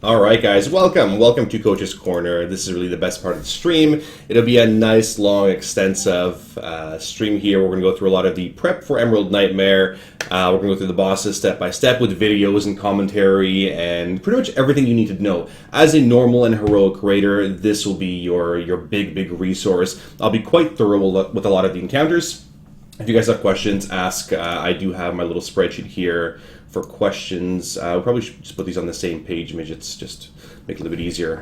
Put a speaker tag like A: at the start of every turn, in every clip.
A: Alright guys, welcome to Coach's Corner. This is really the best part of the stream. It'll be a nice, long, extensive stream here. We're going to go through a lot of the prep for Emerald Nightmare. We're going to go through the bosses step by step with videos and commentary and pretty much everything you need to know. As a normal and heroic raider, this will be your big resource. I'll be quite thorough with a lot of the encounters. If you guys have questions, ask. I do have my little spreadsheet here for questions. We probably should just put these on the same page, midgets, just make it a little bit easier.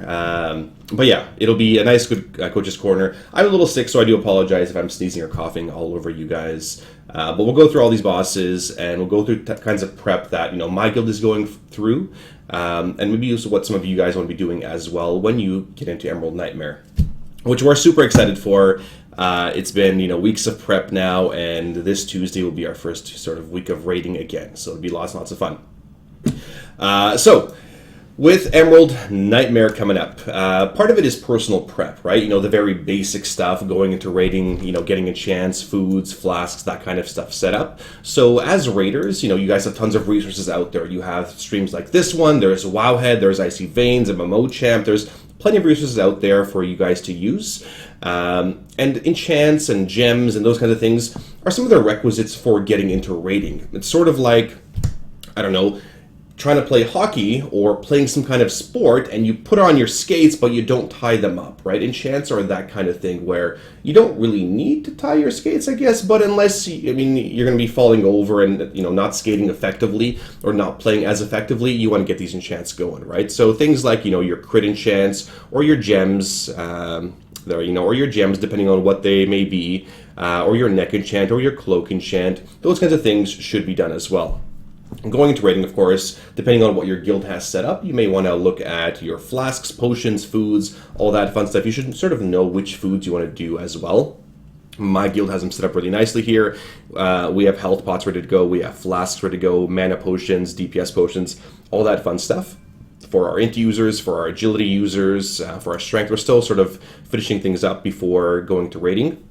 A: But yeah, it'll be a nice, good Coach's Corner. I'm a little sick, so I do apologize if I'm sneezing or coughing all over you guys. But we'll go through all these bosses, and we'll go through kinds of prep that my guild is going through, and maybe also what some of you guys want to be doing as well when you get into Emerald Nightmare, which we're super excited for. It's been, weeks of prep now, and this Tuesday will be our first sort of week of raiding again. So it'll be lots and lots of fun. So, with Emerald Nightmare coming up, part of it is personal prep, right? The very basic stuff, going into raiding, getting enchants, foods, flasks, that kind of stuff set up. So as raiders, you guys have tons of resources out there. You have streams like this one, there's Wowhead, there's Icy Veins, MMO Champ, there's plenty of resources out there for you guys to use. And enchants and gems and those kinds of things are some of the requisites for getting into raiding. It's sort of like, I don't know, trying to play hockey or playing some kind of sport and you put on your skates but you don't tie them up, right? Enchants are that kind of thing where you don't really need to tie your skates, I guess, but unless, you're going to be falling over and, not skating effectively or not playing as effectively, you want to get these enchants going, right? So things like, your crit enchants or your gems, or your gems, depending on what they may be, or your neck enchant or your cloak enchant, those kinds of things should be done as well. Going into raiding, of course, depending on what your guild has set up, you may want to look at your flasks, potions, foods, all that fun stuff. You should sort of know which foods you want to do as well. My guild has them set up really nicely here. We have health pots ready to go, we have flasks ready to go, mana potions, DPS potions, all that fun stuff. For our int users, for our agility users, for our strength, we're still sort of finishing things up before going to raiding.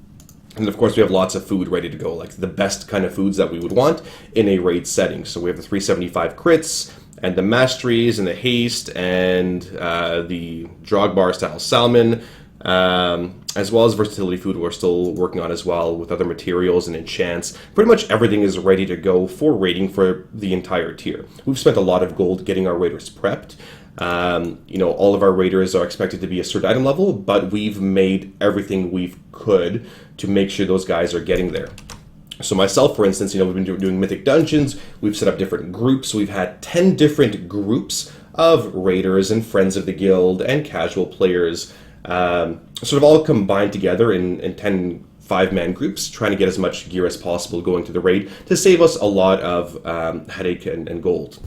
A: And of course we have lots of food ready to go, like the best kind of foods that we would want in a raid setting. So we have the 375 crits, and the masteries, and the haste, and the Drogbar style salmon, as well as versatility food we're still working on as well with other materials and enchants. Pretty much everything is ready to go for raiding for the entire tier. We've spent a lot of gold getting our raiders prepped. All of our raiders are expected to be a certain item level, but we've made everything we could to make sure those guys are getting there. So myself, for instance, we've been doing mythic dungeons, we've set up different groups, we've had 10 different groups of raiders and friends of the guild and casual players, sort of all combined together in 10 5-man groups, trying to get as much gear as possible going to the raid to save us a lot of headache and gold.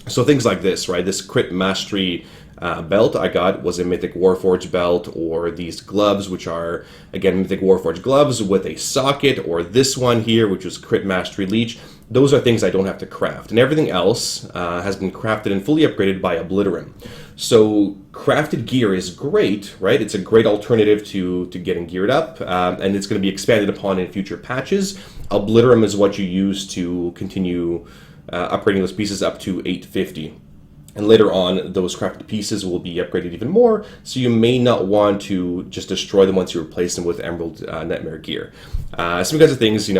A: So things like this, right? This crit mastery belt I got was a Mythic Warforged belt, or these gloves, which are, again, Mythic Warforged gloves with a socket, or this one here, which was Crit Mastery Leech. Those are things I don't have to craft. And everything else has been crafted and fully upgraded by Obliterum. So crafted gear is great, right? It's a great alternative to getting geared up, and it's going to be expanded upon in future patches. Obliterum is what you use to continue upgrading those pieces up to 850. And later on, those crafted pieces will be upgraded even more, so you may not want to just destroy them once you replace them with Emerald Nightmare gear. Some kinds of things,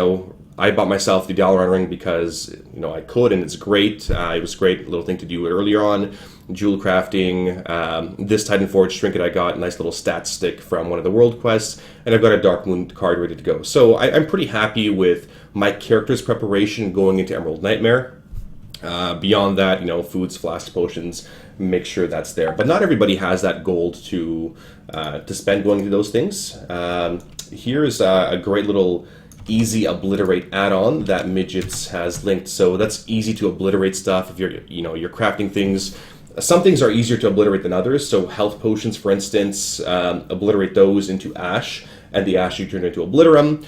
A: I bought myself the Dalaran ring because, I could, and it's great. It was a great little thing to do earlier on. Jewel crafting, this Titan Forge trinket I got, a nice little stat stick from one of the world quests, and I've got a Dark Moon card ready to go. So I'm pretty happy with my character's preparation going into Emerald Nightmare. Beyond that, foods, flasks, potions, make sure that's there. But not everybody has that gold to spend going into those things. Here's a great little easy obliterate add-on that Midgets has linked. So that's easy to obliterate stuff if you're crafting things. Some things are easier to obliterate than others. So health potions, for instance, obliterate those into ash, and the ash you turn into Obliterum.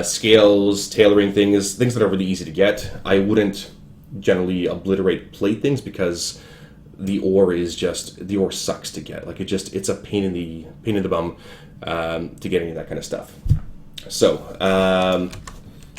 A: Scales, tailoring things that are really easy to get. I wouldn't generally obliterate plate things because the ore sucks to get. Like it's a pain in the bum to get any of that kind of stuff. So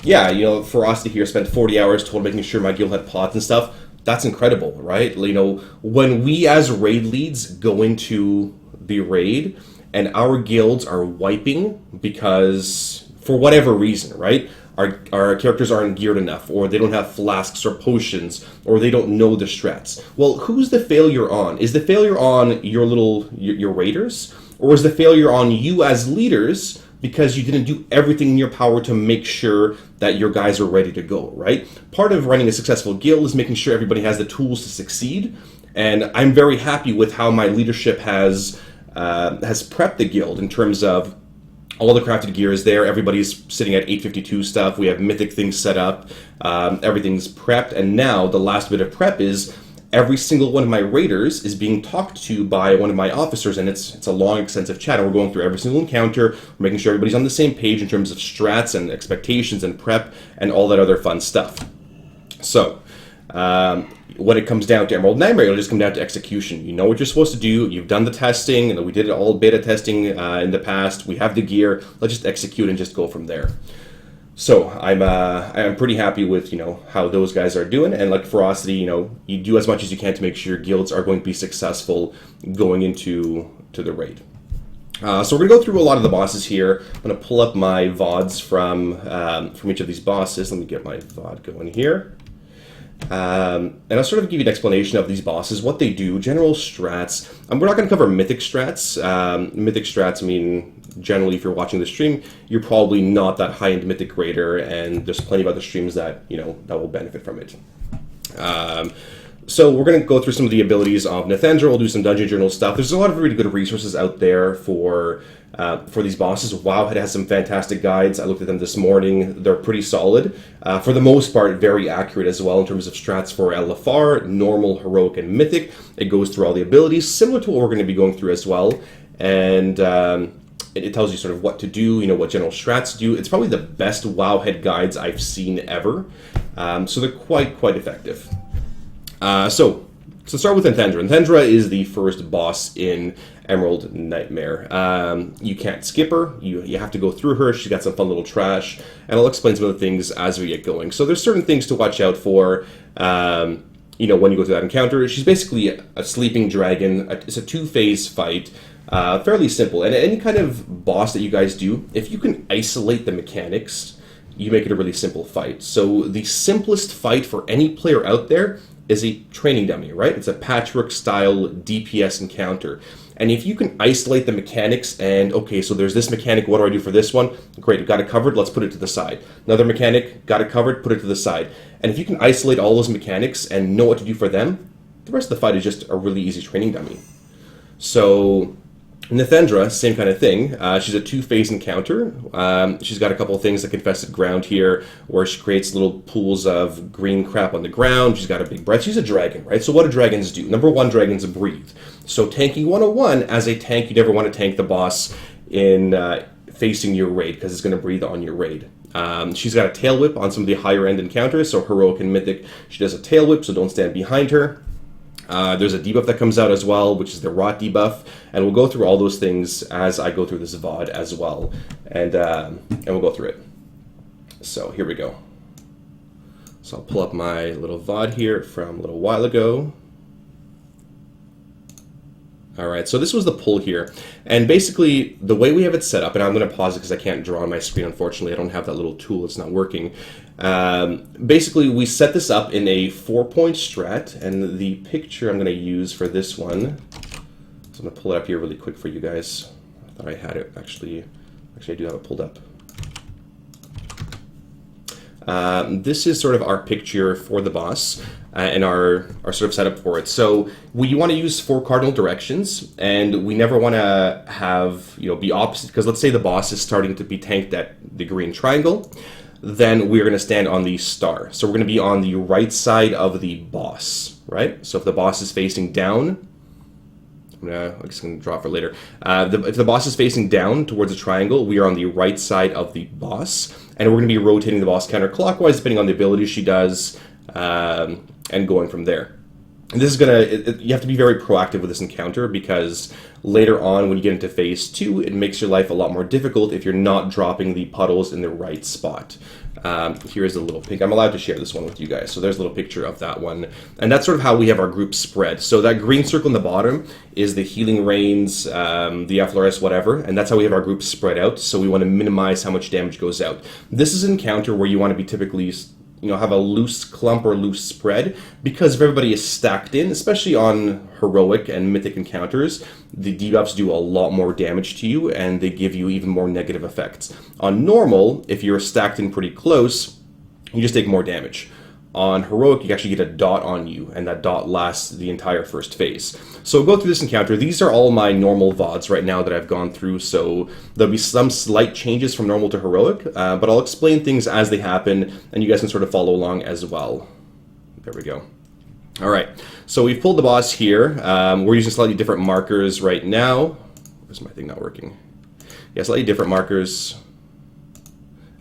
A: yeah, Ferocity here spent 40 hours total making sure my guild had pots and stuff. that's incredible, right? You know, when we as raid leads go into the raid and our guilds are wiping because for whatever reason, right? Our characters aren't geared enough, or they don't have flasks or potions, or they don't know the strats. Well, who's the failure on? Is the failure on your raiders, or is the failure on you as leaders because you didn't do everything in your power to make sure that your guys are ready to go, right? Part of running a successful guild is making sure everybody has the tools to succeed, and I'm very happy with how my leadership has prepped the guild in terms of all the crafted gear is there. Everybody's sitting at 852 stuff. We have mythic things set up. Everything's prepped. And now the last bit of prep is every single one of my raiders is being talked to by one of my officers. And it's a long, extensive chat. And we're going through every single encounter. We're making sure everybody's on the same page in terms of strats and expectations and prep and all that other fun stuff. So, when it comes down to Emerald Nightmare, it'll just come down to execution. You know what you're supposed to do. You've done the testing. You know, we did all beta testing in the past. We have the gear. Let's just execute and just go from there. So I'm pretty happy with, you know, how those guys are doing. And like Ferocity, you know, you do as much as you can to make sure your guilds are going to be successful going into the raid. So we're going to go through a lot of the bosses here. I'm going to pull up my VODs from each of these bosses. Let me get my VOD going here. And I'll sort of give you an explanation of these bosses, what they do, general strats. We're not going to cover mythic strats. Mythic strats mean, generally, if you're watching the stream, you're probably not that high-end mythic raider, and there's plenty of other streams that, you know, that will benefit from it. So we're going to go through some of the abilities of Nythendra. We'll do some dungeon journal stuff. There's a lot of really good resources out there for these bosses. Wowhead has some fantastic guides. I looked at them this morning. They're pretty solid. For the most part, very accurate as well in terms of strats for LFR, normal, heroic, and mythic. It goes through all the abilities, similar to what we're going to be going through as well. And it tells you sort of what to do, you know, what general strats do. It's probably the best Wowhead guides I've seen ever. So they're quite effective. So start with Nythendra. Nythendra is the first boss in Emerald Nightmare. You can't skip her. You have to go through her. She's got some fun little trash, and I'll explain some of the things as we get going. So there's certain things to watch out for, you know, when you go through that encounter. She's basically a sleeping dragon. It's a two-phase fight. Fairly simple. And any kind of boss that you guys do, if you can isolate the mechanics, you make it a really simple fight. So the simplest fight for any player out there is a training dummy, right? It's a patchwork-style DPS encounter. And if you can isolate the mechanics and, okay, so there's this mechanic, what do I do for this one? Great, I've got it covered, let's put it to the side. Another mechanic, got it covered, put it to the side. And if you can isolate all those mechanics and know what to do for them, the rest of the fight is just a really easy training dummy. So Nythendra, same kind of thing. She's a two-phase encounter. She's got a couple of things like Infested Ground here, where she creates little pools of green crap on the ground. She's got a big breath. She's a dragon, right? So what do dragons do? Number one, dragons breathe. So tanking 101, as a tank, you never want to tank the boss in facing your raid, because it's going to breathe on your raid. She's got a tail whip on some of the higher-end encounters, so heroic and mythic. She does a tail whip, so don't stand behind her. There's a debuff that comes out as well, which is the rot debuff, and we'll go through all those things as I go through this VOD as well, and we'll go through it. So here we go. So I'll pull up my little VOD here from a little while ago. Alright, so this was the pull here, and basically the way we have it set up, and I'm going to pause it because I can't draw on my screen, unfortunately. I don't have that little tool, it's not working. Basically, we set this up in a 4-point strat, and the picture I'm going to use for this one, so I'm going to pull it up here really quick for you guys. I thought I had it, actually I do have it pulled up. This is sort of our picture for the boss and our sort of setup for it. So we want to use 4 cardinal directions, and we never want to have, you know, be opposite, because let's say the boss is starting to be tanked at the green triangle, then we're going to stand on the star. So we're going to be on the right side of the boss, right? So if the boss is facing down, I'm just going to draw it for later. If the boss is facing down towards a triangle, we are on the right side of the boss, and we're going to be rotating the boss counterclockwise depending on the abilities she does, and going from there. And this is gonna, you have to be very proactive with this encounter, because later on when you get into phase 2, it makes your life a lot more difficult if you're not dropping the puddles in the right spot. Here's a little pink. I'm allowed to share this one with you guys. So there's a little picture of that one. And that's sort of how we have our group spread. So that green circle in the bottom is the healing rains, the Efflorescence, whatever. And that's how we have our group spread out. So we want to minimize how much damage goes out. This is an encounter where you want to be typically, have a loose clump or loose spread, because if everybody is stacked in, especially on heroic and mythic encounters, the debuffs do a lot more damage to you and they give you even more negative effects. On normal, if you're stacked in pretty close, you just take more damage. On heroic, you actually get a dot on you, and that dot lasts the entire first phase. So we'll go through this encounter. These are all my normal VODs right now that I've gone through, so there'll be some slight changes from normal to heroic, but I'll explain things as they happen, and you guys can sort of follow along as well. There we go. All right, so we've pulled the boss here. We're using slightly different markers right now. Where's my thing not working? Yeah, slightly different markers.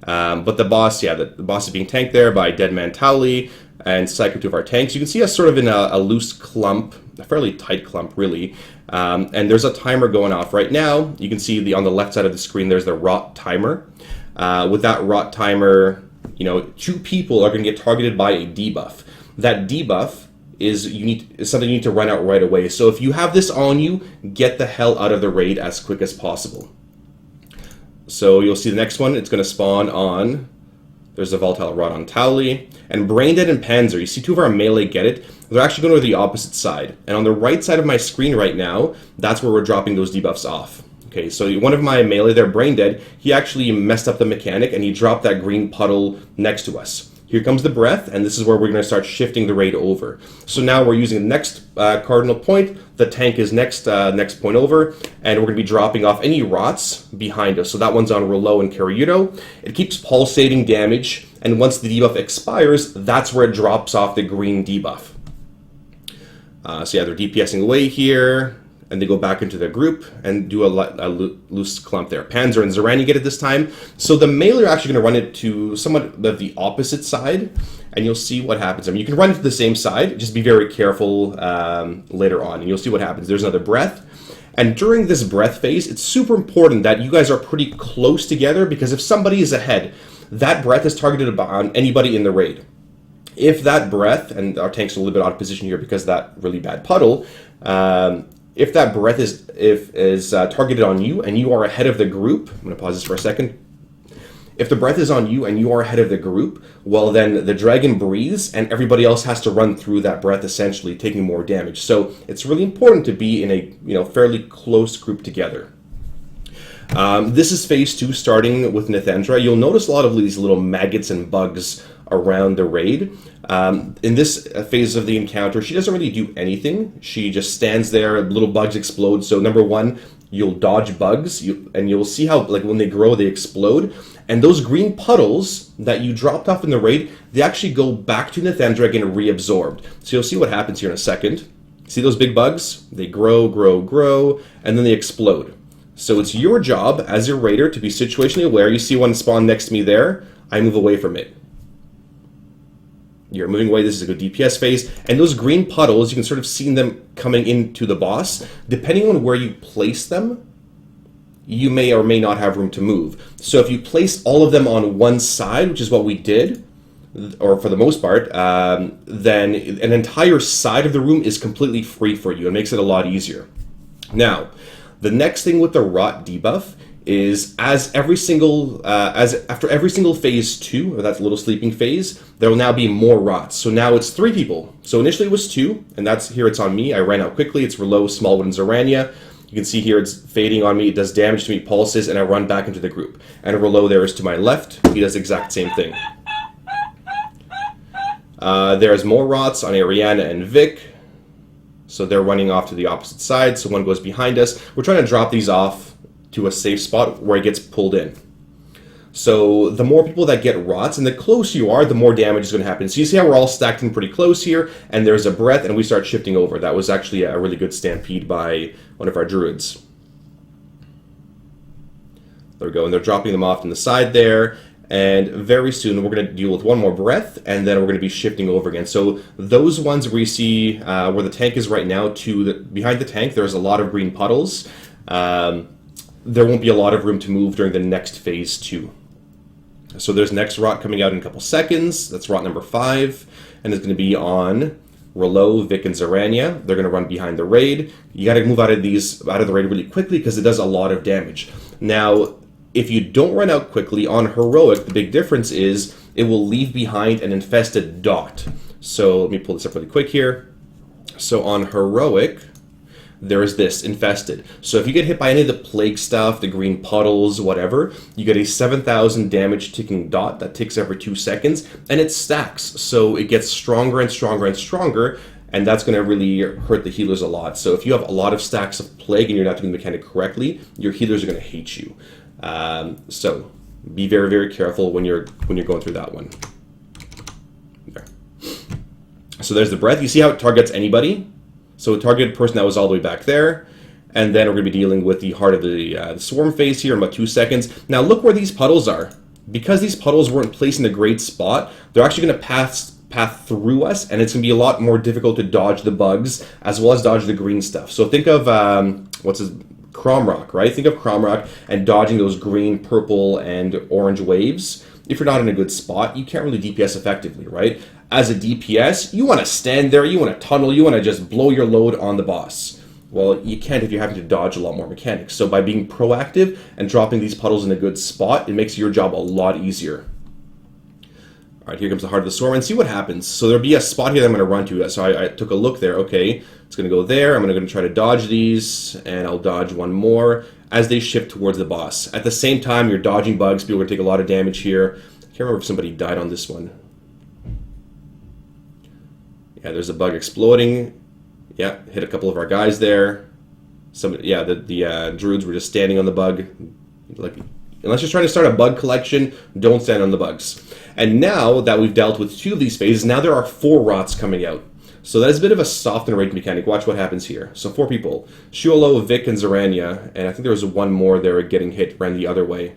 A: But the boss, the boss is being tanked there by Deadman Towley and Psycho, two of our tanks. You can see us sort of in a loose clump, a fairly tight clump, really. And there's a timer going off right now. You can see on the left side of the screen, there's the rot timer. With that rot timer, 2 people are going to get targeted by a debuff. That debuff is something you need to run out right away. So if you have this on you, get the hell out of the raid as quick as possible. So you'll see the next one, it's going to spawn on, there's a Volatile Rot on Towley, and Braindead and Panzer. You see 2 of our melee get it. They're actually going to the opposite side. And on the right side of my screen right now, that's where we're dropping those debuffs off. Okay, so one of my melee there, Braindead, he actually messed up the mechanic and he dropped that green puddle next to us. Here comes the breath, and this is where we're going to start shifting the raid over. So now we're using the next cardinal point. The tank is next point over, and we're going to be dropping off any rots behind us. So that one's on Rouleau and Cariuto. It keeps pulsating damage, and once the debuff expires, that's where it drops off the green debuff. They're DPSing away here, and they go back into their group and do a loose clump there. Panzer and Zorani get it this time. So the melee are actually going to run it to somewhat of the opposite side, and you'll see what happens. I mean, you can run it to the same side, just be very careful later on, and you'll see what happens. There's another breath. And during this breath phase, it's super important that you guys are pretty close together, because if somebody is ahead, that breath is targeted on anybody in the raid. If that breath, and our tank's a little bit out of position here because of that really bad puddle, if that breath is targeted on you and you are ahead of the group, I'm going to pause this for a second. If the breath is on you and you are ahead of the group, well then the dragon breathes and everybody else has to run through that breath, essentially taking more damage. So it's really important to be in a fairly close group together. This is phase 2, starting with Nythendra. You'll notice a lot of these little maggots and bugs around the raid. In this phase of the encounter, she doesn't really do anything. She just stands there, little bugs explode. So number 1, you'll dodge bugs, and you'll see how when they grow, they explode. And those green puddles that you dropped off in the raid, they actually go back to Nythendra and get reabsorbed. So you'll see what happens here in a second. See those big bugs? They grow, and then they explode. So it's your job as a raider to be situationally aware. You see one spawn next to me there, I move away from it. You're moving away, this is a good DPS phase. And those green puddles, you can sort of see them coming into the boss. Depending on where you place them, you may or may not have room to move. So if you place all of them on one side, which is what we did, or for the most part, then an entire side of the room is completely free for you. It makes it a lot easier. Now, the next thing with the rot debuff is after every single phase 2, or that little sleeping phase, there will now be more rots. So now it's 3 people. So initially it was 2, and here it's on me. I ran out quickly. It's Rouleau, Smallwood, and Zorania. You can see here it's fading on me. It does damage to me, pulses, and I run back into the group. And Rouleau there is to my left. He does the exact same thing. There's more rots on Ariana and Vic. So they're running off to the opposite side. So one goes behind us. We're trying to drop these off to a safe spot where it gets pulled in. So the more people that get rots, and the closer you are, the more damage is going to happen. So you see how we're all stacked in pretty close here, and there's a breath, and we start shifting over. That was actually a really good stampede by one of our druids. There we go, and they're dropping them off on the side there, And very soon we're going to deal with one more breath, and then we're going to be shifting over again. So those ones where you see where the tank is right now, behind the tank, there's a lot of green puddles. There won't be a lot of room to move during the next phase 2. So there's next rot coming out in a couple seconds. That's rot number 5, and it's going to be on Rolo, Vic, and Zarania. They're going to run behind the raid. You got to move out of the raid really quickly because it does a lot of damage. Now, if you don't run out quickly on Heroic, the big difference is it will leave behind an infested dot. So let me pull this up really quick here. So on Heroic, there's this infested. So if you get hit by any of the plague stuff, the green puddles, whatever, you get a 7,000 damage ticking dot that ticks every 2 seconds, and it stacks. So it gets stronger and stronger and stronger, and that's going to really hurt the healers a lot. So if you have a lot of stacks of plague and you're not doing the mechanic correctly, your healers are going to hate you. So be very, very careful when you're going through that one. There. So there's the breath. You see how it targets anybody? So targeted person that was all the way back there. And then we're going to be dealing with the heart of the swarm phase here in about 2 seconds. Now look where these puddles are. Because these puddles weren't placed in a great spot, they're actually going to path through us, and it's going to be a lot more difficult to dodge the bugs as well as dodge the green stuff. So think of, Cromrock, right? Think of Cromrock and dodging those green, purple, and orange waves. If you're not in a good spot, you can't really DPS effectively, right? As a DPS, you want to stand there, you want to tunnel, you want to just blow your load on the boss. Well, you can't if you're having to dodge a lot more mechanics. So by being proactive and dropping these puddles in a good spot, it makes your job a lot easier. All right, here comes the heart of the swarm, and see what happens. So there'll be a spot here that I'm going to run to. So I took a look there. Okay, it's going to go there. I'm going to try to dodge these, and I'll dodge one more as they shift towards the boss. At the same time, you're dodging bugs. People are going to take a lot of damage here. I can't remember if somebody died on this one. Yeah, there's a bug exploding. Yeah, hit a couple of our guys there. The druids were just standing on the bug. Unless you're trying to start a bug collection, don't stand on the bugs. And now that we've dealt with 2 of these phases, now there are 4 rots coming out. So that is a bit of a soft and rage mechanic. Watch what happens here. So 4 people. Shuolo, Vic, and Zarania. And I think there was one more there getting hit, ran the other way.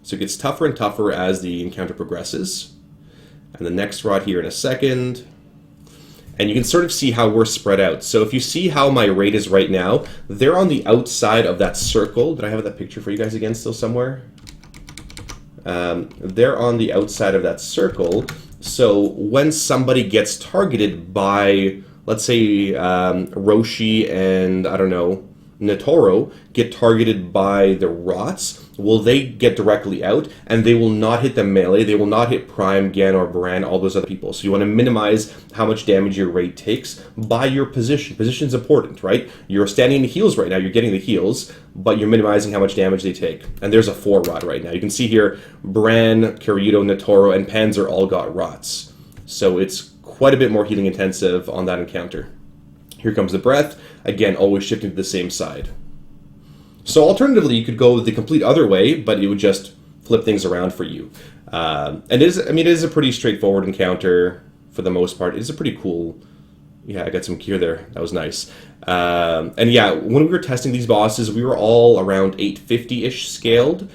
A: So it gets tougher and tougher as the encounter progresses. And the next rot here in a second. And you can sort of see how we're spread out. So if you see how my raid is right now, they're on the outside of that circle. Did I have that picture for you guys again still somewhere? They're on the outside of that circle. So when somebody gets targeted by, let's say, Roshi and, I don't know, Netoro get targeted by the rots, will they get directly out, and they will not hit the melee, they will not hit Prime, Gan, or Bran, all those other people. So you want to minimize how much damage your raid takes by your position. Position's important, right? You're standing in the heals right now, you're getting the heals, but you're minimizing how much damage they take. And there's a 4 rot right now. You can see here, Bran, Kirito, Netoro, and Panzer all got rots. So it's quite a bit more healing intensive on that encounter. Here comes the breath. Again, always shifting to the same side. So alternatively, you could go the complete other way, but it would just flip things around for you. And it is a pretty straightforward encounter for the most part. It is a pretty cool. Yeah, I got some gear there. That was nice. And yeah, when we were testing these bosses, we were all around 850-ish scaled.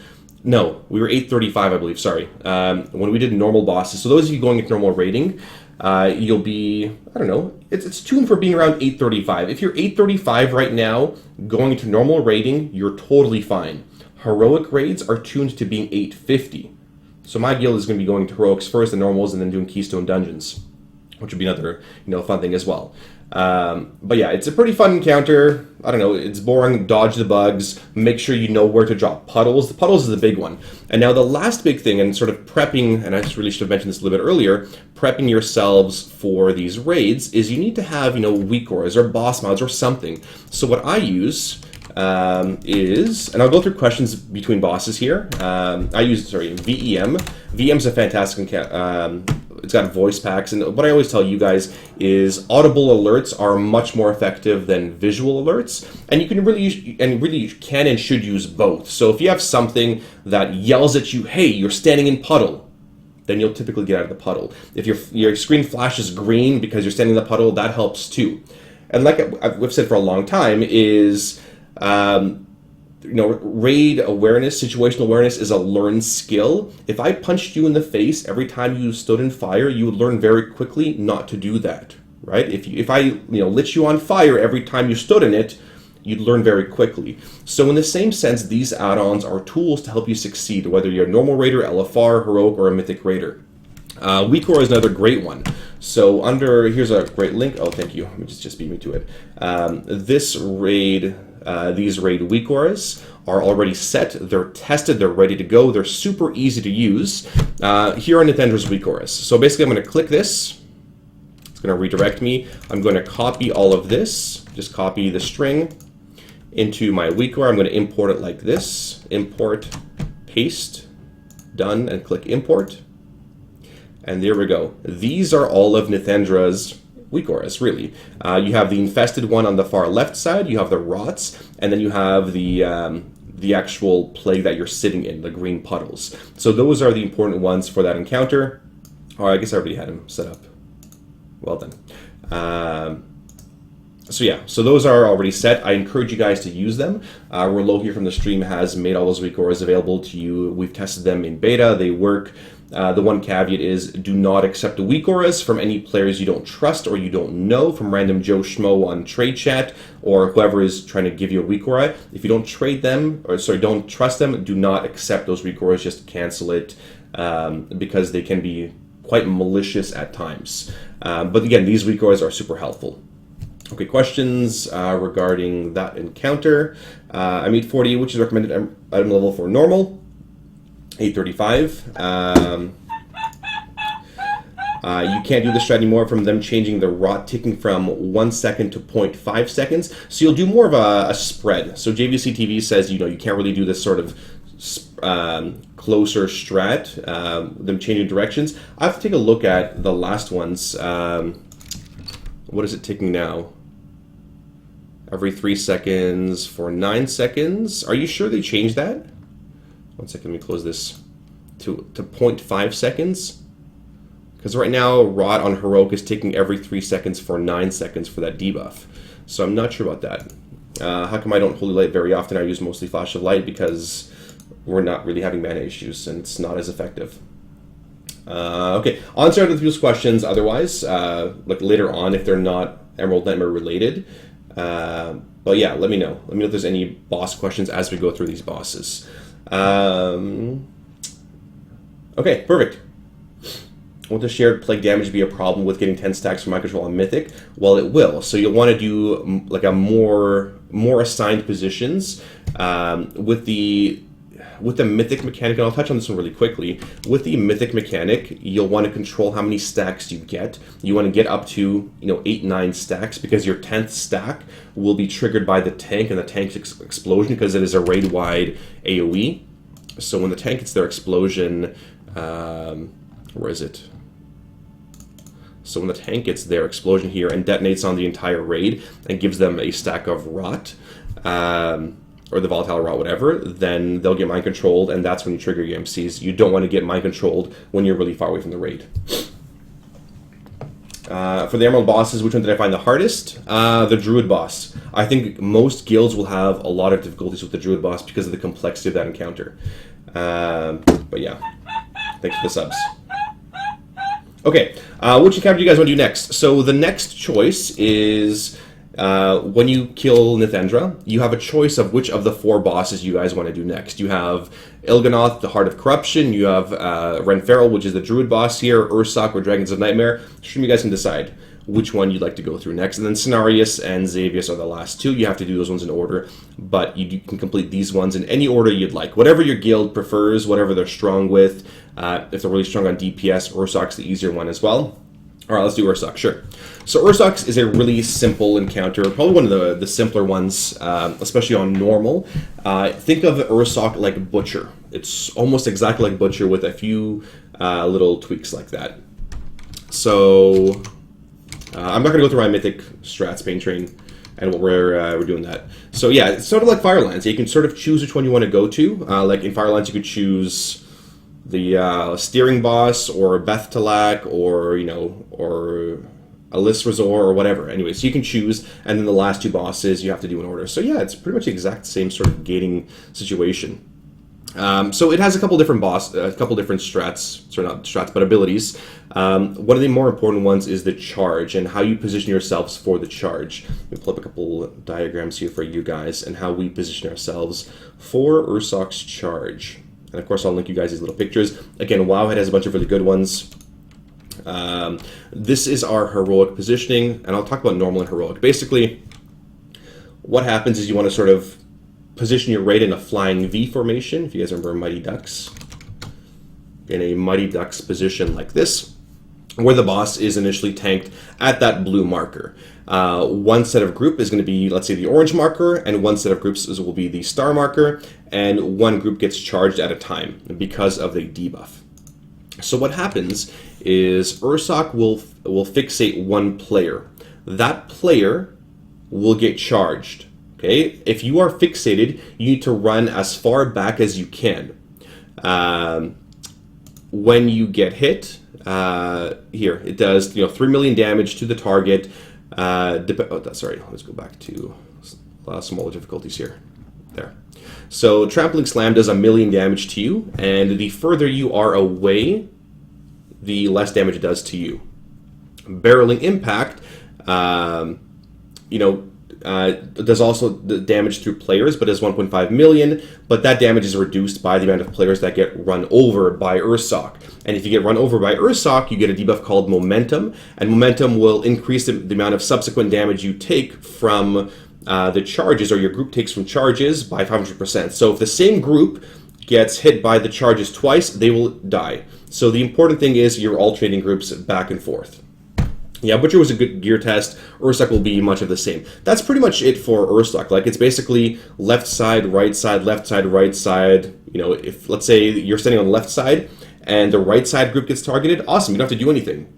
A: No, we were 835, I believe. Sorry. When we did normal bosses. So those of you going into normal rating, you'll be, I don't know, it's tuned for being around 835. If you're 835 right now, going into normal rating, you're totally fine. Heroic raids are tuned to being 850. So my guild is going to be going to heroics first, and normals, and then doing keystone dungeons, which would be another, fun thing as well. But yeah, it's a pretty fun encounter. I don't know, it's boring. Dodge the bugs. Make sure you know where to drop puddles. The puddles is the big one. And now the last big thing, and sort of prepping, and I just really should have mentioned this a little bit earlier, prepping yourselves for these raids is you need to have, WeakAuras or boss mods or something. So what I use is, and I'll go through questions between bosses here. I use, VEM. VEM's a fantastic it's got voice packs, and what I always tell you guys is audible alerts are much more effective than visual alerts, and you can really can and should use both. So if you have something that yells at you, hey, you're standing in puddle, then you'll typically get out of the puddle. If your screen flashes green because you're standing in the puddle, that helps too. And like we've said for a long time is raid awareness, situational awareness is a learned skill. If I punched you in the face every time you stood in fire, you would learn very quickly not to do that, right? If I lit you on fire every time you stood in it, you'd learn very quickly. So in the same sense, these add-ons are tools to help you succeed, whether you're a normal raider, LFR, heroic, or a mythic raider. WeakAuras is another great one. So here's a great link. Oh, thank you. Let me just beat me to it. These raid WeakAuras are already set. They're tested. They're ready to go. They're super easy to use. Here are Nythendra's WeakAuras. So basically, I'm going to click this. It's going to redirect me. I'm going to copy all of this. Just copy the string into my WeakAura. I'm going to import it like this. Import, paste, done, and click import. And there we go. These are all of Nythendra's WeakAuras, really. You have the infested one on the far left side, you have the rots, and then you have the actual plague that you're sitting in, the green puddles. So those are the important ones for that encounter. Oh, I guess I already had them set up. Well done. So yeah, so those are already set. I encourage you guys to use them. Rolo here from the stream has made all those WeakAuras available to you. We've tested them in beta. They work. The one caveat is do not accept WeakAuras from any players you don't trust or you don't know, from random Joe Schmo on trade chat or whoever is trying to give you a WeakAura. If you don't don't trust them, do not accept those WeakAuras. Just cancel it because they can be quite malicious at times. But again, these WeakAuras are super helpful. Okay, questions regarding that encounter. I meet 40, which is recommended item level for normal. 835. You can't do this strat anymore from them changing the rot ticking from 1 second to 0.5 seconds. So you'll do more of a spread. So JVC TV says, you can't really do this sort of closer strat, them changing directions. I have to take a look at the last ones. What is it ticking now? Every 3 seconds for 9 seconds. Are you sure they changed that? 1 second, let me close this to 0.5 seconds. Because right now, Rot on Heroic is taking every 3 seconds for 9 seconds for that debuff. So I'm not sure about that. How come I don't Holy Light very often? I use mostly Flash of Light because we're not really having mana issues and it's not as effective. Okay, on to other people's questions otherwise, like later on if they're not Emerald Nightmare related. But yeah, let me know. Let me know if there's any boss questions as we go through these bosses. Okay, perfect. Won't the shared plague damage be a problem with getting 10 stacks from mind control on Mythic? Well, it will. So you'll want to do like a more assigned positions with the Mythic mechanic, and I'll touch on this one really quickly. With the Mythic mechanic, you'll want to control how many stacks you get. You want to get up to 8-9 stacks because your 10th stack will be triggered by the tank and the tank's explosion because it is a raid-wide AoE. So when the tank gets their explosion, where is it? So when the tank gets their explosion here and detonates on the entire raid and gives them a stack of rot, or the volatile rot, whatever, then they'll get mind controlled, and that's when you trigger your MCs. You don't want to get mind controlled when you're really far away from the raid. For the Emerald bosses, which one did I find the hardest? The Druid boss. I think most guilds will have a lot of difficulties with the Druid boss because of the complexity of that encounter. But yeah, thanks for the subs. Okay, which encounter do you guys want to do next? So the next choice is when you kill Nythendra, you have a choice of which of the 4 bosses you guys want to do next. You have Il'gynoth, the Heart of Corruption. You have Renferal, which is the Druid boss here. Ursoc, or Dragons of Nightmare. Stream, you guys can decide which one you'd like to go through next. And then Cenarius and Xavius are the last 2. You have to do those ones in order, but you can complete these ones in any order you'd like. Whatever your guild prefers, whatever they're strong with. If they're really strong on DPS, Ursoc's the easier one as well. All right, let's do Ursoc, sure. So Ursoc is a really simple encounter, probably one of the simpler ones, especially on normal. Think of Ursoc like Butcher. It's almost exactly like Butcher with a few little tweaks like that. So I'm not going to go through my Mythic strats, Pain Train, and what we're doing that. So yeah, it's sort of like Firelands. You can sort of choose which one you want to go to. Like in Firelands, you could choose the steering boss or Beth Talak or a list resort or whatever. Anyway, so you can choose, and then the last 2 bosses you have to do in order. So yeah, it's pretty much the exact same sort of gating situation. So it has a couple different strats, sorry, not strats, but abilities. One of the more important ones is the charge and how you position yourselves for the charge. Let me pull up a couple diagrams here for you guys and how we position ourselves for Ursoc's charge. And of course, I'll link you guys these little pictures. Again, Wowhead has a bunch of really good ones. This is our heroic positioning, and I'll talk about normal and heroic. Basically, what happens is you want to sort of position your raid in a flying V formation, if you guys remember Mighty Ducks. In a Mighty Ducks position like this, where the boss is initially tanked at that blue marker. One set of group is going to be, let's say, the orange marker, and one set of groups will be the star marker, and one group gets charged at a time because of the debuff. So what happens is Ursoc will fixate one player. That player will get charged. Okay, if you are fixated, you need to run as far back as you can. When you get hit, here it does 3 million damage to the target. Sorry, let's go back to smaller difficulties here. There. So Trampling Slam does 1 million damage to you, and the further you are away, the less damage it does to you. Barreling Impact, does also the damage through players, but is 1.5 million, but that damage is reduced by the amount of players that get run over by Ursoc. And if you get run over by Ursoc, you get a debuff called Momentum, and Momentum will increase the amount of subsequent damage you take from the charges, or your group takes from charges, by 500%. So if the same group gets hit by the charges twice, they will die. So the important thing is you're alternating groups back and forth. Yeah, Butcher was a good gear test. Ursoc will be much of the same. That's pretty much it for Ursoc. Like, it's basically left side, right side, left side, right side. If, let's say, you're standing on the left side and the right side group gets targeted, awesome, you don't have to do anything.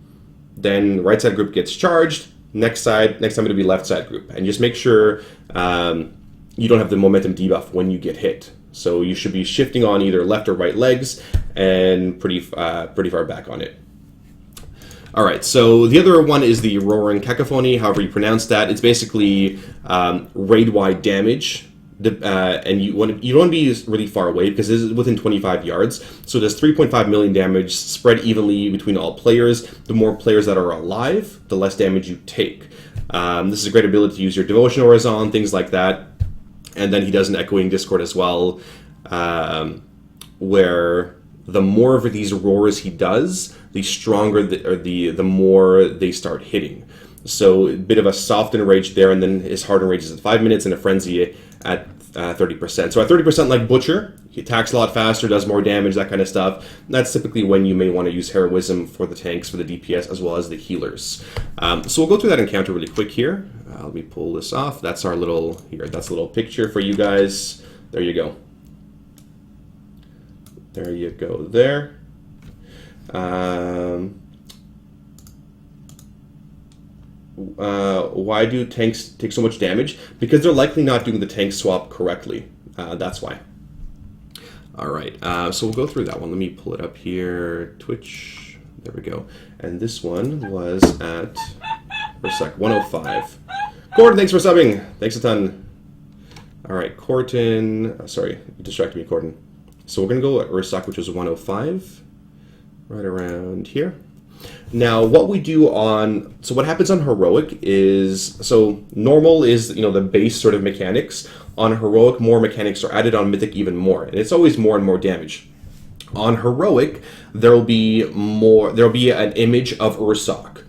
A: Then right side group gets charged, next time it'll be left side group. And just make sure you don't have the momentum debuff when you get hit. So you should be shifting on either left or right legs and pretty far back on it. All right, so the other one is the Roaring Cacophony, however you pronounce that. It's basically raid-wide damage, and you don't want to be really far away because this is within 25 yards. So it does 3.5 million damage spread evenly between all players. The more players that are alive, the less damage you take. This is a great ability to use your Devotion Auras on, things like that. And then he does an Echoing Discord as well, where the more of these roars he does, the stronger the more they start hitting. So a bit of a soft enrage there, and then his hard enrage is at 5 minutes, and a frenzy at 30%. So at 30%, like Butcher, he attacks a lot faster, does more damage, that kind of stuff. That's typically when you may want to use Heroism for the tanks, for the DPS, as well as the healers. So we'll go through that encounter really quick here. Let me pull this off. That's our little picture for you guys. There you go. There you go there. Why do tanks take so much damage? Because they're likely not doing the tank swap correctly. That's why. All right, so we'll go through that one. Let me pull it up here. Twitch. There we go. And this one was at Ursoc 105. Gordon, thanks for subbing. Thanks a ton. All right, Corton. Sorry, you distracted me, Gordon. So we're going to go at Ursoc, which was 105. Right around here. Now, what we do so what happens on Heroic is, so normal is, the base sort of mechanics. On Heroic, more mechanics are added, on Mythic even more, and it's always more and more damage. On Heroic, there'll be an image of Ursoc.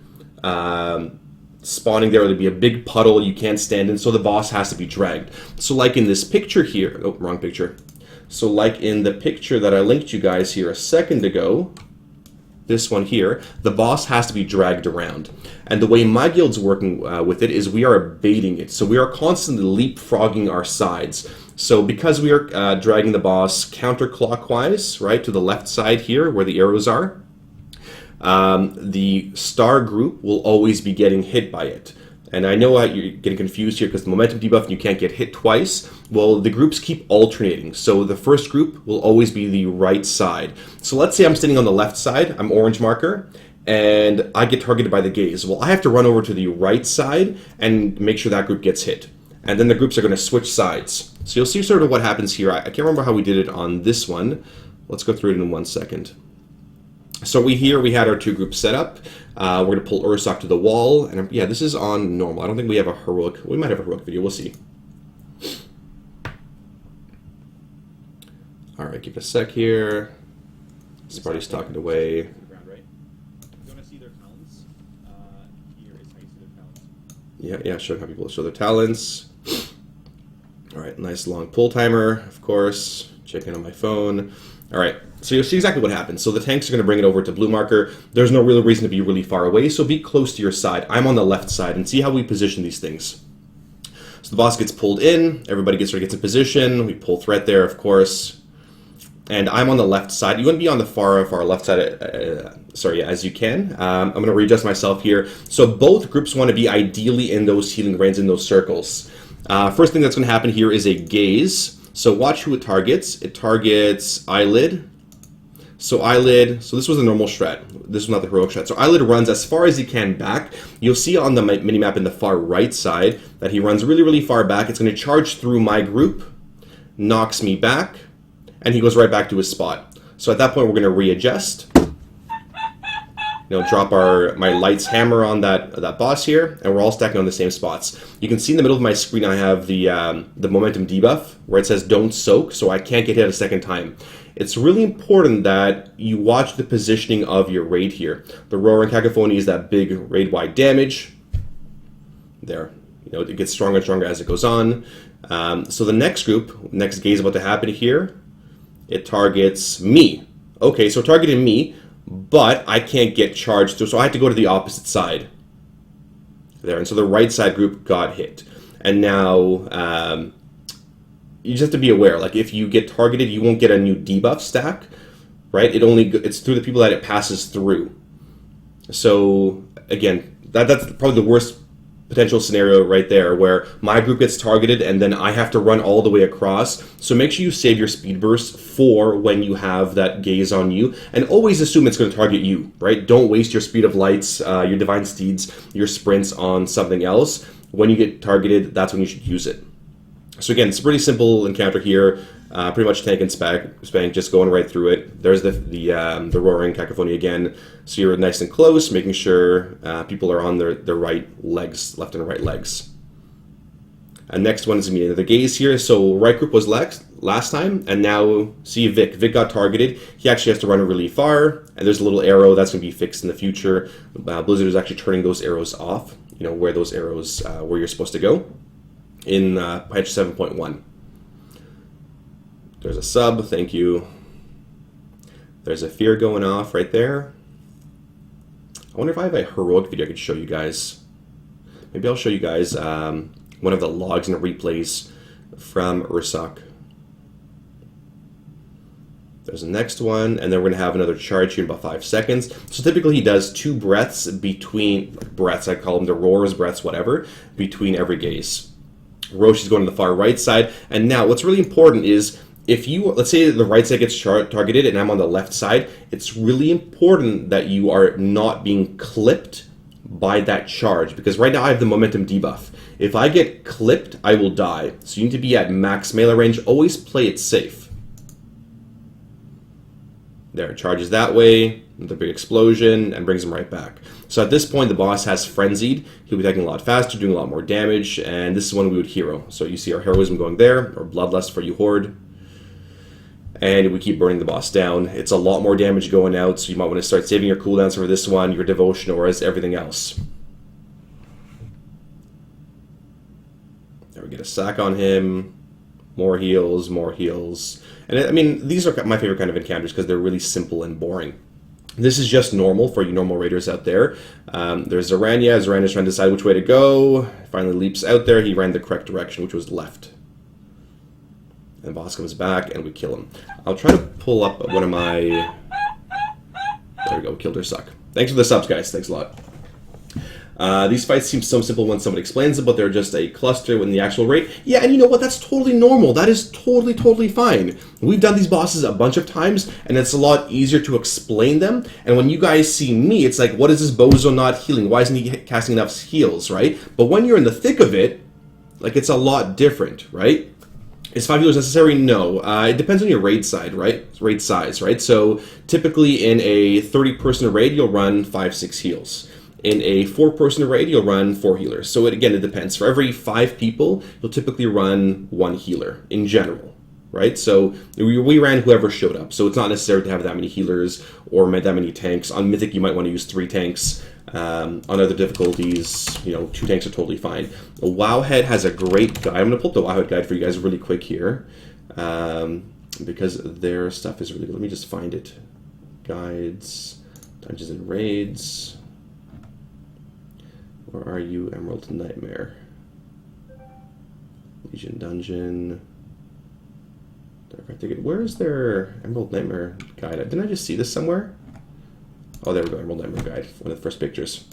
A: Spawning there'll be a big puddle you can't stand in, so the boss has to be dragged. So like in this picture here, oh, wrong picture. So like in the picture that I linked you guys here a second ago, this one here, the boss has to be dragged around. And the way my guild's working with it is we are baiting it. So we are constantly leapfrogging our sides. So because we are dragging the boss counterclockwise, right, to the left side here where the arrows are, the star group will always be getting hit by it. And I know you're getting confused here because the momentum debuff and you can't get hit twice. Well, the groups keep alternating. So the first group will always be the right side. So let's say I'm standing on the left side, I'm orange marker, and I get targeted by the gaze. Well, I have to run over to the right side and make sure that group gets hit. And then the groups are going to switch sides. So you'll see sort of what happens here. I can't remember how we did it on this one. Let's go through it in 1 second. So we had our 2 groups set up. We're going to pull Ursoc to the wall. And yeah, this is on normal. I don't think we have a heroic. We might have a heroic video. We'll see. All right, give it a sec here. Sparty's talking away. Yeah, show how people show their talents. All right, nice long pull timer, of course. Checking on my phone. All right, so you'll see exactly what happens. So the tanks are going to bring it over to blue marker. There's no real reason to be really far away, so be close to your side. I'm on the left side, and see how we position these things. So the boss gets pulled in. Everybody gets in position. We pull threat there, of course. And I'm on the left side. You want to be on the far left side, as you can. I'm going to readjust myself here. So both groups want to be ideally in those healing range, in those circles. First thing that's going to happen here is a gaze. So watch who it targets. It targets Eyelid. So this was the normal strat. This was not the heroic strat. So Eyelid runs as far as he can back. You'll see on the minimap in the far right side that he runs really, really far back. It's going to charge through my group, knocks me back, and he goes right back to his spot. So at that point, we're going to readjust. Drop my lights hammer on that boss here, and we're all stacking on the same spots. You can see in the middle of my screen I have the momentum debuff where it says don't soak, so I can't get hit a second time. It's really important that you watch the positioning of your raid here. The Roaring Cacophony is that big raid-wide damage. There. It gets stronger and stronger as it goes on. So the next gaze about to happen here. It targets me. Okay, so targeting me, but I can't get charged through, so I have to go to the opposite side. There, and so the right side group got hit. And now, you just have to be aware, like if you get targeted, you won't get a new debuff stack, right? It's through the people that it passes through. So, again, that's probably the worst potential scenario right there, where my group gets targeted and then I have to run all the way across. So make sure you save your speed burst for when you have that gaze on you, and always assume it's going to target you, right? Don't waste your speed of lights, your divine steeds, your sprints on something else. When you get targeted, that's when you should use it. So again, it's a pretty simple encounter here. Pretty much tank and spank, just going right through it. There's the Roaring Cacophony again. So you're nice and close, making sure people are on their right legs, left and right legs. And next one is going to be the gaze here. So right group was last time, and now see Vic. Vic got targeted. He actually has to run really far, and there's a little arrow that's going to be fixed in the future. Blizzard is actually turning those arrows off, where those arrows, where you're supposed to go in patch 7.1. There's a sub, thank you. There's a fear going off right there. I wonder if I have a heroic video I could show you guys. Maybe I'll show you guys one of the logs and replays from Ursoc. There's the next one, and then we're going to have another charge here in about 5 seconds. So typically he does 2 breaths between, I call them the roars, breaths, whatever, between every gaze. Roche is going to the far right side, and now what's really important is, if you, let's say the right side gets targeted and I'm on the left side, it's really important that you are not being clipped by that charge, because right now I have the momentum debuff. If I get clipped, I will die. So you need to be at max melee range. Always play it safe. There, it charges that way, the big explosion, and brings him right back. So at this point, the boss has Frenzied. He'll be attacking a lot faster, doing a lot more damage, and this is when we would hero. So you see our heroism going there, or Bloodlust for you Horde. And we keep burning the boss down. It's a lot more damage going out, so you might want to start saving your cooldowns for this one, your devotion auras, everything else. There, we get a sack on him. More heals, more heals. And I mean, these are my favorite kind of encounters because they're really simple and boring. This is just normal for you normal raiders out there. There's Zaranya. Zaranya's trying to decide which way to go. Finally leaps out there. He ran the correct direction, which was left. And the boss comes back, and we kill him. I'll try to pull up one of my... There we go, killed Ursoc. Thanks for the subs, guys. Thanks a lot. These fights seem so simple when someone explains them, but they're just a cluster in the actual raid. Yeah, and you know what? That's totally normal. That is totally fine. We've done these bosses a bunch of times, and it's a lot easier to explain them. And when you guys see me, it's like, what is this bozo not healing? Why isn't he casting enough heals, right? But when you're in the thick of it, like, it's a lot different, right? Is 5 healers necessary? No. It depends on your raid side, right? Raid size, right? So typically in a 30-person raid, you'll run 5-6 heals. In a 4-person raid, you'll run 4 healers. So again, it depends. For every 5 people, you'll typically run 1 healer in general, right? So we ran whoever showed up. So it's not necessary to have that many healers or that many tanks. On Mythic, you might want to use 3 tanks. On other difficulties, 2 tanks are totally fine. The Wowhead has a great guide. I'm going to pull up the Wowhead guide for you guys really quick here, because their stuff is really good. Let me just find it. Guides, Dungeons and Raids. Where are you, Emerald Nightmare? Legion Dungeon. Where is their Emerald Nightmare guide? Didn't I just see this somewhere? Oh, there we go, Emerald Nightmare guide, one of the first pictures.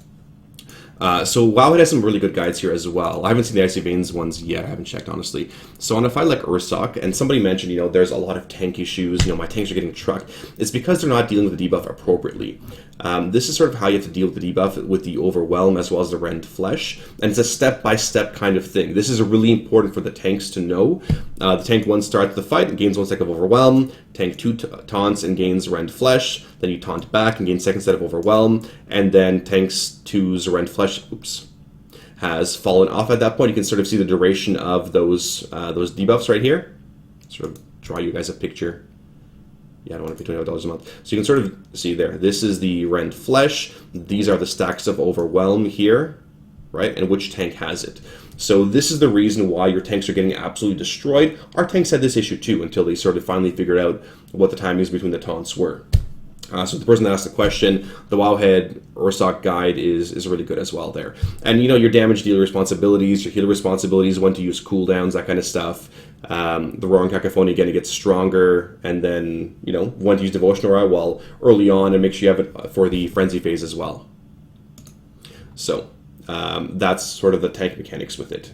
A: So Wowhead has some really good guides here as well. I haven't seen the Icy Veins ones yet. I haven't checked, honestly. So on a fight like Ursoc, and somebody mentioned, there's a lot of tank issues. My tanks are getting trucked. It's because they're not dealing with the debuff appropriately. This is sort of how you have to deal with the debuff with the Overwhelm as well as the Rend Flesh. And it's a step-by-step kind of thing. This is really important for the tanks to know. The tank 1 starts the fight and gains 1 second of Overwhelm. Tank 2 taunts and gains Rend Flesh. Then you taunt back and gain 2nd set of Overwhelm. And then tanks 2's Rend Flesh has fallen off at that point. You can sort of see the duration of those debuffs right here. Sort of draw you guys a picture. Yeah, I don't want to pay $25 a month. So you can sort of see there. This is the Rend Flesh. These are the stacks of Overwhelm here, right? And which tank has it. So this is the reason why your tanks are getting absolutely destroyed. Our tanks had this issue too until they sort of finally figured out what the timings between the taunts were. So the person that asked the question, the Wowhead Ursoc guide is really good as well there. And your damage dealer responsibilities, your healer responsibilities, when to use cooldowns, that kind of stuff. The Roaring Cacophony, again, it gets stronger. And then, when to use Devotion Aura, well, early on, and make sure you have it for the Frenzy phase as well. So that's sort of the tank mechanics with it.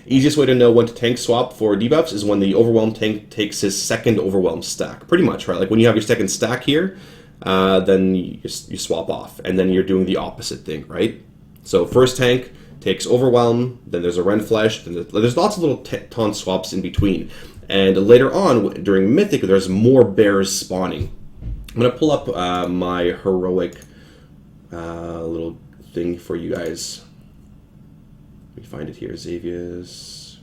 A: Easiest way to know when to tank swap for debuffs is when the Overwhelm tank takes his 2nd Overwhelm stack. Pretty much, right? Like when you have your 2nd stack here, then you swap off. And then you're doing the opposite thing, right? So first tank takes Overwhelm, then there's a Rend Flesh, then there's lots of little taunt swaps in between. And later on, during Mythic, there's more bears spawning. I'm going to pull up my heroic little thing for you guys. Let me find it here. Xavius.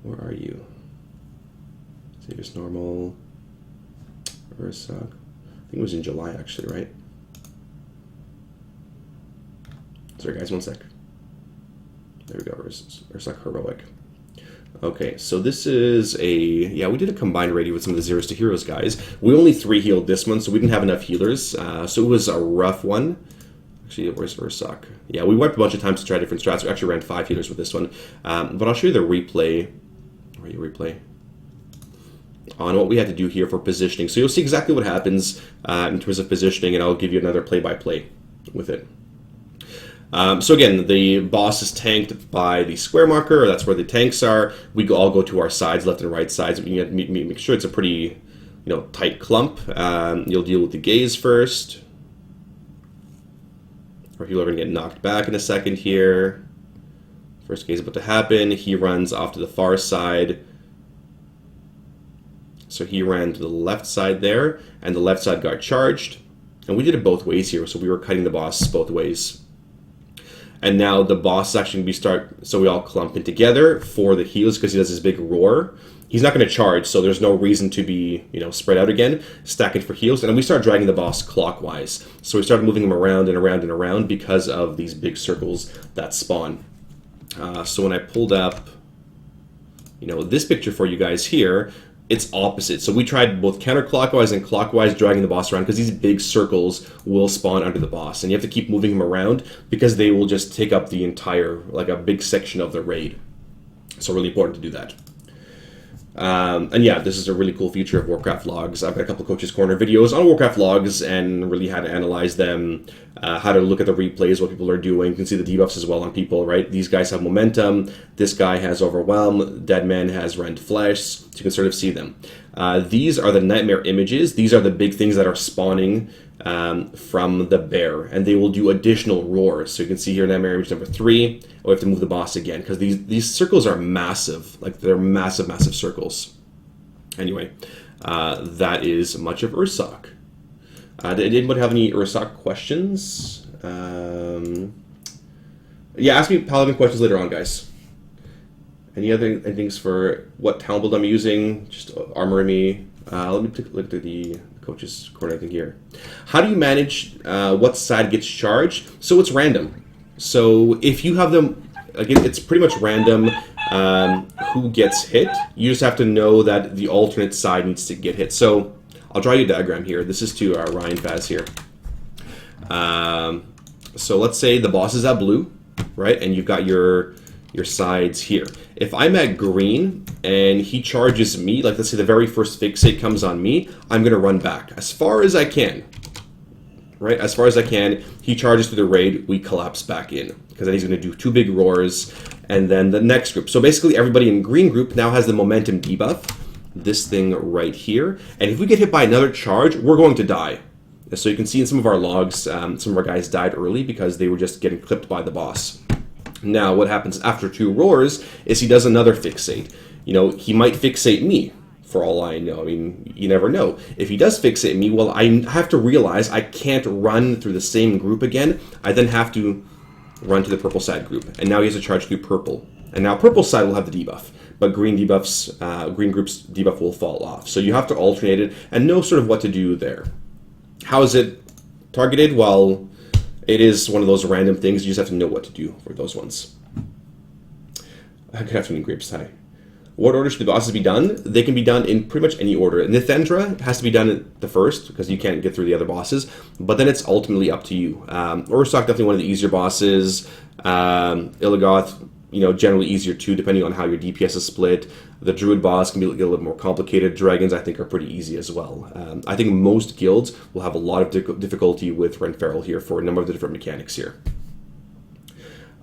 A: Where are you? Xavius normal. Ursoc. I think it was in July, actually, right? Sorry, guys, 1 sec. There we go. Ursoc heroic. Okay, so this is we did a combined raid with some of the Zeros to Heroes guys. We only 3 healed this one, so we didn't have enough healers. So it was a rough one. Actually, where's Ursoc? Yeah, we wiped a bunch of times to try different strats. We actually ran 5 healers with this one. But I'll show you the replay. Where are you, replay? On what we had to do here for positioning. So you'll see exactly what happens in terms of positioning, and I'll give you another play-by-play with it. So again, the boss is tanked by the square marker. That's where the tanks are. We all go to our sides, left and right sides. You have to make sure it's a pretty, tight clump. You'll deal with the gaze first. Or he'll going to get knocked back in a second here. First gaze about to happen. He runs off to the far side. So he ran to the left side there, and the left side got charged. And we did it both ways here, so we were cutting the boss both ways. And now the boss is actually going to so we all clump in together for the heals because he does this big roar. He's not going to charge, so there's no reason to be, spread out again, stacking for heals. And then we start dragging the boss clockwise. So we started moving him around and around and around because of these big circles that spawn. So when I pulled up, this picture for you guys here, it's opposite. So we tried both counterclockwise and clockwise dragging the boss around because these big circles will spawn under the boss. And you have to keep moving him around because they will just take up the entire, like a big section of the raid. So really important to do that. And yeah, this is a really cool feature of Warcraft logs. I've got a couple of Coach's Corner videos on Warcraft logs and really how to analyze them, how to look at the replays, what people are doing. You can see the debuffs as well on people, right? These guys have momentum. This guy has Overwhelm. Dead Man has Rend Flesh. So you can sort of see them. These are the Nightmare images. These are the big things that are spawning from the bear, and they will do additional roars. So you can see here Nightmare image number 3. We have to move the boss again because these circles are massive. Like, they're massive, massive circles. Anyway, that is much of Ursoc. Did anybody have any Ursoc questions? Yeah, ask me Paladin questions later on, guys. Any other things for what town build I'm using? Just armor me. Let me take a look at the Coach's Corner thing here. How do you manage what side gets charged? So it's random. So if you have them, again, it's pretty much random who gets hit. You just have to know that the alternate side needs to get hit. So I'll draw you a diagram here. This is to Ryan Faz here. So let's say the boss is at blue, right? And you've got your sides here. If I'm at green and he charges me, like let's say the very first fixate comes on me, I'm going to run back as far as I can. Right? As far as I can, he charges through the raid, we collapse back in. Because then he's going to do 2 big roars, and then the next group. So basically everybody in green group now has the momentum debuff, this thing right here. And if we get hit by another charge, we're going to die. So you can see in some of our logs, some of our guys died early because they were just getting clipped by the boss. Now, what happens after 2 roars is he does another fixate. You know, he might fixate me, for all I know. I mean, you never know. If he does fixate me, well, I have to realize I can't run through the same group again. I then have to run to the purple side group. And now he has to charge through purple. And now purple side will have the debuff. But green group's debuff will fall off. So you have to alternate it and know sort of what to do there. How is it targeted? Well, it is one of those random things. You just have to know what to do for those ones. Good afternoon, Grapes. Hi. What order should the bosses be done? They can be done in pretty much any order. Nythendra has to be done at the first because you can't get through the other bosses. But then it's ultimately up to you. Ursoc, definitely one of the easier bosses. Illigoth, you know, generally easier too, depending on how your DPS is split. The Druid boss can be a little more complicated. Dragons, I think, are pretty easy as well. I think most guilds will have a lot of difficulty with Renferal here for a number of the different mechanics here.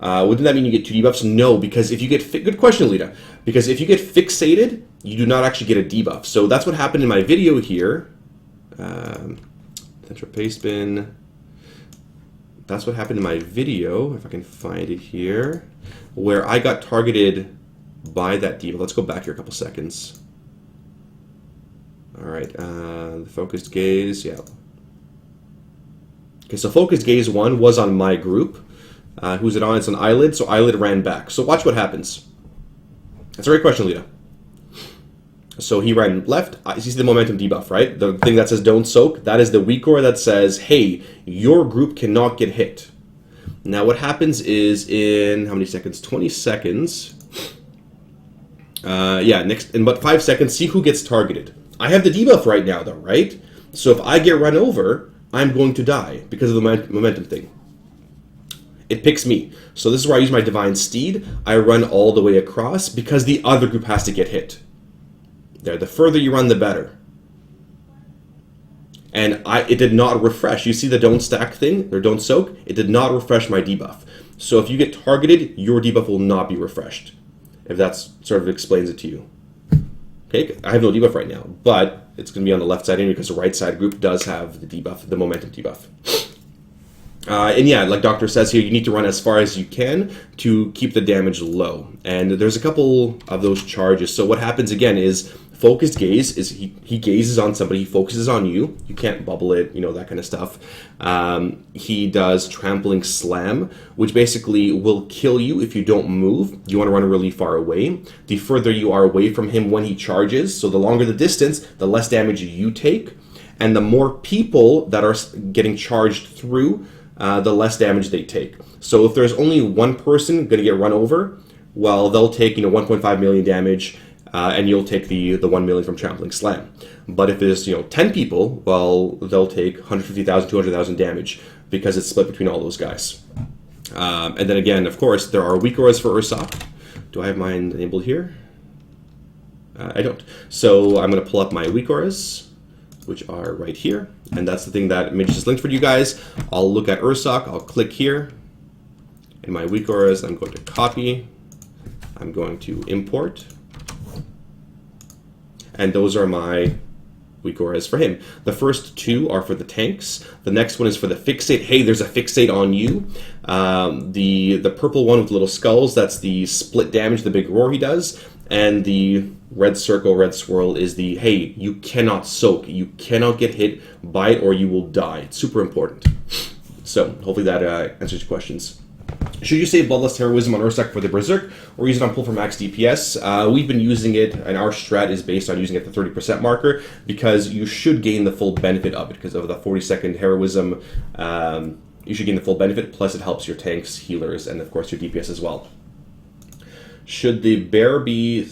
A: Wouldn't that mean you get 2 debuffs? No, because if you get... Good question, Lita. Because if you get fixated, you do not actually get a debuff. So that's what happened in my video here. Central paste bin. That's what happened in my video, if I can find it here, where I got targeted by that debuff. Let's go back here a couple seconds. All right, the focused gaze, yeah. Okay, so focused gaze 1 was on my group. Who's it on? It's on Eyelid, so Eyelid ran back. So watch what happens. That's a great question, Lita. So he ran left. You see the momentum debuff, right? The thing that says don't soak, that is the weak aura that says, hey, your group cannot get hit. Now what happens is in, how many seconds? 20 seconds. Yeah, next in about 5 seconds, see who gets targeted. I have the debuff right now, though, right? So if I get run over, I'm going to die because of the momentum thing. It picks me. So this is where I use my Divine Steed. I run all the way across because the other group has to get hit. There, the further you run, the better. And it did not refresh. You see the don't stack thing, or don't soak? It did not refresh my debuff. So if you get targeted, your debuff will not be refreshed. If that sort of explains it to you. Okay, I have no debuff right now, but it's going to be on the left side anyway because the right side group does have the debuff, the momentum debuff. And yeah, like Doctor says here, you need to run as far as you can to keep the damage low. And there's a couple of those charges. So what happens again is focused gaze is he gazes on somebody, he focuses on you. You can't bubble it, you know, that kind of stuff. He does trampling slam, which basically will kill you if you don't move. You want to run really far away. The further you are away from him when he charges, so the longer the distance, the less damage you take. And the more people that are getting charged through, the less damage they take. So if there's only one person going to get run over, well, they'll take 1.5 million damage, and you'll take the 1 million from Trampling Slam. But if there's 10 people, well, they'll take 150,000, 200,000 damage because it's split between all those guys. And then again, of course, there are weak auras for Ursoc. Do I have mine enabled here? I don't. So I'm going to pull up my WeakAuras, which are right here. And that's the thing that Midge just linked for you guys. I'll look at Ursoc. I'll click here. In my WeakAuras, I'm going to copy. I'm going to import. And those are my WeakAuras for him. The first two are for the tanks. The next one is for the fixate. Hey, there's a fixate on you. The purple one with little skulls, that's the split damage, the big roar he does. And the red circle, red swirl is the, hey, you cannot soak. You cannot get hit by it or you will die. It's super important. So hopefully that answers your questions. Should you save Bloodlust Heroism on Ursoc for the Berserk, or use it on pull for max DPS? We've been using it, and our strat is based on using it at the 30% marker, because you should gain the full benefit of it, because of the 40-second Heroism, you should gain the full benefit, plus it helps your tanks, healers, and of course your DPS as well. Should the bear be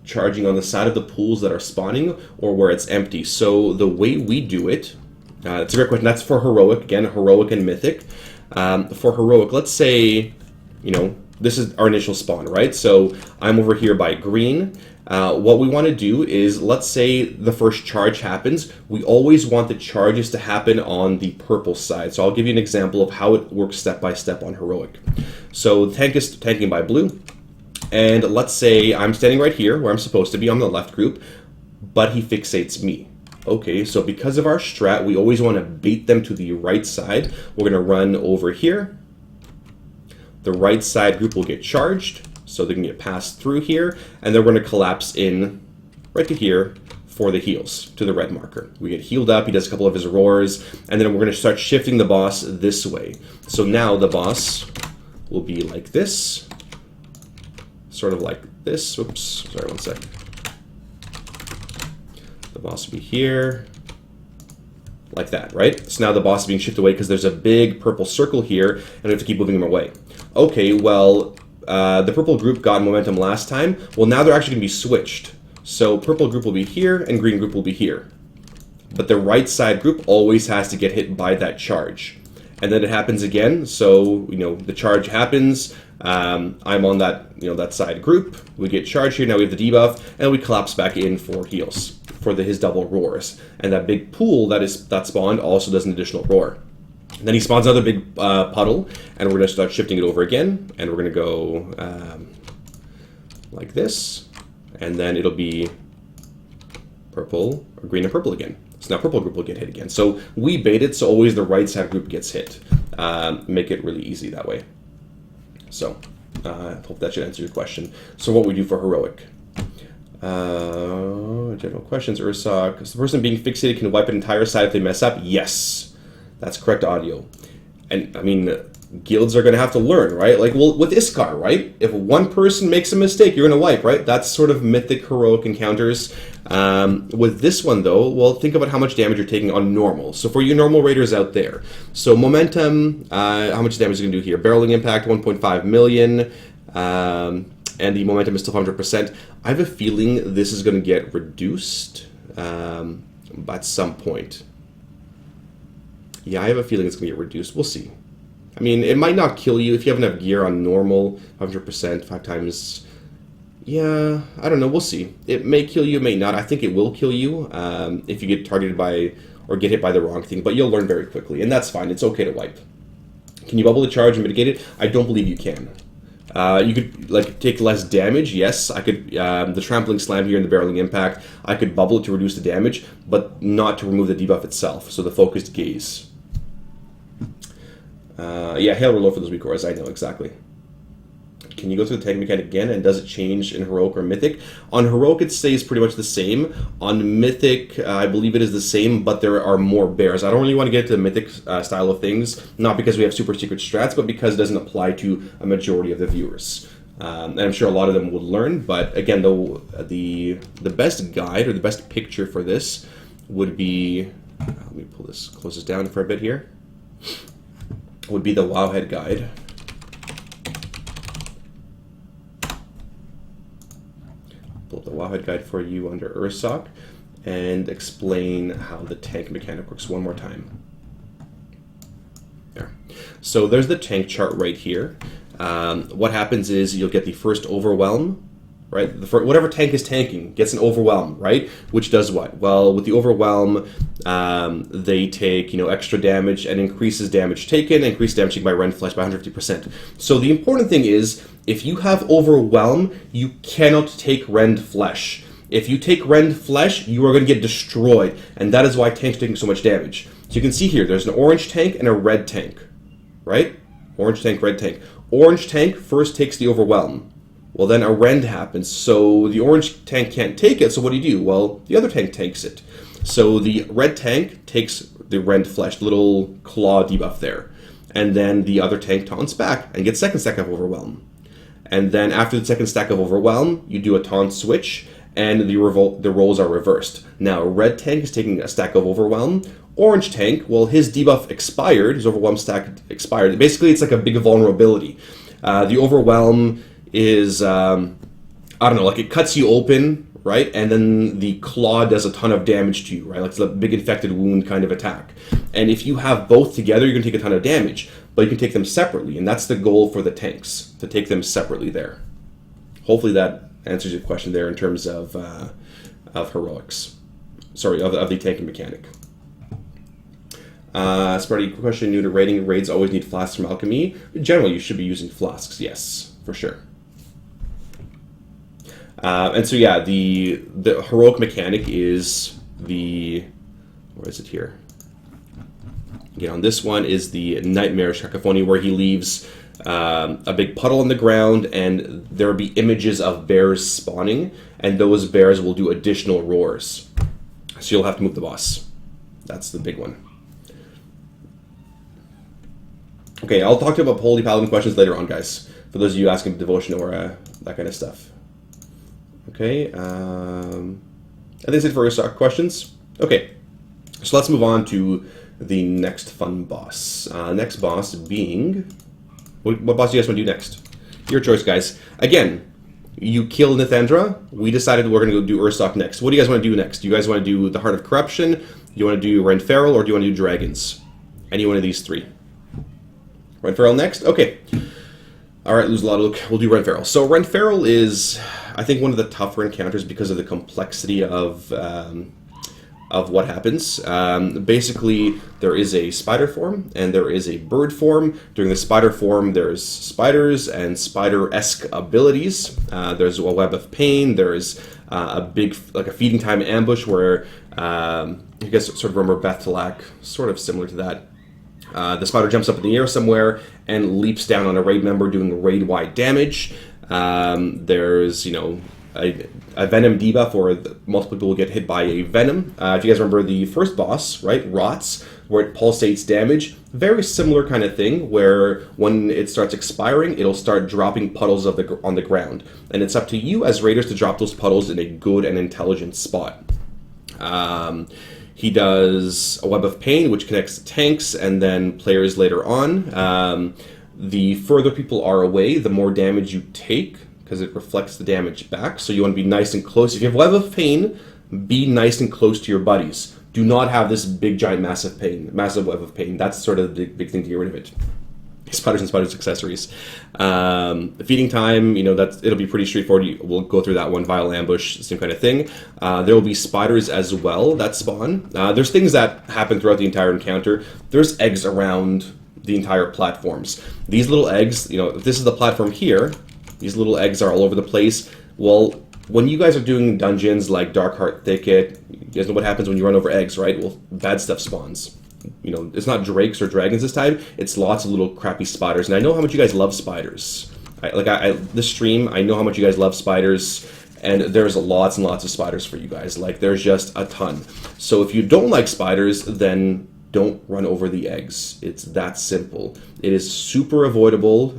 A: charging on the side of the pools that are spawning, or where it's empty? So the way we do it, it's a great question, that's for Heroic, again, Heroic and Mythic. For Heroic, let's say, you know, this is our initial spawn, right? So I'm over here by green. What we want to do is, let's say the first charge happens. We always want the charges to happen on the purple side. So I'll give you an example of how it works step by step on Heroic. So the tank is tanking by blue. And let's say I'm standing right here where I'm supposed to be on the left group, but he fixates me. Okay, so because of our strat, we always want to bait them to the right side. We're going to run over here. The right side group will get charged, so they can get passed through here, and then we're going to collapse in right to here for the heals, to the red marker. We get healed up, he does a couple of his roars, and then we're going to start shifting the boss this way. So now the boss will be like this, sort of like this. Oops, sorry, one sec. The boss will be here, like that, right? So now the boss is being shifted away because there's a big purple circle here, and we have to keep moving him away. Okay, well, the purple group got momentum last time. Well, now they're actually going to be switched. So purple group will be here, and green group will be here. But the right side group always has to get hit by that charge. And then it happens again, so, you know, the charge happens. I'm on that, you know, that side group. We get charged here, now we have the debuff, and we collapse back in for heals, for his double roars. And that big pool that spawned also does an additional roar. And then he spawns another big puddle, and we're going to start shifting it over again, and we're going to go like this, and then it'll be purple, or green and purple again. So now purple group will get hit again. So we bait it, so always the right side group gets hit. Make it really easy that way. So I hope that should answer your question. So what we do for Heroic. General questions, Ursoc. So the person being fixated can wipe an entire side if they mess up? Yes. That's correct audio. And, I mean, guilds are going to have to learn, right? Like, well, with Iskar, right? If one person makes a mistake, you're going to wipe, right? That's sort of Mythic Heroic encounters. With this one, though, well, think about how much damage you're taking on normal. So for you normal raiders out there. So momentum, how much damage is it going to do here? Barreling impact, 1.5 million. And the momentum is still 100%. I have a feeling this is going to get reduced at some point. Yeah, I have a feeling it's going to get reduced. We'll see. I mean, it might not kill you if you have enough gear on normal, 100%, 5 times. Yeah, I don't know. We'll see. It may kill you, it may not. I think it will kill you if you get targeted by or get hit by the wrong thing, but you'll learn very quickly, and that's fine. It's okay to wipe. Can you bubble the charge and mitigate it? I don't believe you can. You could like take less damage, yes. I could, the trampling slam here and the barreling impact, I could bubble it to reduce the damage, but not to remove the debuff itself, so the focused gaze. Yeah, hail reload for those WeakAuras, I know, exactly. Can you go through the tank mechanic again, and does it change in Heroic or Mythic? On Heroic, it stays pretty much the same. On Mythic, I believe it is the same, but there are more bears. I don't really want to get to the Mythic style of things, not because we have super secret strats, but because it doesn't apply to a majority of the viewers. And I'm sure a lot of them would learn, but again, though, the best guide, or the best picture for this would be, let me pull this, close this down for a bit here, would be the Wowhead guide. Pull up the Wowhead guide for you under Ursoc and explain how the tank mechanic works one more time. There. So there's the tank chart right here. What happens is you'll get the first overwhelm, right? Whatever tank is tanking gets an overwhelm, right? Which does what? Well, with the overwhelm, they take, extra damage and increases damage taken, increased damage taken by rend flesh by 150%. So the important thing is, if you have overwhelm, you cannot take rend flesh. If you take rend flesh, you are going to get destroyed, and that is why tanks are taking so much damage. So you can see here, there's an orange tank and a red tank, right? Orange tank, red tank. Orange tank first takes the overwhelm. Well, then a rend happens, so the orange tank can't take it, so what do? Well, the other tank takes it. So the red tank takes the rend flesh, the little claw debuff there. And then the other tank taunts back and gets second stack of overwhelm. And then after the second stack of overwhelm, you do a taunt switch, and the roles are reversed. Now, red tank is taking a stack of overwhelm. Orange tank, well, his debuff expired, his overwhelm stack expired. Basically, it's like a big vulnerability. The overwhelm is, I don't know, like it cuts you open, right? And then the claw does a ton of damage to you, right? Like it's a big infected wound kind of attack. And if you have both together, you're going to take a ton of damage. But you can take them separately, and that's the goal for the tanks, to take them separately there. Hopefully that answers your question there in terms of heroics. Sorry, of the tanking mechanic. Sparty, question, new to raiding. Raids always need flasks from alchemy. Generally, you should be using flasks, yes, for sure. And so, yeah, the heroic mechanic is the... Where is it here? Again, on this one is the Nightmarish Cacophony, where he leaves a big puddle on the ground, and there will be images of bears spawning, and those bears will do additional roars. So you'll have to move the boss. That's the big one. Okay, I'll talk to you about Holy Paladin questions later on, guys. For those of you asking devotion or that kind of stuff. Okay, I think that's it for Ursoc questions. Okay, so let's move on to the next fun boss. Next boss being... What boss do you guys want to do next? Your choice, guys. Again, you kill Nythendra. We decided we're going to go do Ursoc next. What do you guys want to do next? Do you guys want to do the Heart of Corruption? Do you want to do Renferal, or do you want to do Dragons? Any one of these three. Renferal next? Okay. Alright, lose a lot of look. We'll do Renferal. So Renferal is, I think, one of the tougher encounters because of the complexity of what happens. Basically, there is a spider form and there is a bird form. During the spider form, there's spiders and spider-esque abilities. There's a web of pain. There's a big, like a feeding time ambush where you guys sort of remember Bethelak, sort of similar to that. The spider jumps up in the air somewhere and leaps down on a raid member, doing raid-wide damage. There's, a venom debuff, or multiple people will get hit by a venom. If you guys remember the first boss, right, Rots, where it pulsates damage, very similar kind of thing, where when it starts expiring, it'll start dropping puddles on the ground. And it's up to you as raiders to drop those puddles in a good and intelligent spot. He does a Web of Pain, which connects to tanks and then players later on. The further people are away, the more damage you take, because it reflects the damage back. So you want to be nice and close. If you have Web of Pain, be nice and close to your buddies. Do not have this big, giant, massive Web of Pain. That's sort of the big thing to get rid of it. Spiders and spiders accessories. Feeding time, it'll be pretty straightforward. We'll go through that one. Vile ambush, same kind of thing. There will be spiders as well that spawn. There's things that happen throughout the entire encounter. There's eggs around the entire platforms. These little eggs, if this is the platform here, these little eggs are all over the place. Well, when you guys are doing dungeons like Darkheart Thicket, you guys know what happens when you run over eggs, right? Well, bad stuff spawns. It's not drakes or dragons this time. It's lots of little crappy spiders. And I know how much you guys love spiders. This stream, I know how much you guys love spiders. And there's lots and lots of spiders for you guys. There's just a ton. So if you don't like spiders, then don't run over the eggs. It's that simple. It is super avoidable.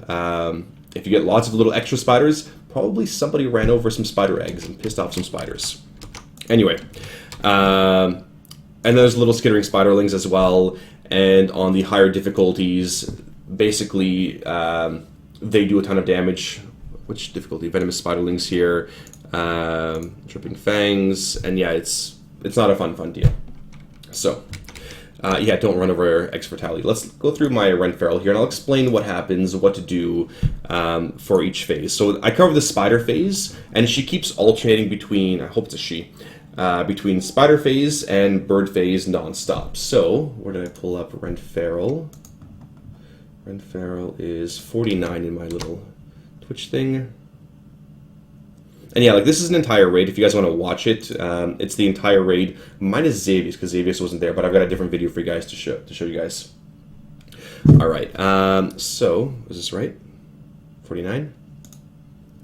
A: If you get lots of little extra spiders, probably somebody ran over some spider eggs and pissed off some spiders. Anyway, and there's little skittering spiderlings as well. And on the higher difficulties, basically, they do a ton of damage. Which difficulty? Venomous spiderlings here, dripping fangs, and yeah, it's not a fun deal. So, Yeah, don't run over X Fatality. Let's go through my Renferal here, and I'll explain what happens, what to do for each phase. So I cover the spider phase, and she keeps alternating between, I hope it's a she, between spider phase and bird phase non-stop. So, where did I pull up Renferal? Renferal is 49 in my little Twitch thing. And yeah, like this is an entire raid. If you guys want to watch it, it's the entire raid minus Xavius, because Xavius wasn't there. But I've got a different video for you guys to show you guys. All right. So is this right? 49.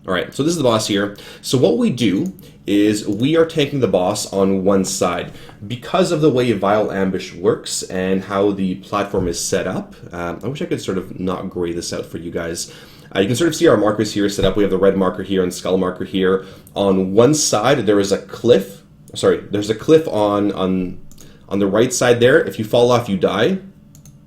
A: All right. So this is the boss here. So what we do is we are taking the boss on one side because of the way Vile Ambush works and how the platform is set up. I wish I could sort of not gray this out for you guys. You can sort of see our markers here set up. We have the red marker here and skull marker here. On one side, there is a cliff. Sorry, there's a cliff on the right side there. If you fall off, you die.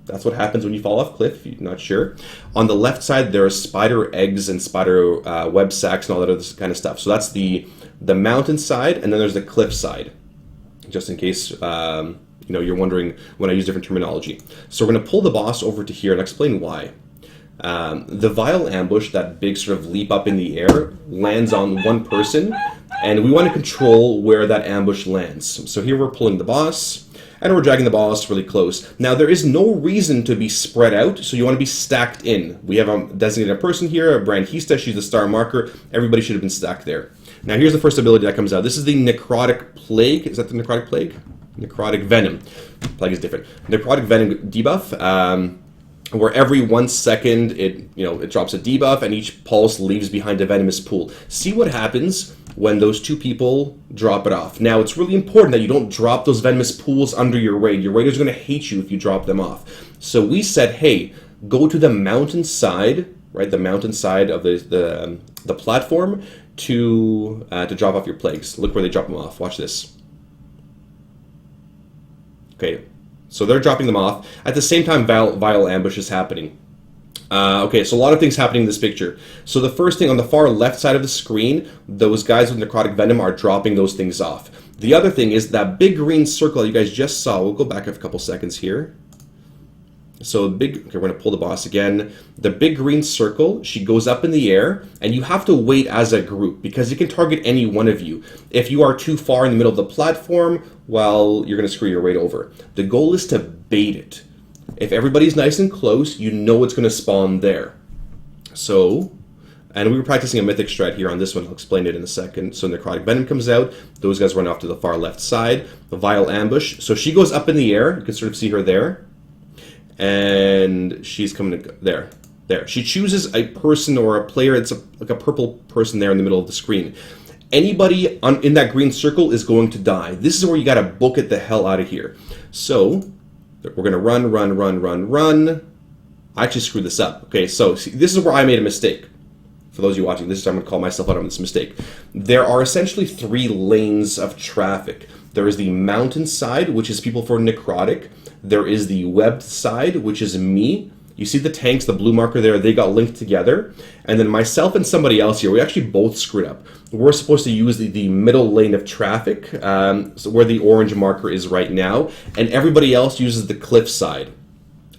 A: That's what happens when you fall off cliff, if you're not sure. On the left side, there are spider eggs and spider web sacks and all that other kind of stuff. So that's the mountain side, and then there's the cliff side, just in case you're wondering when I use different terminology. So we're going to pull the boss over to here and explain why. The Vile Ambush, that big sort of leap up in the air, lands on one person, and we want to control where that ambush lands. So here we're pulling the boss, and we're dragging the boss really close. Now, there is no reason to be spread out, so you want to be stacked in. We have a designated person here, a Brandhista, she's the star marker. Everybody should have been stacked there. Now, here's the first ability that comes out. This is the Necrotic Plague. Is that the Necrotic Plague? Necrotic Venom. Plague is different. Necrotic Venom debuff. Where every 1 second it drops a debuff, and each pulse leaves behind a venomous pool. See what happens when those two people drop it off. Now, it's really important that you don't drop those venomous pools under your raid. Your raiders are going to hate you if you drop them off. So we said, hey, go to the mountain side, right? The mountain side of the platform to drop off your plagues. Look where they drop them off. Watch this. Okay. So they're dropping them off. At the same time, Vile Ambush is happening. Okay, so a lot of things happening in this picture. So the first thing on the far left side of the screen, those guys with Necrotic Venom are dropping those things off. The other thing is that big green circle that you guys just saw. We'll go back a couple seconds here. So okay, we're going to pull the boss again. The big green circle, she goes up in the air, and you have to wait as a group because it can target any one of you. If you are too far in the middle of the platform, well, you're going to screw your raid over. The goal is to bait it. If everybody's nice and close, you know it's going to spawn there. So, and we were practicing a mythic strat here on this one. I'll explain it in a second. So Necrotic Venom comes out. Those guys run off to the far left side. The Vile Ambush. So she goes up in the air. You can sort of see her there. And she's coming to there. She chooses a person or a player. It's like a purple person there in the middle of the screen. Anybody in that green circle is going to die. This is where you got to book it the hell out of here. So we're going to run. I actually screwed this up. Okay, so see, this is where I made a mistake. For those of you watching, this is I'm going to call myself out on this mistake. There are essentially 3 lanes of traffic. There is the mountain side, which is people for Necrotic. There is the webbed side, which is me. You see the tanks, the blue marker there, they got linked together. And then myself and somebody else here, we actually both screwed up. We're supposed to use the middle lane of traffic, so where the orange marker is right now. And everybody else uses the cliff side.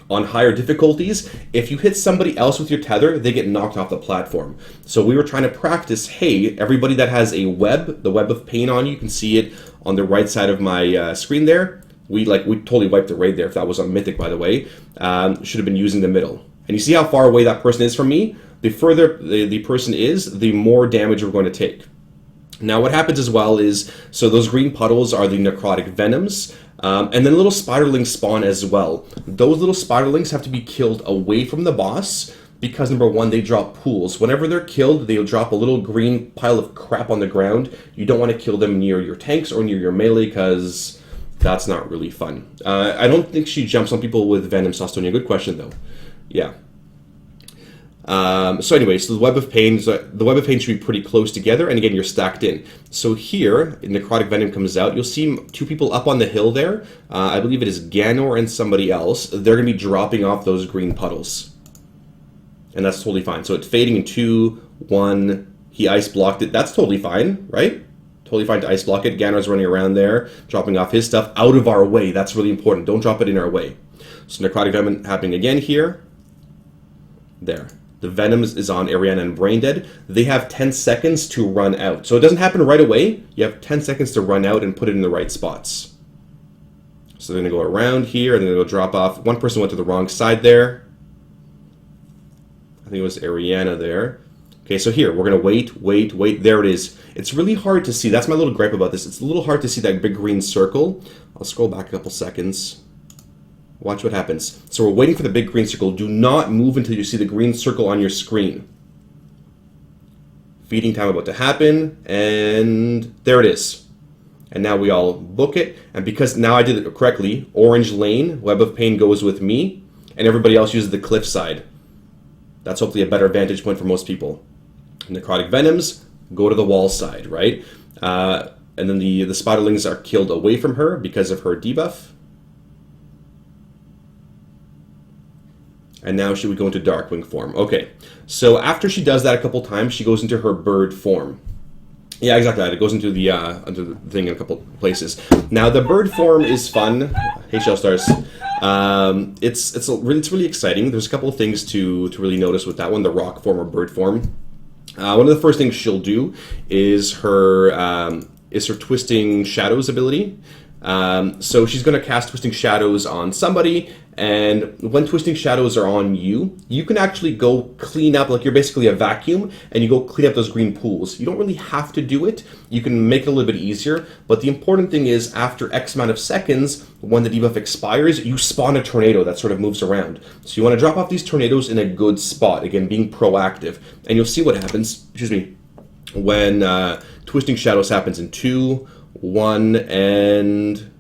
A: On higher difficulties, if you hit somebody else with your tether, they get knocked off the platform. So we were trying to practice, hey, everybody that has a web, the web of pain on you can see it on the right side of my screen there. We totally wiped the raid there. If that was on Mythic, by the way, should have been using the middle. And you see how far away that person is from me? The further the person is, the more damage we're going to take. Now, what happens as well is, so those green puddles are the Necrotic Venoms, and then little spiderlings spawn as well. Those little spiderlings have to be killed away from the boss because, number one, they drop pools. Whenever they're killed, they'll drop a little green pile of crap on the ground. You don't want to kill them near your tanks or near your melee because that's not really fun. I don't think she jumps on people with Venom, Sostonia. Good question, though. Yeah. So anyway, so the Web of Pain should be pretty close together, and again, you're stacked in. So here, Necrotic Venom comes out. You'll see 2 people up on the hill there. I believe it is Ganor and somebody else. They're going to be dropping off those green puddles. And that's totally fine. So it's fading in 2, 1. He ice blocked it. That's totally fine, right? totally fine to ice block it. Ganner's running around there, dropping off his stuff out of our way. That's really important. Don't drop it in our way. So necrotic venom happening again here. There. The venom is on Ariana and Braindead. They have 10 seconds to run out. So it doesn't happen right away. You have 10 seconds to run out and put it in the right spots. So they're going to go around here, and they're going to go drop off. One person went to the wrong side there. I think it was Ariana there. Okay, so here, we're going to wait. There it is. It's really hard to see. That's my little gripe about this. It's a little hard to see that big green circle. I'll scroll back a couple seconds. Watch what happens. So we're waiting for the big green circle. Do not move until you see the green circle on your screen. Feeding time about to happen, and there it is. And now we all book it, and because now I did it correctly, orange lane, Web of Pain goes with me, and everybody else uses the cliff side. That's hopefully a better vantage point for most people. Necrotic Venoms go to the wall side, right? And then the Spiderlings are killed away from her because of her debuff. And now she would go into Darkwing form. Okay, so after she does that a couple times, she goes into her bird form. Yeah, exactly that. It goes into the thing in a couple places. Now the bird form is fun. Hey, Shell Stars. It's really exciting. There's a couple of things to really notice with that one, the rock form or bird form. One of the first things she'll do is her Twisting Shadows ability. So she's going to cast Twisting Shadows on somebody, and when Twisting Shadows are on you, you can actually go clean up, like you're basically a vacuum, and you go clean up those green pools. You don't really have to do it. You can make it a little bit easier, but the important thing is after X amount of seconds, when the debuff expires, you spawn a tornado that sort of moves around. So you want to drop off these tornadoes in a good spot, again, being proactive. And you'll see what happens, when Twisting Shadows happens in 2, 1, and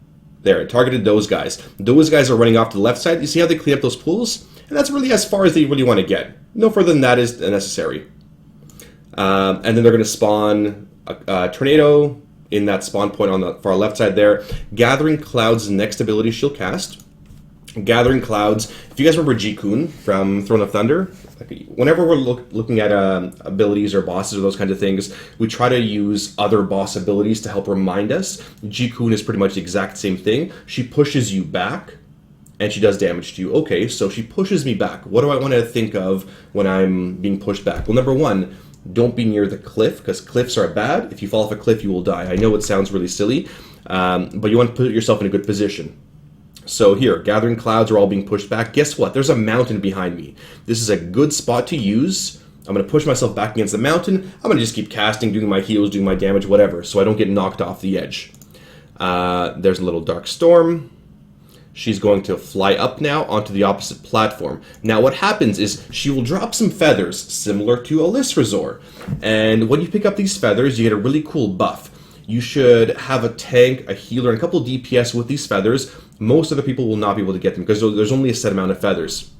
A: there, it targeted those guys. Those guys are running off to the left side. You see how they clean up those pools? And that's really as far as they really want to get. No further than that is necessary. And then they're going to spawn a tornado in that spawn point on the far left side there. Gathering Clouds' next ability she'll cast. Gathering Clouds. If you guys remember Ji-Kun from Throne of Thunder, whenever we're looking at abilities or bosses or those kinds of things, we try to use other boss abilities to help remind us. Ji-Kun is pretty much the exact same thing. She pushes you back, and she does damage to you. Okay, so she pushes me back. What do I want to think of when I'm being pushed back? Well, number one, don't be near the cliff, because cliffs are bad. If you fall off a cliff, you will die. I know it sounds really silly, but you want to put yourself in a good position. So here, Gathering Clouds are all being pushed back. Guess what? There's a mountain behind me. This is a good spot to use. I'm going to push myself back against the mountain. I'm going to just keep casting, doing my heals, doing my damage, whatever, so I don't get knocked off the edge. There's a little Dark Storm. She's going to fly up now onto the opposite platform. Now what happens is she will drop some feathers, similar to Elisrazor. And when you pick up these feathers, you get a really cool buff. You should have a tank, a healer, and a couple of DPS with these feathers. Most other people will not be able to get them because there's only a set amount of feathers.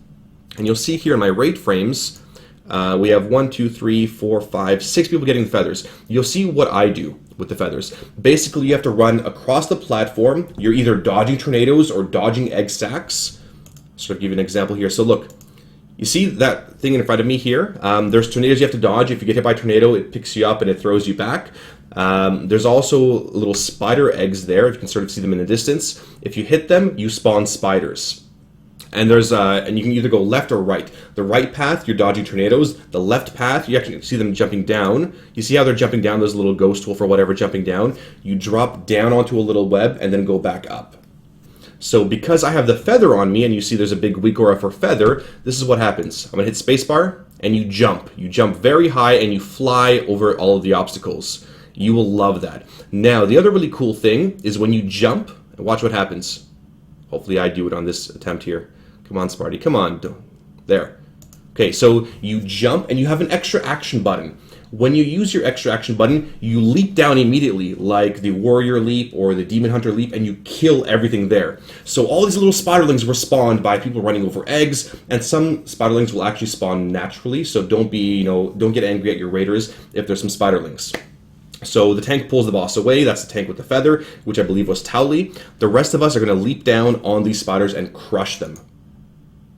A: And you'll see here in my raid frames, we have 1, 2, 3, 4, 5, 6 people getting the feathers. You'll see what I do with the feathers. Basically, you have to run across the platform. You're either dodging tornadoes or dodging egg sacks. So I'll give you an example here. So look, you see that thing in front of me here? There's tornadoes you have to dodge. If you get hit by a tornado, it picks you up and it throws you back. There's also little spider eggs there. You can sort of see them in the distance. If you hit them, you spawn spiders. And and you can either go left or right. The right path, you're dodging tornadoes. The left path, you actually see them jumping down. You see how they're jumping down? There's a little ghost wolf or whatever jumping down. You drop down onto a little web and then go back up. So because I have the feather on me, and you see there's a big WeakAura for feather, this is what happens. I'm going to hit spacebar, and you jump. You jump very high, and you fly over all of the obstacles. You will love that. Now, the other really cool thing is when you jump, and watch what happens. Hopefully I do it on this attempt here. Come on, Sparty. Come on. There. Okay, so you jump, and you have an extra action button. When you use your extra action button, you leap down immediately, like the warrior leap or the demon hunter leap, and you kill everything there. So all these little spiderlings were spawned by people running over eggs, and some spiderlings will actually spawn naturally, so don't get angry at your raiders if there's some spiderlings. So the tank pulls the boss away. That's the tank with the feather, which I believe was Towley. The rest of us are going to leap down on these spiders and crush them.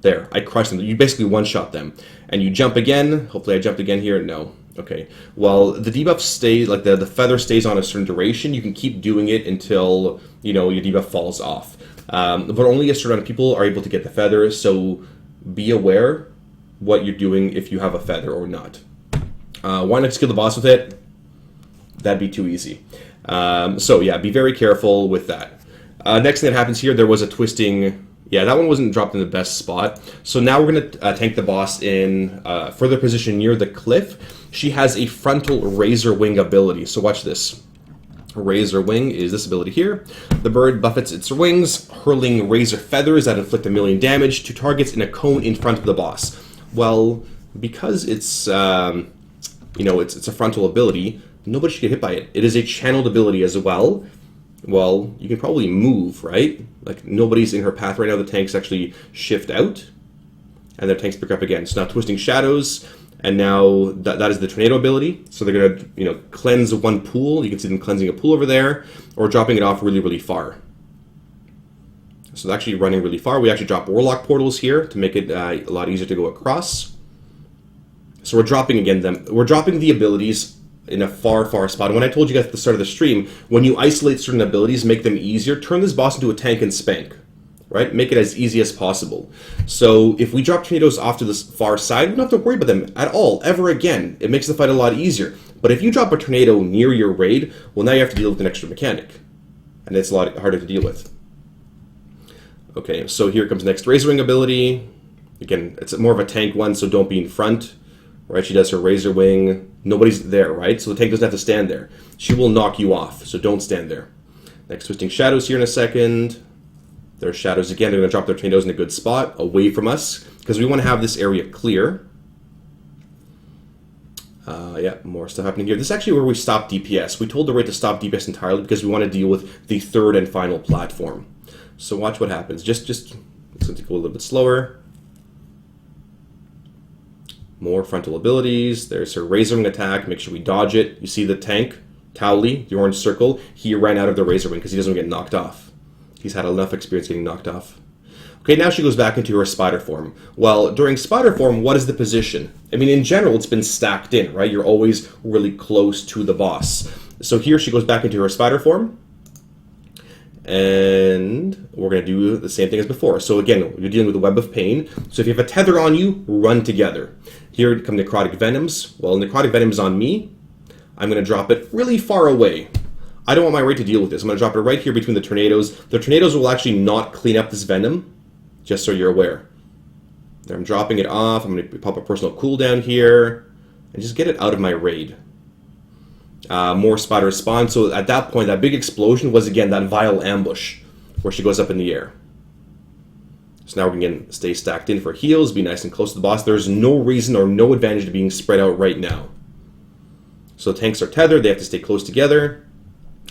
A: There, I crushed them. You basically one-shot them. And you jump again. Hopefully I jumped again here. No. Okay, well, the debuff stays, like the feather stays on a certain duration. You can keep doing it until, you know, your debuff falls off. But only a certain amount of people are able to get the feather, so be aware what you're doing if you have a feather or not. Why not just kill the boss with it? That'd be too easy. So yeah, be very careful with that. Next thing that happens here, there was a twisting. Yeah, that one wasn't dropped in the best spot. So now we're going to tank the boss in further position near the cliff. She has a frontal razor wing ability. So watch this. Razor wing is this ability here. The bird buffets its wings, hurling razor feathers that inflict 1,000,000 damage to targets in a cone in front of the boss. Well, because it's you know, it's a frontal ability, nobody should get hit by it. It is a channeled ability as well. Well, you can probably move, right? Like, nobody's in her path right now. The tanks actually shift out, and their tanks pick up again. So now Twisting Shadows, and now that is the Tornado ability. So they're going to, you know, cleanse one pool. You can see them cleansing a pool over there, or dropping it off really, really far. So they're actually running really far. We actually drop Warlock portals here to make it a lot easier to go across. So we're dropping, again, we're dropping the abilities in a far, far spot. And when I told you guys at the start of the stream, when you isolate certain abilities, make them easier, turn this boss into a tank and spank, right? Make it as easy as possible. So if we drop tornadoes off to the far side, we don't have to worry about them at all, ever again. It makes the fight a lot easier. But if you drop a tornado near your raid, well, now you have to deal with an extra mechanic. And it's a lot harder to deal with. Okay, so here comes next Razor Wing ability. Again, it's more of a tank one, so don't be in front. Right, she does her Razor Wing. Nobody's there, right? So the tank doesn't have to stand there. She will knock you off, so don't stand there. Next, Twisting Shadows here in a second. There's Shadows again. They're going to drop their tornadoes in a good spot, away from us, because we want to have this area clear. Yeah, more stuff happening here. This is actually where we stop DPS. We told the raid to stop DPS entirely because we want to deal with the third and final platform. So watch what happens. Just it's going to go a little bit slower. More frontal abilities. There's her Razor Wing attack. Make sure we dodge it. You see the tank, Towley, the orange circle. He ran out of the Razor Wing because he doesn't get knocked off. He's had enough experience getting knocked off. Okay, now she goes back into her spider form. Well, during spider form, what is the position? I mean, in general, it's been stacked in, right? You're always really close to the boss. So here she goes back into her spider form. And we're going to do the same thing as before. So again, you're dealing with a web of pain. So if you have a tether on you, run together. Here come Necrotic Venoms. Well, Necrotic Venom is on me. I'm going to drop it really far away. I don't want my raid to deal with this. I'm going to drop it right here between the tornadoes. The tornadoes will actually not clean up this venom, just so you're aware. There, I'm dropping it off. I'm going to pop a personal cooldown here and just get it out of my raid. More spider spawn. So at that point, that big explosion was, again, that vile ambush where she goes up in the air. So now we're going to stay stacked in for heals, be nice and close to the boss. There's no reason or no advantage to being spread out right now. So tanks are tethered. They have to stay close together.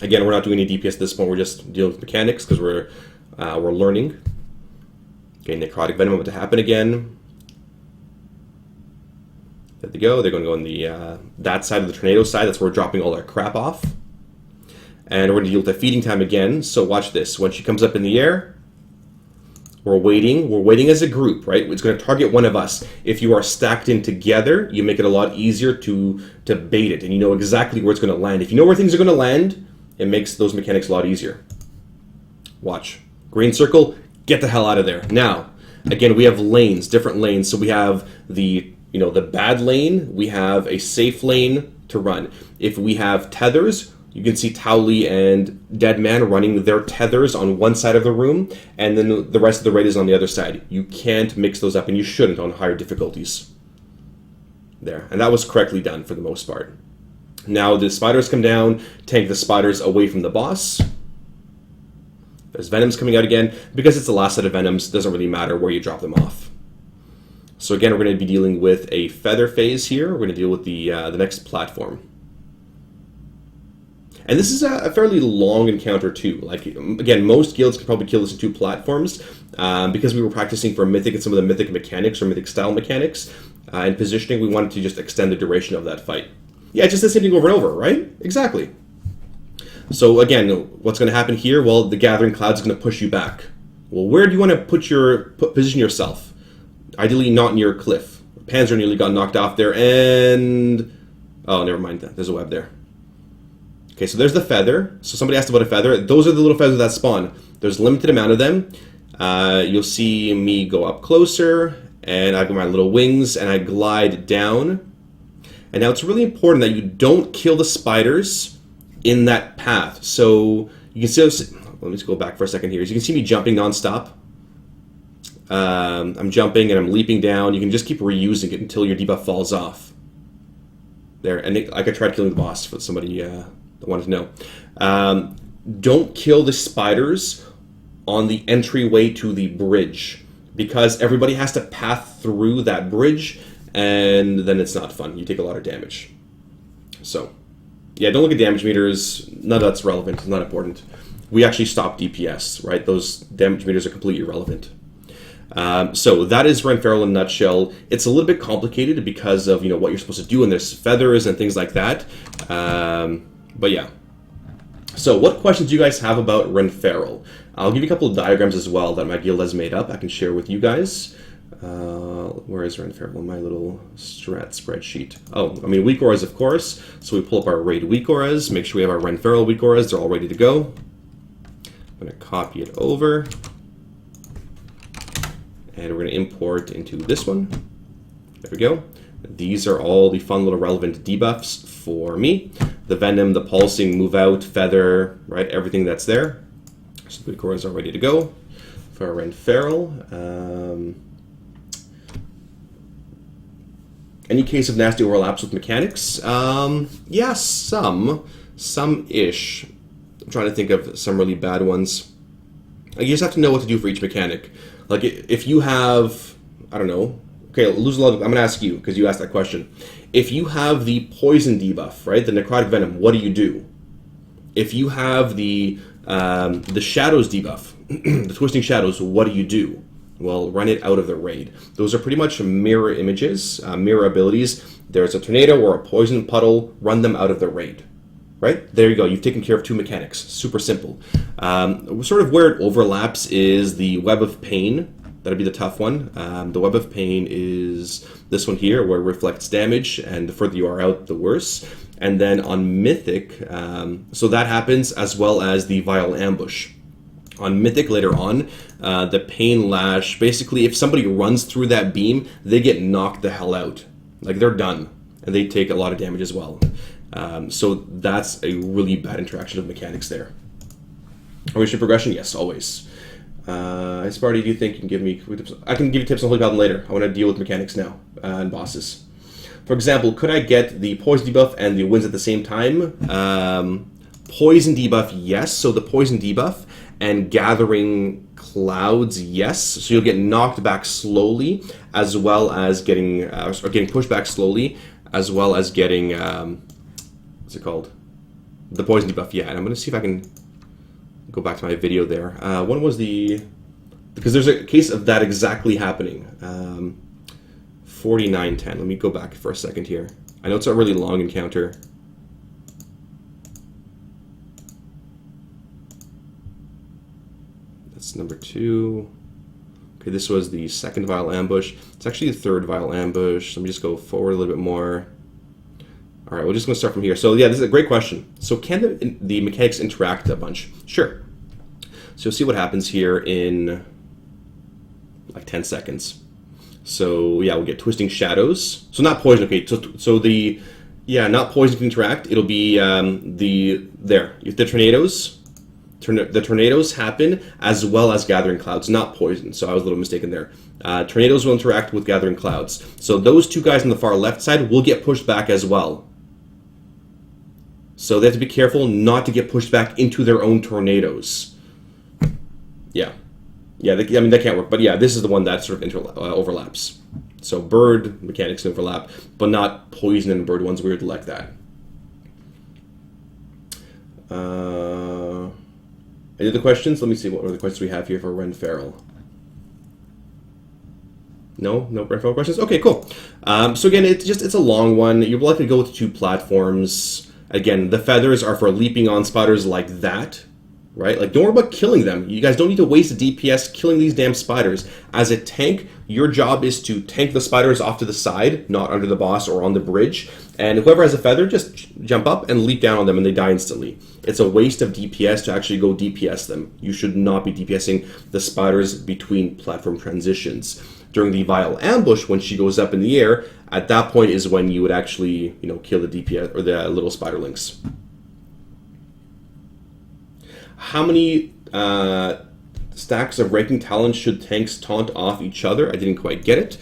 A: Again, we're not doing any DPS at this point. We're just dealing with mechanics because we're learning. Okay, Necrotic Venom about to happen again. There they go. They're going to go on the that side of the tornado side. That's where we're dropping all our crap off. And we're going to deal with the feeding time again. So watch this. When she comes up in the air, we're waiting. We're waiting as a group, right? It's going to target one of us. If you are stacked in together, you make it a lot easier to bait it. And you know exactly where it's going to land. If you know where things are going to land, it makes those mechanics a lot easier. Watch. Green circle, get the hell out of there. Now, again, we have lanes, different lanes. So we have the bad lane, we have a safe lane to run. If we have tethers, you can see Towley and Deadman running their tethers on one side of the room, and then the rest of the raid is on the other side. You can't mix those up, and you shouldn't on higher difficulties. There, and that was correctly done for the most part. Now the spiders come down, tank the spiders away from the boss. There's Venoms coming out again. Because it's the last set of Venoms, it doesn't really matter where you drop them off. So again, we're going to be dealing with a feather phase here. We're going to deal with the next platform. And this is a fairly long encounter too. Like, again, most guilds can probably kill this in 2 platforms. Because we were practicing for Mythic and some of the Mythic mechanics or Mythic style mechanics and positioning, we wanted to just extend the duration of that fight. Yeah, just the same thing over and over, right? Exactly. So again, what's going to happen here? Well, the Gathering Cloud is going to push you back. Well, where do you want to position yourself? Ideally not near a cliff. Panzer nearly got knocked off there, and Oh, never mind. There's a web there. Okay, so there's the feather. So somebody asked about a feather. Those are the little feathers that spawn. There's a limited amount of them. You'll see me go up closer, and I've got my little wings, and I glide down. And now it's really important that you don't kill the spiders in that path. So you can see, let me just go back for a second here. As you can see me jumping nonstop. I'm jumping and I'm leaping down. You can just keep reusing it until your debuff falls off. There, and I could try killing the boss for somebody that wanted to know. Don't kill the spiders on the entryway to the bridge, because everybody has to path through that bridge, and then it's not fun. You take a lot of damage. So, yeah, don't look at damage meters. None of that's relevant. It's not important. We actually stop DPS, right? Those damage meters are completely irrelevant. So that is Renferal in a nutshell. It's a little bit complicated because of what you're supposed to do, and there's feathers and things like that. But yeah. So what questions do you guys have about Renferal? I'll give you a couple of diagrams as well that my guild has made up. I can share with you guys. Where is Renferal in my little strat spreadsheet? Oh, I mean WeakAuras, of course. So we pull up our raid WeakAuras. Make sure we have our Renferal WeakAuras. They're all ready to go. I'm going to copy it over. And we're going to import into this one. There we go. These are all the fun little relevant debuffs for me. The Venom, the Pulsing, Move Out, Feather, right? Everything that's there. So the WeakAuras are ready to go for Renferal. Any case of nasty overlaps with mechanics? Yeah, some-ish. I'm trying to think of some really bad ones. You just have to know what to do for each mechanic. Like, if you have, I don't know, okay, lose a lot. I'm going to ask you, because you asked that question. If you have the poison debuff, right, the necrotic venom, what do? If you have the shadows debuff, the twisting shadows, what do? Well, run it out of the raid. Those are pretty much mirror images, mirror abilities. There's a tornado or a poison puddle, run them out of the raid. Right? There you go. You've taken care of two mechanics. Super simple. Sort of where it overlaps is the Web of Pain. That'd be the tough one. The Web of Pain is this one here, where it reflects damage, and the further you are out, the worse. And then on Mythic, so that happens, as well as the Vile Ambush. On Mythic later on, the Pain Lash, basically if somebody runs through that beam, they get knocked the hell out. Like, they're done. And they take a lot of damage as well. So that's a really bad interaction of mechanics there. Ownership progression? Yes, always. Sparty, do you think you can give me tips? I can give you tips on Holy Paladin later. I want to deal with mechanics now and bosses. For example, could I get the poison debuff and the winds at the same time? Poison debuff, yes. So the poison debuff and gathering clouds, yes. So you'll get knocked back slowly, as well as getting pushed back slowly, as well as getting what's it called? The poison debuff, yeah. And I'm going to see if I can go back to my video there. When was because there's a case of that exactly happening. 4910. Let me go back for a second here. I know it's a really long encounter. That's number 2. Okay, this was the second Vile Ambush. It's actually the third Vile Ambush. Let me just go forward a little bit more. All right, we're just going to start from here. So yeah, this is a great question. So can the mechanics interact a bunch? Sure. So you'll see what happens here in like 10 seconds. So yeah, we'll get Twisting Shadows. So not poison. Okay, so not poison can interact. It'll be the tornadoes. The tornadoes happen as well as Gathering Clouds, not poison. So I was a little mistaken there. Tornadoes will interact with Gathering Clouds. So those two guys on the far left side will get pushed back as well. So they have to be careful not to get pushed back into their own tornadoes. Yeah. Yeah, I mean, that can't work. But yeah, this is the one that sort of overlaps. So bird mechanics overlap, but not poison and bird ones weird like that. Any other questions? Let me see what other questions we have here for Renferal. No Renferal questions? Okay, cool. So again, it's a long one. You're likely to go with 2 platforms. Again, the feathers are for leaping on spiders like that. right? Like, don't worry about killing them. You guys don't need to waste a DPS killing these damn spiders. As a tank, your job is to tank the spiders off to the side, not under the boss or on the bridge. And whoever has a feather, just jump up and leap down on them and they die instantly. It's a waste of DPS to actually go DPS them. You should not be DPSing the spiders between platform transitions. During the Vile Ambush, when she goes up in the air, at that point is when you would actually, kill the DPS or the little spiderlings. How many stacks of Raking Talons should tanks taunt off each other? I didn't quite get it.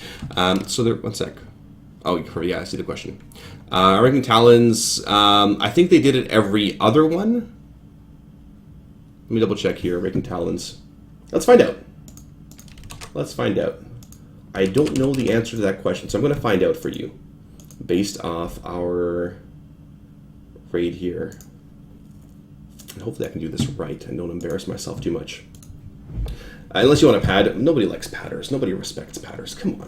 A: So there, one sec. Oh, yeah, I see the question. Raking Talons, I think they did it every other one. Let me double check here. Raking Talons. Let's find out. Let's find out. I don't know the answer to that question, so I'm going to find out for you based off our raid here. And hopefully I can do this right and don't embarrass myself too much. Unless you want a pad. Nobody likes padders. Nobody respects padders. Come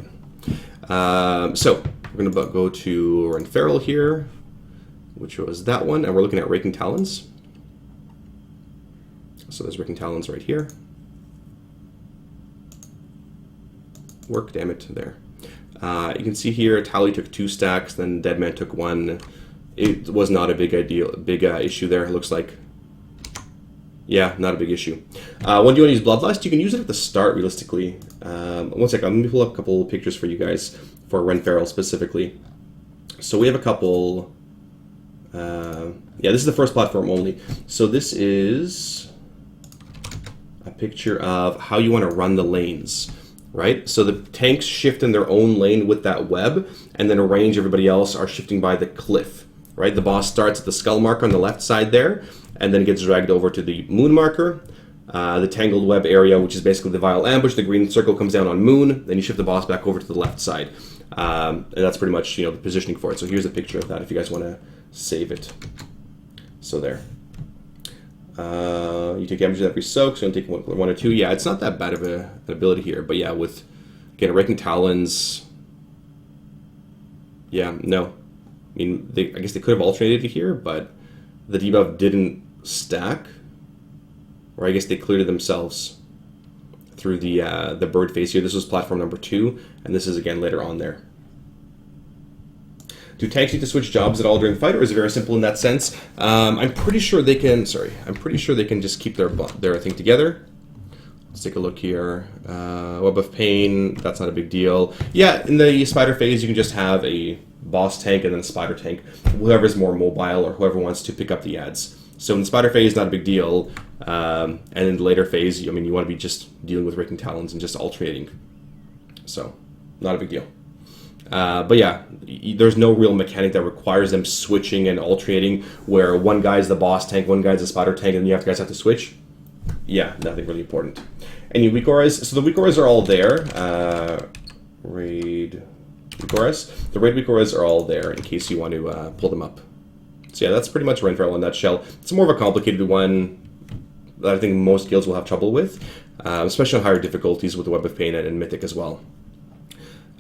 A: on. So we're going to go to Renferal here, which was that one, and we're looking at Raking Talons. So there's Raking Talons right here. Work, damn it, there. You can see here, Tally took 2 stacks, then Deadman took 1. It was not a big issue there, it looks like. Yeah, not a big issue. When do you want to use Bloodlust? You can use it at the start, realistically. One second, let me pull up a couple pictures for you guys, for Renferal specifically. So we have a couple... yeah, this is the first platform only. So this is a picture of how you want to run the lanes. Right? So the tanks shift in their own lane with that web, and then arrange everybody else are shifting by the cliff. Right? The boss starts at the skull marker on the left side there, and then gets dragged over to the moon marker, the tangled web area, which is basically the Vile Ambush. The green circle comes down on moon, then you shift the boss back over to the left side. And that's pretty much the positioning for it. So here's a picture of that if you guys want to save it. So there. You take damage with every soak, so you take 1 or 2. Yeah, it's not that bad of an ability here, but yeah, with, again, Raking Talons, yeah, no. I mean, I guess they could have alternated it here, but the debuff didn't stack, or I guess they cleared it themselves through the bird phase here. This was platform number 2, and this is, again, later on there. Do tanks need to switch jobs at all during the fight, or is it very simple in that sense? I'm pretty sure they can. Sorry, I'm pretty sure they can just keep their thing together. Let's take a look here. Web of Pain. That's not a big deal. Yeah, in the spider phase, you can just have a boss tank and then a spider tank. Whoever's more mobile or whoever wants to pick up the ads. So in the spider phase, not a big deal. And in the later phase, I mean, you want to be just dealing with Raking Talons and just alternating. So, not a big deal. But yeah, there's no real mechanic that requires them switching and alternating where one guy's the boss tank, one guy's the spider tank, and you guys have to switch. Yeah, nothing really important. Any weak auras? So the weak auras are all there. Raid weak auras. The raid weak auras are all there in case you want to pull them up. So yeah, that's pretty much Renferal in a nutshell. It's more of a complicated one that I think most guilds will have trouble with, especially on higher difficulties with the Web of Pain and Mythic as well.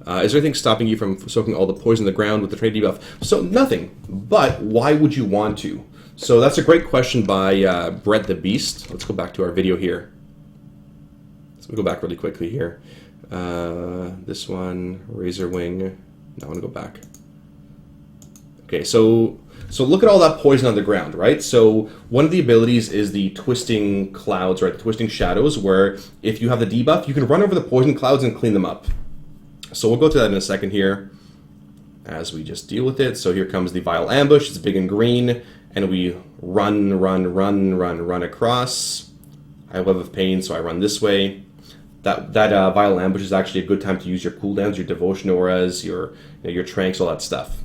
A: Is there anything stopping you from soaking all the poison in the ground with the trade debuff? So nothing, but why would you want to? So that's a great question by Brett the Beast. Let's go back to our video here. Let's go back really quickly here. This one, Razor Wing. Now I want to go back. Okay, so look at all that poison on the ground, right? So one of the abilities is the twisting clouds, right? The twisting shadows, where if you have the debuff, you can run over the poison clouds and clean them up. So we'll go to that in a second here as we just deal with it. So here comes the Vile Ambush. It's big and green, and we run across. I have Web of Pain, so I run this way. That Vile Ambush is actually a good time to use your cooldowns, your devotion auras, your tranks, all that stuff.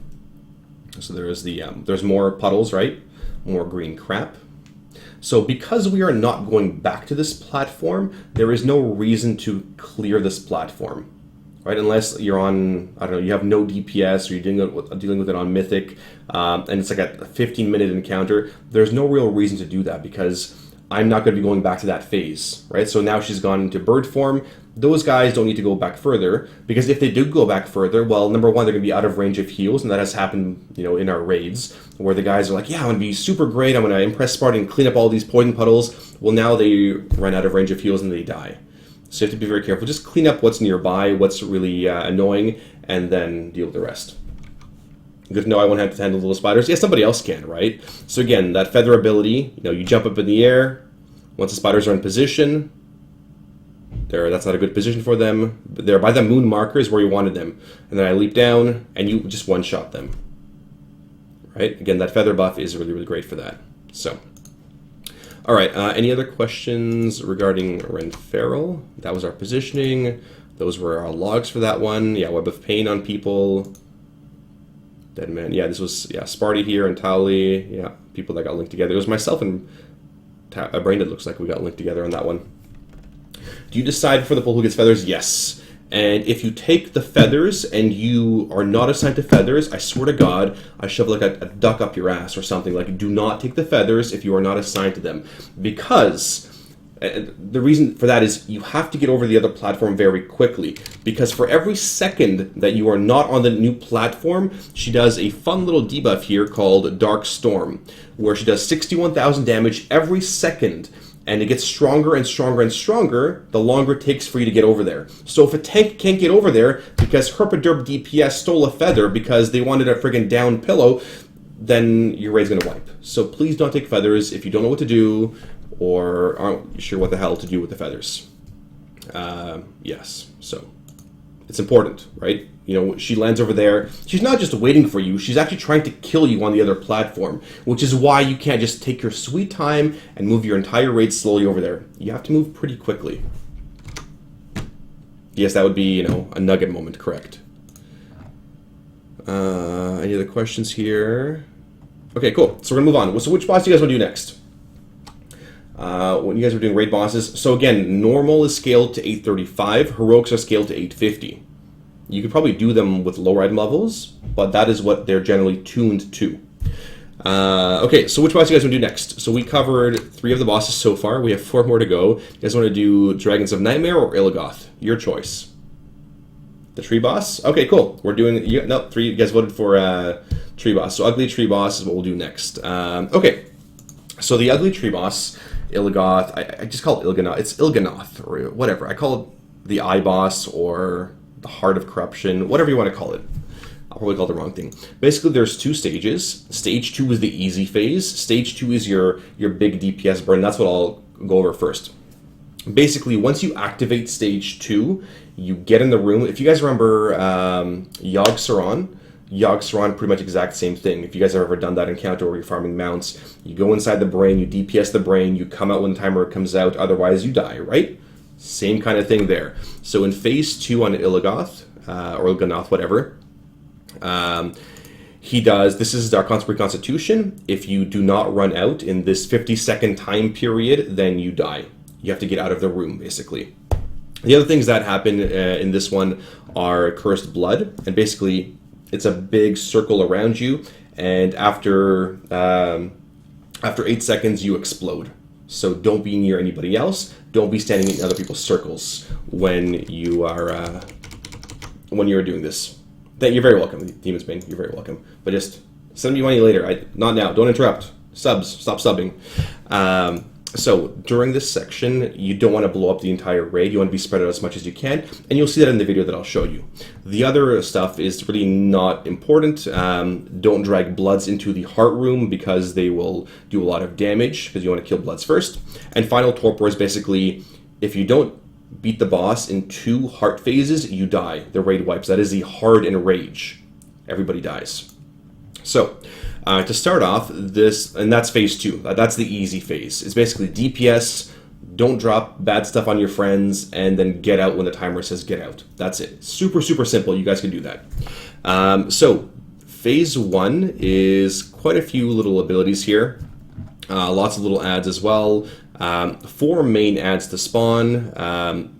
A: So there is there's more puddles, right? More green crap. So because we are not going back to this platform, there is no reason to clear this platform. Right, unless you're on, I don't know, you have no DPS or you're dealing with it on Mythic, and it's like a 15-minute encounter. There's no real reason to do that because I'm not going to be going back to that phase, right? So now she's gone into bird form. Those guys don't need to go back further, because if they do go back further, well, number one, they're going to be out of range of heals, and that has happened, in our raids, where the guys are like, yeah, I'm going to be super great, I'm going to impress Sparty and clean up all these poison puddles. Well, now they run out of range of heals and they die. So you have to be very careful. Just clean up what's nearby, what's really annoying, and then deal with the rest. Good to know I won't have to handle little spiders. Yeah, somebody else can, right? So again, that feather ability, you jump up in the air. Once the spiders are in position, that's not a good position for them. They're by the moon markers where you wanted them. And then I leap down, and you just one-shot them. Right? Again, that feather buff is really, really great for that. So, all right. Any other questions regarding Renferal? That was our positioning. Those were our logs for that one. Yeah, Web of Pain on people. Dead man. Yeah, this was Sparty here and Towley. Yeah, people that got linked together. It was myself and Brain, it looks like we got linked together on that one. Do you decide for the pull who gets feathers? Yes. And if you take the feathers and you are not assigned to feathers, I swear to God, I shove like a duck up your ass or something. Like, do not take the feathers if you are not assigned to them. Because the reason for that is you have to get over the other platform very quickly. Because for every second that you are not on the new platform, she does a fun little debuff here called Dark Storm, where she does 61,000 damage every second. And it gets stronger and stronger and stronger the longer it takes for you to get over there. So if a tank can't get over there because Herpaderp DPS stole a feather because they wanted a friggin' down pillow, then your raid's gonna wipe. So please don't take feathers if you don't know what to do or aren't sure what the hell to do with the feathers. Yes, so it's important, right? She lands over there. She's not just waiting for you. She's actually trying to kill you on the other platform, which is why you can't just take your sweet time and move your entire raid slowly over there. You have to move pretty quickly. Yes, that would be, a nugget moment, correct. Any other questions here? Okay, cool. So we're going to move on. So which boss do you guys want to do next? When you guys are doing raid bosses. So again, normal is scaled to 835. Heroics are scaled to 850. You could probably do them with lower item levels, but that is what they're generally tuned to. Okay, so which boss do you guys want to do next? So we covered 3 of the bosses so far. We have 4 more to go. You guys want to do Dragons of Nightmare or Illigoth? Your choice. The tree boss? Okay, cool. We're doing... 3. You guys voted for tree boss. So ugly tree boss is what we'll do next. Okay, so the ugly tree boss, Illigoth... I just call it Ilganoth. It's Ilganoth, or whatever. I call it the eye boss, or the Heart of Corruption, whatever you want to call it. I'll probably call it the wrong thing. Basically, there's 2 stages. Stage 2 is the easy phase. Stage 2 is your big DPS burn. That's what I'll go over first. Basically, once you activate Stage 2, you get in the room. If you guys remember Yogg-Saron, pretty much exact same thing. If you guys have ever done that encounter where you're farming mounts, you go inside the brain, you DPS the brain, you come out when the timer comes out, otherwise you die, right? Same kind of thing there. So in phase 2 on Illigoth, or Ilganoth, whatever, he does, this is our Reconstitution. If you do not run out in this 50-second time period, then you die. You have to get out of the room, basically. The other things that happen in this one are Cursed Blood, and basically it's a big circle around you, and after 8 seconds you explode. So don't be near anybody else. Don't be standing in other people's circles when you are you're doing this. You're very welcome, Demon's Bane. You're very welcome. But just send me money later. Not now. Don't interrupt. Subs. Stop subbing. So during this section, you don't want to blow up the entire raid. You want to be spread out as much as you can, and you'll see that in the video that I'll show you. The other stuff is really not important. Don't drag Bloods into the Heart Room because they will do a lot of damage, because you want to kill Bloods first. And Final Torpor is basically, if you don't beat the boss in 2 heart phases, you die. The raid wipes. That is the hard and rage. Everybody dies. So, to start off, and that's phase 2. That's the easy phase. It's basically DPS, don't drop bad stuff on your friends, and then get out when the timer says get out. That's it. Super, super simple. You guys can do that. So, phase 1 is quite a few little abilities here. Lots of little adds as well. 4 main adds to spawn.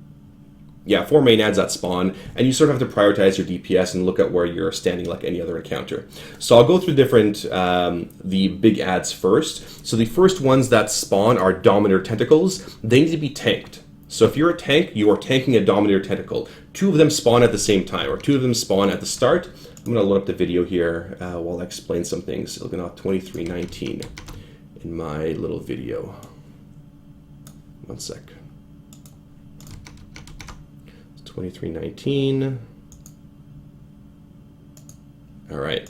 A: yeah, 4 main adds that spawn, and you sort of have to prioritize your DPS and look at where you're standing like any other encounter. So I'll go through different, the big adds first. So the first ones that spawn are Dominator Tentacles. They need to be tanked. So if you're a tank, you are tanking a Dominator Tentacle. 2 of them spawn at the same time, or 2 of them spawn at the start. I'm going to load up the video here while I explain some things. Looking at 2319 in my little video. One sec. 2319. All right.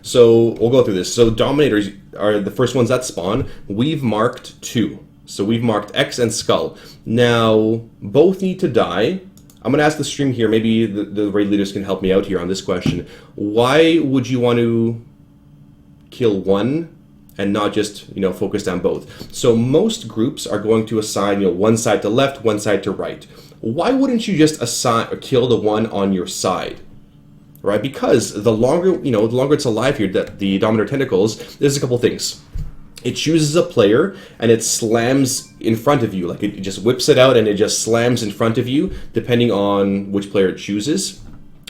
A: So we'll go through this. So Dominators are the first ones that spawn. We've marked 2. So we've marked X and Skull. Now, both need to die. I'm going to ask the stream here, maybe the raid leaders can help me out here on this question. Why would you want to kill one and not just, focus on both? So most groups are going to assign, one side to left, one side to right. Why wouldn't you just assign or kill the one on your side? Right? Because the longer, the longer it's alive here, that the Dominator Tentacles, there's a couple things. It chooses a player and it slams in front of you. Like it just whips it out and it just slams in front of you, depending on which player it chooses.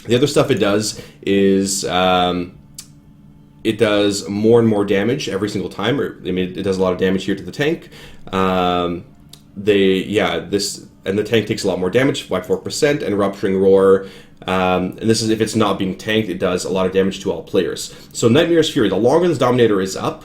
A: The other stuff it does is it does more and more damage every single time. It does a lot of damage here to the tank. And the tank takes a lot more damage, 4%, and Rupturing Roar. And this is if it's not being tanked, it does a lot of damage to all players. So Nightmare's Fury, the longer this Dominator is up,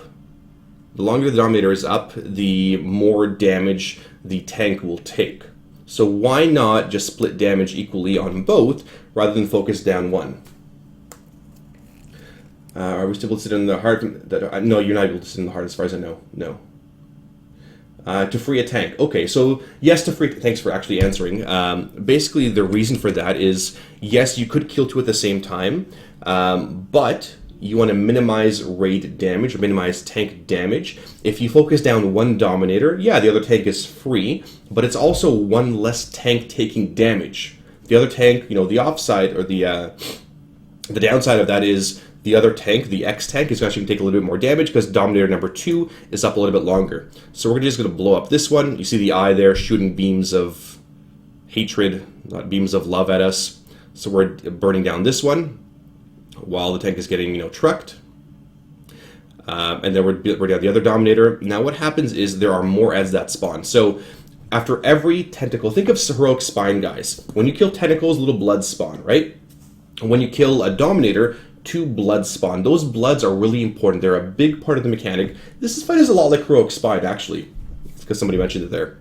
A: the more damage the tank will take. So why not just split damage equally on both rather than focus down one? Are we still able to sit in the heart? No, you're not able to sit in the heart as far as I know. No. To free a tank. Okay, so yes, to free... Thanks for actually answering. Basically, the reason for that is, yes, you could kill 2 at the same time, but you want to minimize raid damage or minimize tank damage. If you focus down one Dominator, yeah, the other tank is free, but it's also one less tank taking damage. The other tank, the offside or the downside of that is the other tank, the X tank, is actually going to take a little bit more damage because Dominator number 2 is up a little bit longer. So we're just going to blow up this one. You see the eye there shooting beams of hatred, not beams of love at us. So we're burning down this one while the tank is getting, trucked. And then we're down the other Dominator. Now what happens is there are more adds that spawn. So after every tentacle, think of Heroic Spine, guys. When you kill tentacles, little bloods spawn, right? When you kill a Dominator, 2 bloods spawn. Those bloods are really important. They're a big part of the mechanic. This fight is a lot like Heroic Spine, actually. It's because somebody mentioned it there.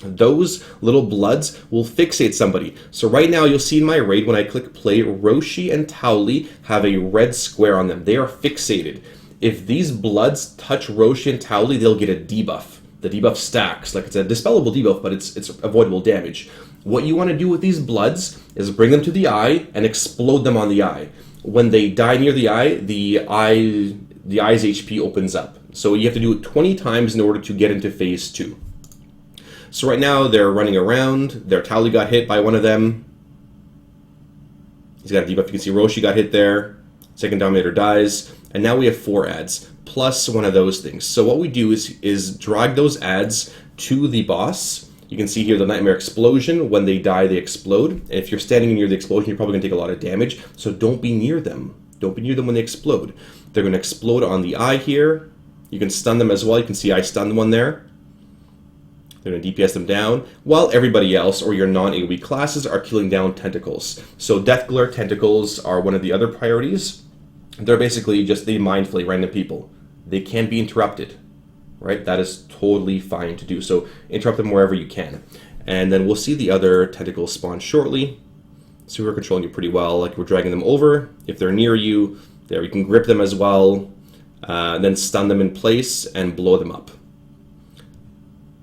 A: Those little bloods will fixate somebody. So right now, you'll see in my raid, when I click play, Roshi and Towley have a red square on them. They are fixated. If these bloods touch Roshi and Towley, they'll get a debuff. The debuff stacks. Like, it's a dispellable debuff, but it's avoidable damage. What you want to do with these bloods is bring them to the eye and explode them on the eye. When they die near the eye's HP opens up. So you have to do it 20 times in order to get into phase 2. So right now they're running around. Their Towley got hit by one of them. He's got a debuff. You can see Roshi got hit there. Second Dominator dies. And now we have 4 adds, plus one of those things. So what we do is drag those adds to the boss. You can see here the Nightmare Explosion. When they die, they explode. And if you're standing near the explosion, you're probably going to take a lot of damage. So don't be near them. Don't be near them when they explode. They're going to explode on the eye here. You can stun them as well. You can see I stunned one there. They're going to DPS them down, while everybody else, or your non-AoE classes, are killing down tentacles. So Death Glare tentacles are one of the other priorities. They're basically just, they mind flay random people. They can be interrupted, right? That is totally fine to do. So interrupt them wherever you can. And then we'll see the other tentacles spawn shortly. So we're controlling you pretty well. Like, we're dragging them over. If they're near you, there, you can grip them as well. Then stun them in place and blow them up.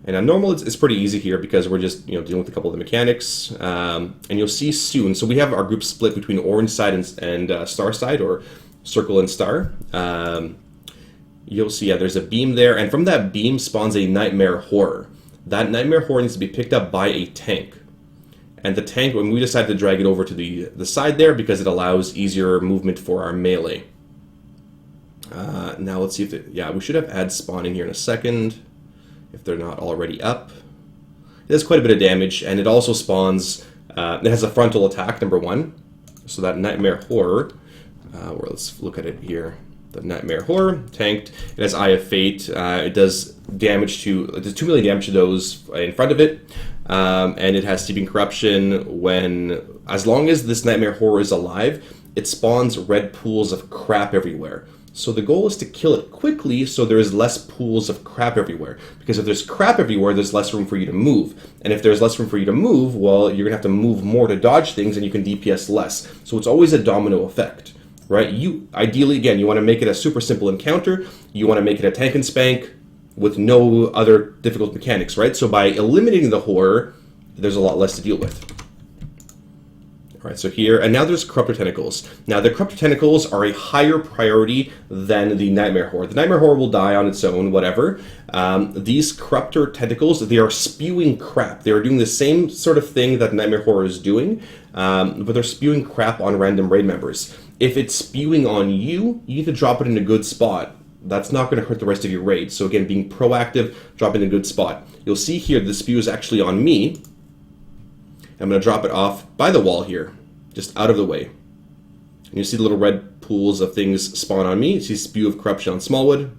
A: And on normal, it's pretty easy here because we're just dealing with a couple of the mechanics. And you'll see soon. So we have our group split between orange side and star side, or circle and star. You'll see, there's a beam there, and from that beam spawns a Nightmare Horror. That Nightmare Horror needs to be picked up by a tank. And the tank, when we decide to drag it over to the side there, because it allows easier movement for our melee. Now let's see if we should have adds spawning here in a second, if they're not already up. It does quite a bit of damage, and it also spawns, it has a frontal attack, number 1. So that Nightmare Horror, let's look at it here. The Nightmare Horror, tanked. It has Eye of Fate. It does damage it does 2 million damage to those in front of it. And it has Steeping Corruption as long as this Nightmare Horror is alive, it spawns red pools of crap everywhere. So the goal is to kill it quickly so there's less pools of crap everywhere. Because if there's crap everywhere, there's less room for you to move. And if there's less room for you to move, well, you're going to have to move more to dodge things and you can DPS less. So it's always a domino effect, right? Ideally, again, you want to make it a super simple encounter. You want to make it a tank and spank with no other difficult mechanics, right? So by eliminating the horror, there's a lot less to deal with. All right, so here, and now there's Corruptor Tentacles. Now, the Corruptor Tentacles are a higher priority than the Nightmare Horror. The Nightmare Horror will die on its own, whatever. These Corruptor Tentacles, they are spewing crap. They are doing the same sort of thing that Nightmare Horror is doing, but they're spewing crap on random raid members. If it's spewing on you, you need to drop it in a good spot. That's not going to hurt the rest of your raid. So again, being proactive, drop it in a good spot. You'll see here the spew is actually on me. I'm going to drop it off by the wall here, just out of the way. And you see the little red pools of things spawn on me. You see Spew of Corruption on Smallwood.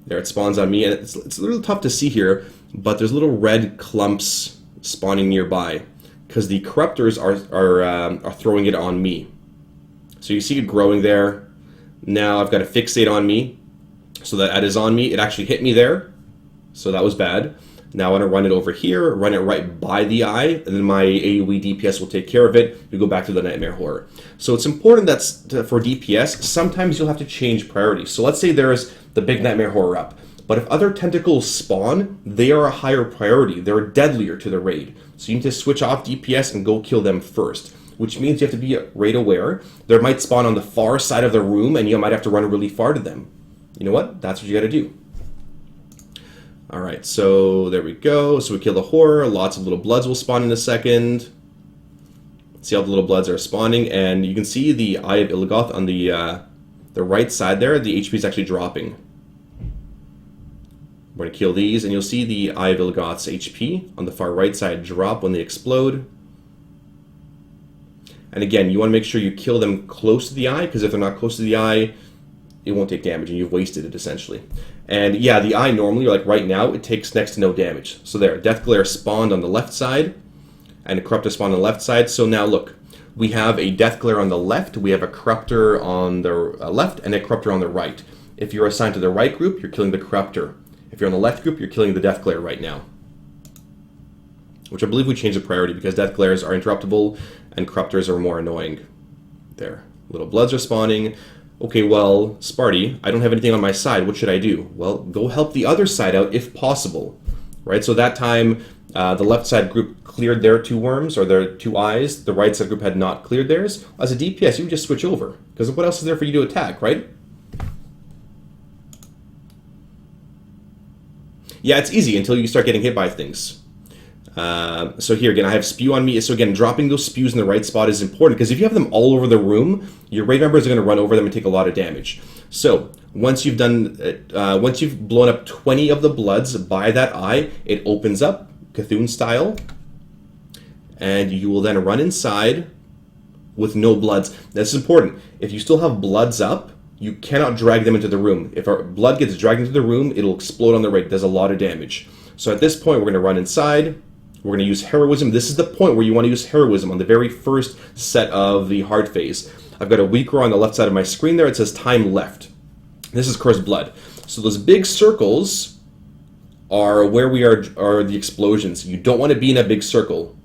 A: There it spawns on me, and it's a little tough to see here, but there's little red clumps spawning nearby because the Corruptors are throwing it on me. So you see it growing there. Now I've got a Fixate on me, so that is on me. It actually hit me there, so that was bad. Now I want to run it over here, run it right by the eye, and then my AoE DPS will take care of it. We go back to the Nightmare Horror. So it's important that for DPS, sometimes you'll have to change priorities. So let's say there's the big Nightmare Horror up, but if other tentacles spawn, they are a higher priority. They're deadlier to the raid. So you need to switch off DPS and go kill them first, which means you have to be raid aware. There might spawn on the far side of the room, and you might have to run really far to them. You know what? That's what you got to do. All right, so there we go. So we kill the horror. Lots of little bloods will spawn in a second. See how the little bloods are spawning, and you can see the Eye of Illigoth on the right side there. The HP is actually dropping. We're going to kill these, and you'll see the Eye of Illigoth's HP on the far right side drop when they explode. And again, you want to make sure you kill them close to the eye, because if they're not close to the eye, it won't take damage, and you've wasted it, essentially. And yeah, the eye normally, like right now, it takes next to no damage. So there, Death Glare spawned on the left side, and a Corruptor spawned on the left side. So now look, we have a Death Glare on the left, we have a Corruptor on the left, and a Corruptor on the right. If you're assigned to the right group, you're killing the Corruptor. If you're on the left group, you're killing the Death Glare right now. Which I believe we changed the priority, because Death Glares are interruptible, and Corruptors are more annoying. There, little bloods are spawning. Okay, well, Sparty, I don't have anything on my side. What should I do? Well, go help the other side out if possible, right? So that time, the left side group cleared their 2 worms, or their 2 eyes. The right side group had not cleared theirs. As a DPS, you would just switch over, because what else is there for you to attack, right? Yeah, it's easy until you start getting hit by things. So here again, I have Spew on me. So again, dropping those spews in the right spot is important, because if you have them all over the room, your raid members are going to run over them and take a lot of damage. So once you've blown up 20 of the bloods by that eye, it opens up Cthulhu style, and you will then run inside with no bloods. That's important. If you still have bloods up, you cannot drag them into the room. If our blood gets dragged into the room, it'll explode on the raid. It does a lot of damage. So at this point, we're going to run inside. We're going to use Heroism. This is the point where you want to use Heroism on the very first set of the hard phase. I've got a WeakAuras on the left side of my screen there. It says Time Left. This is Cursed Blood. So those big circles are where we are the explosions. You don't want to be in a big circle.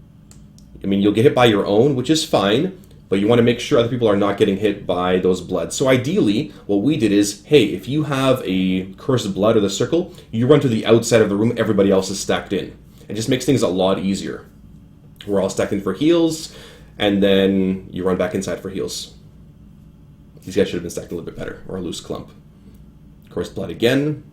A: I mean, you'll get hit by your own, which is fine, but you want to make sure other people are not getting hit by those bloods. So ideally, what we did is, hey, if you have a Cursed Blood or the circle, you run to the outside of the room, everybody else is stacked in. It just makes things a lot easier. We're all stacked in for heals, and then you run back inside for heals. These guys should have been stacked a little bit better, or a loose clump. Cursed Blood again.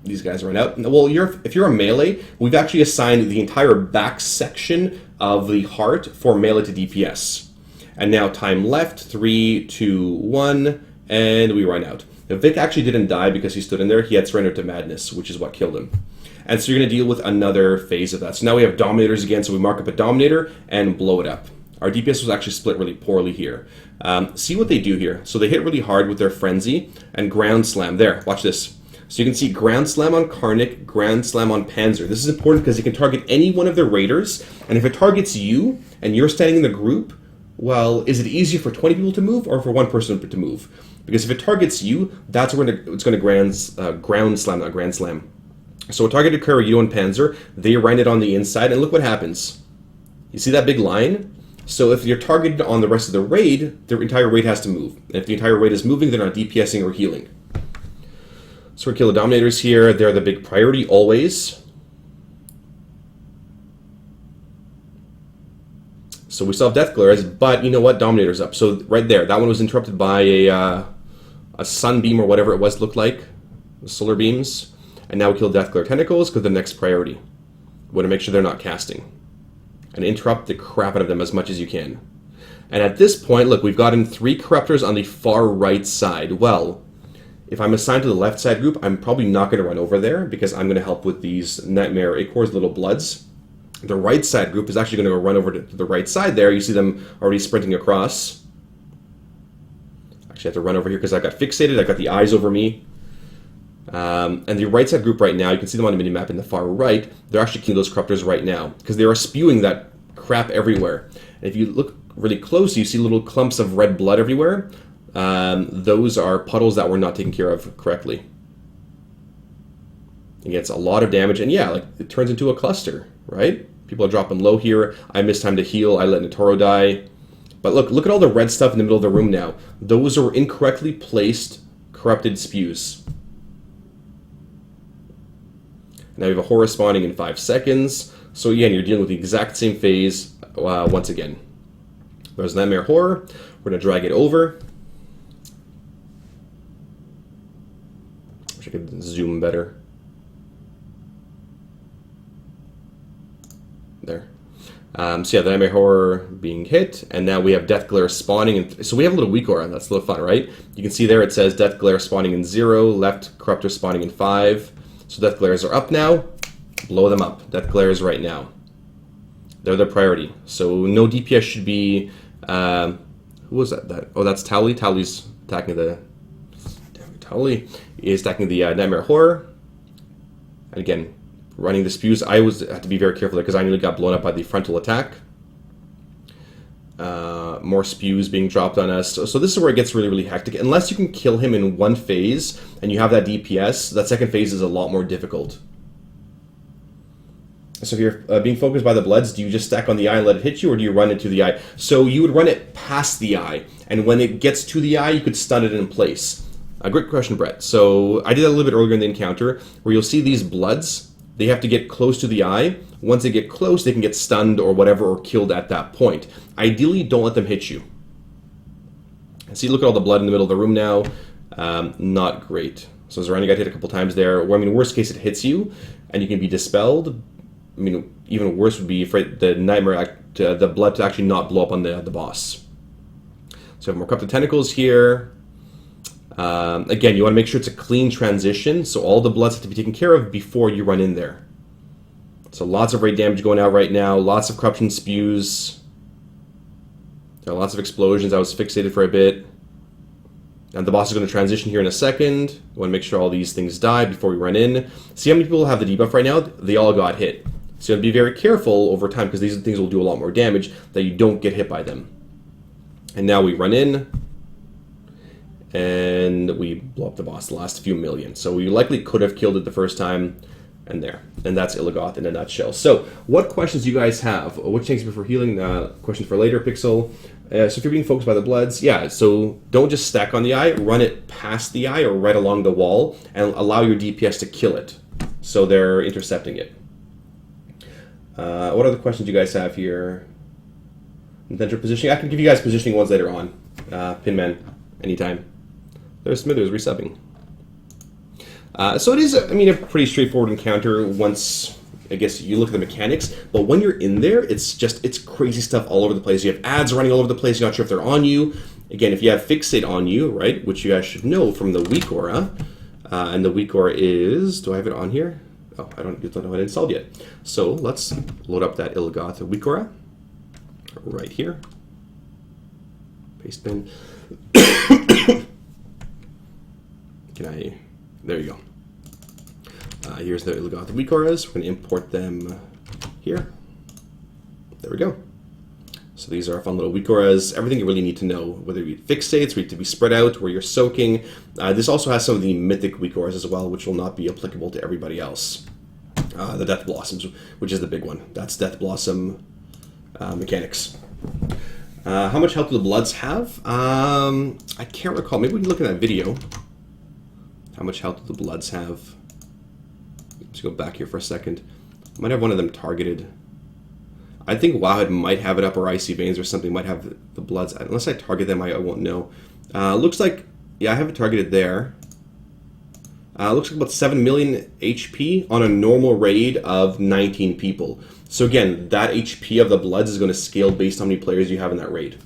A: These guys run out. Well, if you're a melee, we've actually assigned the entire back section of the heart for melee to DPS. And now Time Left, 3, 2, 1, and we run out. Now, Vic actually didn't die because he stood in there. He had surrendered to madness, which is what killed him. And so you're going to deal with another phase of that. So now we have Dominators again, so we mark up a Dominator and blow it up. Our DPS was actually split really poorly here. See what they do here. So they hit really hard with their Frenzy and Ground Slam. There, watch this. So you can see Ground Slam on Karnak, Ground Slam on Panzer. This is important because you can target any one of their Raiders, and if it targets you and you're standing in the group, well, is it easier for 20 people to move or for one person to move? Because if it targets you, that's when it's going to Ground Slam, not Grand Slam. So a targeted Kurohyuto and Panzer, they run it on the inside, and look what happens. You see that big line? So if you're targeted on the rest of the raid, the entire raid has to move. And if the entire raid is moving, they're not DPSing or healing. So we kill the Dominators here. They're the big priority, always. So we still have Death Glares, but you know what? Dominator's up. So right there, that one was interrupted by a Sunbeam or whatever it was looked like. Solar Beams. And now we kill Death Glare Tentacles because the next priority. We want to make sure they're not casting. And interrupt the crap out of them as much as you can. And at this point, look, we've gotten 3 Corruptors on the far right side. Well, if I'm assigned to the left side group, I'm probably not going to run over there because I'm going to help with these Nightmare Acor's Little Bloods. The right side group is actually going to go run over to the right side there. You see them already sprinting across. Actually, I have to run over here because I got fixated. I got the eyes over me. And the right side group right now, you can see them on the minimap in the far right. They're actually killing those Corruptors right now because they are spewing that crap everywhere. And if you look really close, you see little clumps of red blood everywhere. Those are puddles that were not taken care of correctly. It gets a lot of damage, and yeah, like it turns into a cluster, right? People are dropping low here. I missed time to heal. I let Netoro die. But look at all the red stuff in the middle of the room now. Those are incorrectly placed corrupted spews. Now we have a Horror spawning in 5 seconds. So again, you're dealing with the exact same phase once again. There's Nightmare Horror. We're going to drag it over. Wish I could zoom better. There. So yeah, the Nightmare Horror being hit, and now we have Death Glare spawning. So we have a little WeakAura. That's a little fun, right? You can see there it says Death Glare spawning in 0, left Corruptor spawning in 5. So Death Glares are up now. Blow them up. Death Glares right now. They're the priority. So no DPS should be... who was that? Oh, that's Towley. Towley's attacking the... Towley is attacking the Nightmare Horror. And again, running the spews. I had to be very careful there because I nearly got blown up by the frontal attack. More spews being dropped on us. So this is where it gets really, really hectic. Unless you can kill him in one phase and you have that DPS, that second phase is a lot more difficult. So if you're being focused by the Bloods, do you just stack on the eye and let it hit you, or do you run into the eye? So you would run it past the eye, and when it gets to the eye, you could stun it in place. A great question, Brett. So I did that a little bit earlier in the encounter, where you'll see these Bloods. They have to get close to the eye. Once they get close, they can get stunned or whatever, or killed at that point. Ideally, don't let them hit you. See, look at all the blood in the middle of the room now. Not great. So Zarani got hit a couple times there. Or, I mean, worst case, it hits you, and you can be dispelled. I mean, even worse would be for the Nightmare, the blood to actually not blow up on the boss. So we have more Corrupted Tentacles here. Again, you want to make sure it's a clean transition, so all the bloods have to be taken care of before you run in there. So lots of raid damage going out right now, lots of corruption spews. There are lots of explosions. I was fixated for a bit. And the boss is going to transition here in a second. We want to make sure all these things die before we run in. See how many people have the debuff right now? They all got hit. So you have to be very careful over time, because these things will do a lot more damage, that you don't get hit by them. And now we run in. And we blow up the boss the last few million. So we likely could have killed it the first time. And there. And that's Illigoth in a nutshell. So, what questions do you guys have? Which tanks before healing? Questions for later, Pixel. So if you're being focused by the Bloods, yeah, so don't just stack on the eye. Run it past the eye or right along the wall. And allow your DPS to kill it. So they're intercepting it. What other questions do you guys have here? Nythendra positioning. I can give you guys positioning ones later on. Pinman, anytime. There's Smithers resubbing. So it is, I mean, a pretty straightforward encounter once, I guess, you look at the mechanics. But when you're in there, it's crazy stuff all over the place. You have ads running all over the place. You're not sure if they're on you. Again, if you have Fixate on you, right, which you guys should know from the Weak Aura, and the Weak Aura is, do I have it on here? Oh, I don't know how to install it yet. So let's load up that Illigoth Weak Aura right here. Paste bin. There you go. Here's the Illigoth Weak Auras. We're going to import them here. There we go. So these are fun little Weak Auras. Everything you really need to know, whether you fixates, where you to be spread out, where you're soaking. This also has some of the mythic Weak Auras as well, which will not be applicable to everybody else. The Death Blossoms, which is the big one. That's Death Blossom mechanics. How much health do the Bloods have? I can't recall. Maybe we can look at that video. How much health do the Bloods have? Let's go back here for a second. Might have one of them targeted. I think Wowhead might have it up, or Icy Veins or something might have the Bloods. Unless I target them, I won't know. Looks like, yeah, I have it targeted there. Looks like about 7 million HP on a normal raid of 19 people. So again, that HP of the Bloods is going to scale based on how many players you have in that raid.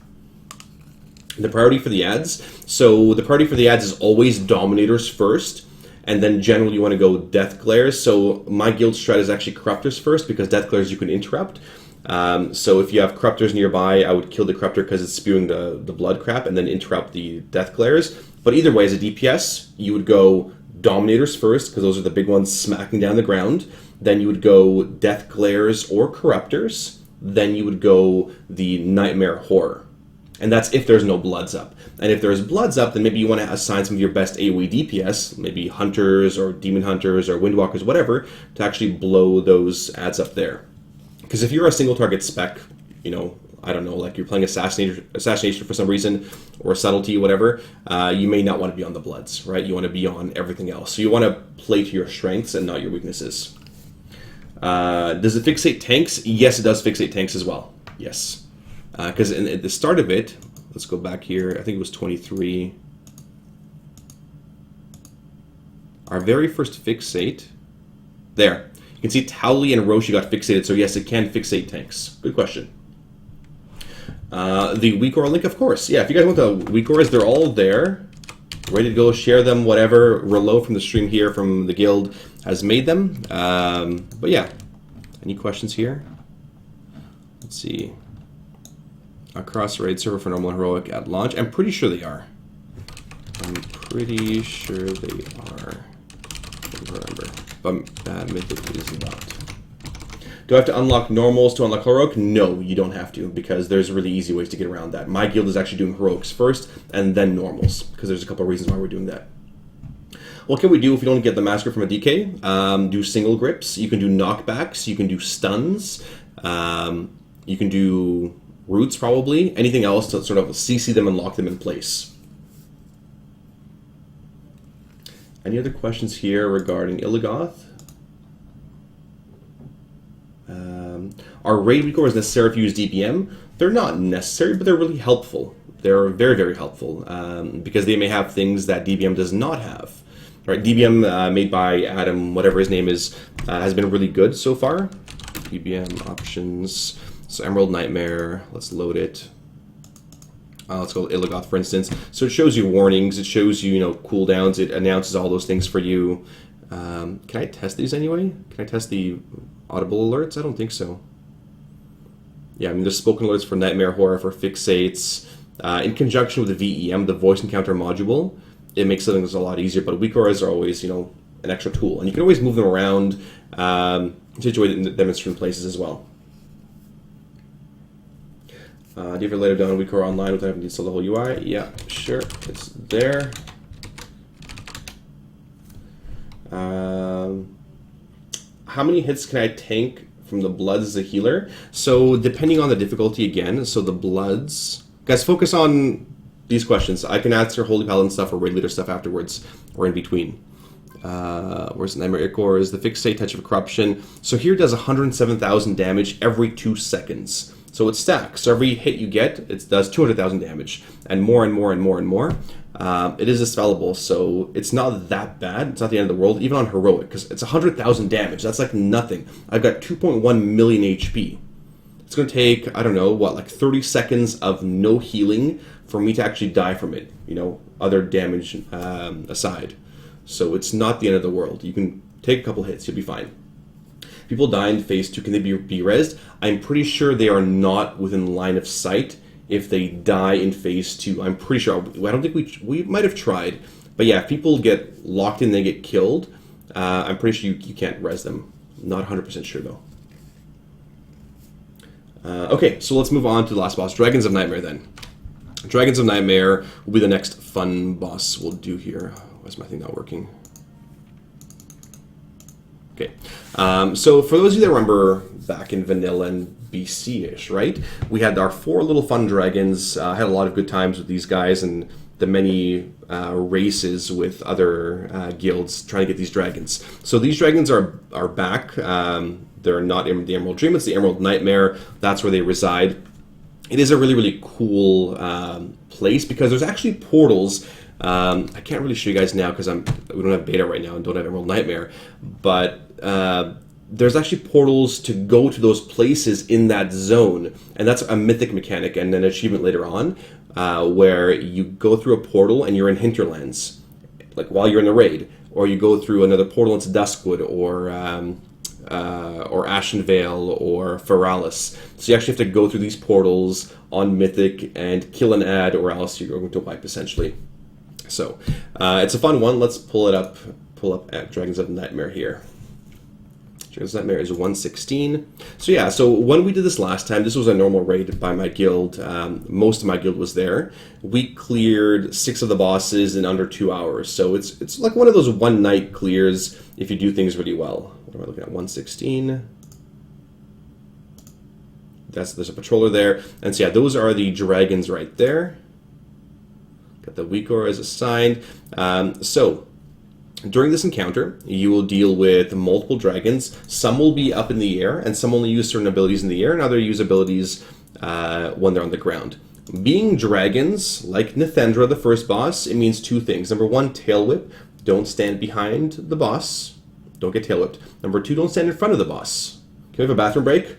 A: The priority for the ads. So the priority for the ads is always Dominators first, and then generally you want to go Death Glares. So my guild strat is actually Corruptors first, because Death Glares you can interrupt. So if you have Corruptors nearby, I would kill the Corruptor because it's spewing the blood crap, and then interrupt the Death Glares. But either way, as a DPS, you would go Dominators first, because those are the big ones smacking down the ground. Then you would go Death Glares or Corruptors. Then you would go the Nightmare Horror. And that's if there's no Bloods up. And if there's Bloods up, then maybe you want to assign some of your best AoE DPS, maybe Hunters or Demon Hunters or Windwalkers, whatever, to actually blow those ads up there. Because if you're a single target spec, you know, I don't know, like you're playing Assassination for some reason, or Subtlety, whatever, you may not want to be on the Bloods, right? You want to be on everything else. So you want to play to your strengths and not your weaknesses. Does it fixate tanks? Yes, it does fixate tanks as well. Yes. Because at the start of it, let's go back here, I think it was 23. Our very first fixate, there. You can see Towley and Roshi got fixated, so yes, it can fixate tanks. Good question. The Weak Aura link, of course. Yeah, if you guys want the Weak Auras, they're all there. Ready to go, share them, whatever. Relo from the stream here, from the guild, has made them. But yeah, any questions here? Let's see. Across raid server for normal and heroic at launch. I'm pretty sure they are. I'm pretty sure they are. I don't remember. But bad mythic is not. Do I have to unlock normals to unlock heroic? No, you don't have to, because there's really easy ways to get around that. My guild is actually doing heroics first and then normals, because there's a couple of reasons why we're doing that. What can we do if we don't get the Massacre from a DK? Do single grips. You can do knockbacks. You can do stuns. You can do roots, probably. Anything else to sort of CC them and lock them in place. Any other questions here regarding Illigoth? Are raid Weak Auras necessary if you use DPM? They're not necessary, but they're really helpful. They're very, very helpful, because they may have things that DBM does not have. Right? DBM made by Adam, whatever his name is, has been really good so far. DBM options. So Emerald Nightmare, let's load it. Let's go Illigoth, for instance. So it shows you warnings, it shows you, cooldowns, it announces all those things for you. Can I test these anyway? Can I test the audible alerts? I don't think so. Yeah, I mean, there's spoken alerts for Nightmare Horror, for Fixates. In conjunction with the VEM, the Voice Encounter module, it makes things a lot easier, but Weak Auras are always, an extra tool. And you can always move them around, situate them in certain places as well. Do you ever later down Weak Aura online without having to install the whole UI? Yeah, sure, it's there. How many hits can I tank from the Bloods as a healer? So depending on the difficulty again, so the Bloods... Guys, focus on these questions. I can answer Holy Paladin stuff or Raid Leader stuff afterwards, or in between. Where's Nightmare Ichor? Is the Fixate Touch of Corruption. So here it does 107,000 damage every 2 seconds. So it stacks. So every hit you get, it does 200,000 damage, and more and more and more and more. It is dispellable, so it's not that bad. It's not the end of the world, even on heroic, because it's 100,000 damage. That's like nothing. I've got 2.1 million HP. it's going to take, I don't know, what, like 30 seconds of no healing for me to actually die from it, you know, other damage aside. So it's not the end of the world. You can take a couple hits, you'll be fine. People die in phase 2, can they be rezzed? I'm pretty sure they are not within line of sight if they die in phase 2. I'm pretty sure. I don't think we might have tried. But yeah, if people get locked in, they get killed, I'm pretty sure you can't res them. Not 100% sure though. Okay, so let's move on to the last boss, Dragons of Nightmare then. Dragons of Nightmare will be the next fun boss we'll do here. Why is my thing not working? Okay, so for those of you that remember back in Vanilla and BC-ish, right? We had our 4 little fun dragons. I had a lot of good times with these guys and the many races with other guilds trying to get these dragons. So these dragons are back. They're not in the Emerald Dream, it's the Emerald Nightmare. That's where they reside. It is a really, really cool place because there's actually portals. I can't really show you guys now because we don't have beta right now and don't have Emerald Nightmare, but there's actually portals to go to those places in that zone, and that's a mythic mechanic and an achievement later on where you go through a portal and you're in Hinterlands, like while you're in the raid, or you go through another portal into Duskwood or Ashenvale or Feralis. So you actually have to go through these portals on Mythic and kill an ad, or else you're going to wipe essentially. So it's a fun one. Let's pull it up. Pull up at Dragons of Nightmare here. Dragons of Nightmare is 116. So yeah, so when we did this last time, this was a normal raid by my guild. Most of my guild was there. We cleared 6 of the bosses in under 2 hours. So it's like one of those one night clears if you do things really well. What am I looking at? 116. There's a patroller there. And so yeah, those are the dragons right there. Got the WeakAuras assigned. So during this encounter, you will deal with multiple dragons. Some will be up in the air, and some only use certain abilities in the air, and other use abilities when they're on the ground. Being dragons, like Nythendra, the first boss, it means 2 things. Number 1, tail whip. Don't stand behind the boss. Don't get tail whipped. Number 2, don't stand in front of the boss. Can we have a bathroom break?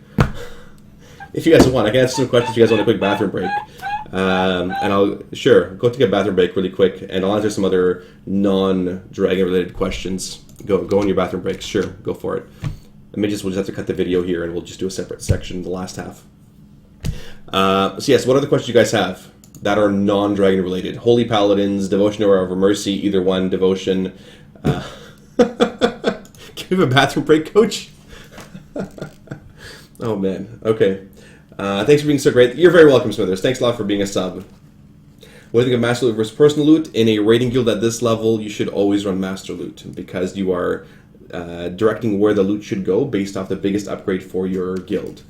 A: If you guys want, I can answer some questions if you guys want a quick bathroom break. And I'll, sure, go take a bathroom break really quick, and I'll answer some other non-dragon related questions. Go on your bathroom breaks, sure, go for it. The midgets will just have to cut the video here, and we'll just do a separate section in the last half. So yes, what other questions you guys have that are non-dragon related? Holy Paladins, Devotion or Of Mercy, either one, Devotion. Can we have a bathroom break, Coach? Oh man, okay. Thanks for being so great. You're very welcome, Smithers. Thanks a lot for being a sub. What do you think of Master Loot versus Personal Loot? In a raiding guild at this level, you should always run Master Loot because you are directing where the loot should go based off the biggest upgrade for your guild.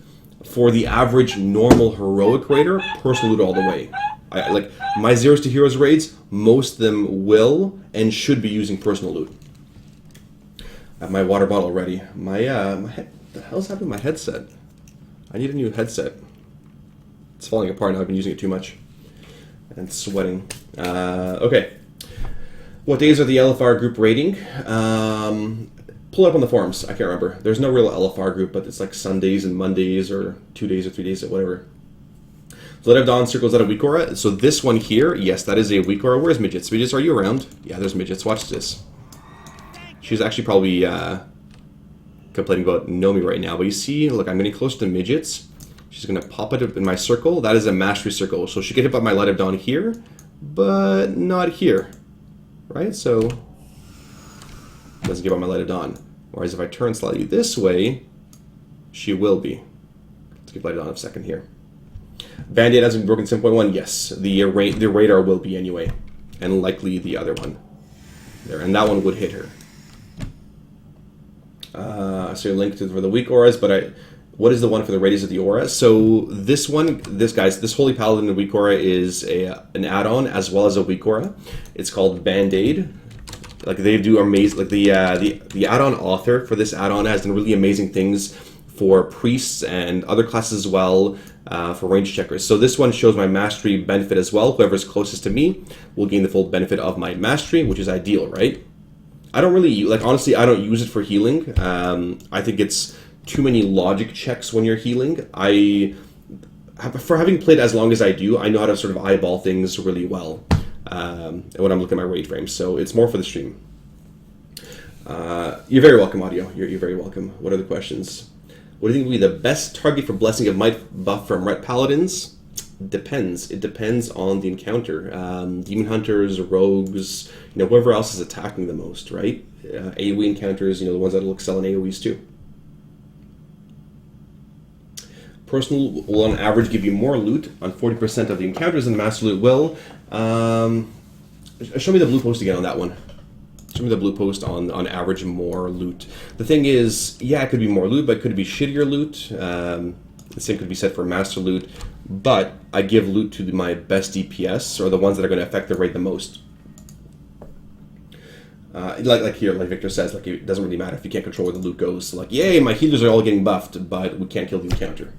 A: For the average normal heroic raider, Personal Loot all the way. Like my Zeros to Heroes raids, most of them will and should be using Personal Loot. I have my water bottle ready. My head, the hell's happening to my headset? I need a new headset. It's falling apart now. I've been using it too much. And sweating. Okay. What days are the LFR group raiding? Pull it up on the forums. I can't remember. There's no real LFR group, but it's like Sundays and Mondays or 2 days or 3 days or whatever. So Let Have Dawn circles out a WeakAura. So this one here, yes, that is a WeakAura. Where's Midgets? Midgets, are you around? Yeah, there's Midgets. Watch this. She's actually probably complaining about Nomi right now, but you see, look, I'm getting close to Midgets. She's going to pop it up in my circle. That is a mastery circle, so she can hit up my Light of Dawn here, but not here, right? So, doesn't give up my Light of Dawn. Whereas if I turn slightly this way, she will be. Let's give Light of Dawn a second here. Band-Aid hasn't broken 7.1. Yes, the radar will be anyway, and likely the other one there, and that one would hit her. I see a link to for the WeakAuras, but what is the one for the Radius of the Aura? So this one, this Holy Paladin WeakAura is an add-on as well as a WeakAura. It's called Band-Aid. Like they do amazing. Like the add-on author for this add-on has done really amazing things for priests and other classes as well, for range checkers. So this one shows my mastery benefit as well. Whoever's closest to me will gain the full benefit of my mastery, which is ideal, right? I don't really, like, honestly, I don't use it for healing. I think it's too many logic checks when you're healing. For having played as long as I do, I know how to sort of eyeball things really well when I'm looking at my raid frames. So it's more for the stream. You're very welcome, Audio. You're very welcome. What are the questions? What do you think would be the best target for Blessing of Might buff from Ret Paladins? Depends. It depends on the encounter. Demon Hunters, Rogues, whoever else is attacking the most, right? AoE encounters, the ones that will excel in AoEs too. Personal will on average give you more loot on 40% of the encounters than Master Loot will. Show me the blue post again on that one. Show me the blue post on average more loot. The thing is, yeah, it could be more loot, but it could be shittier loot. The same could be said for Master Loot, but I give loot to my best DPS, or the ones that are going to affect the raid the most. Like here, like Victor says, like it doesn't really matter if you can't control where the loot goes. So like, yay, my healers are all getting buffed, but we can't kill the encounter.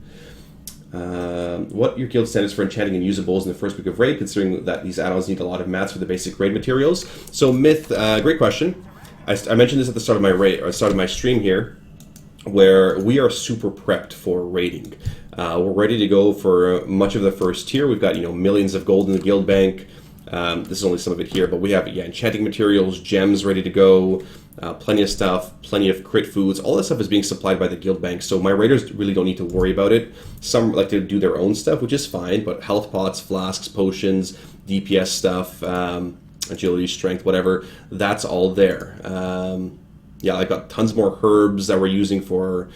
A: What your guild standards for enchanting and usables in the first week of raid, considering that these add-ons need a lot of mats for the basic raid materials? So Myth, great question. I mentioned this at the start of my raid, or start of my stream here, where we are super prepped for raiding. We're ready to go for much of the first tier. We've got millions of gold in the guild bank. This is only some of it here, but we have enchanting materials, gems ready to go, plenty of stuff, plenty of crit foods. All that stuff is being supplied by the guild bank, so my raiders really don't need to worry about it. Some like to do their own stuff, which is fine, but health pots, flasks, potions, DPS stuff, agility, strength, whatever, that's all there. Yeah, I got tons more herbs that we're using for,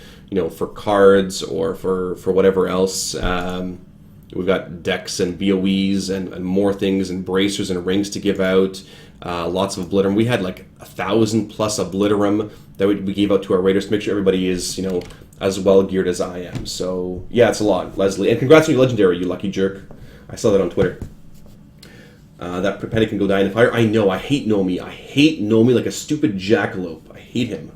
A: for cards or for whatever else. We've got decks and BOEs and more things and bracers and rings to give out. Lots of obliterum. We had like 1,000 plus obliterum that we gave out to our raiders to make sure everybody is, as well geared as I am. So yeah, it's a lot, Leslie. And congrats on your legendary, you lucky jerk. I saw that on Twitter. That Prepeti can go die in the fire. I know, I hate Nomi. I hate Nomi like a stupid jackalope. I hate him.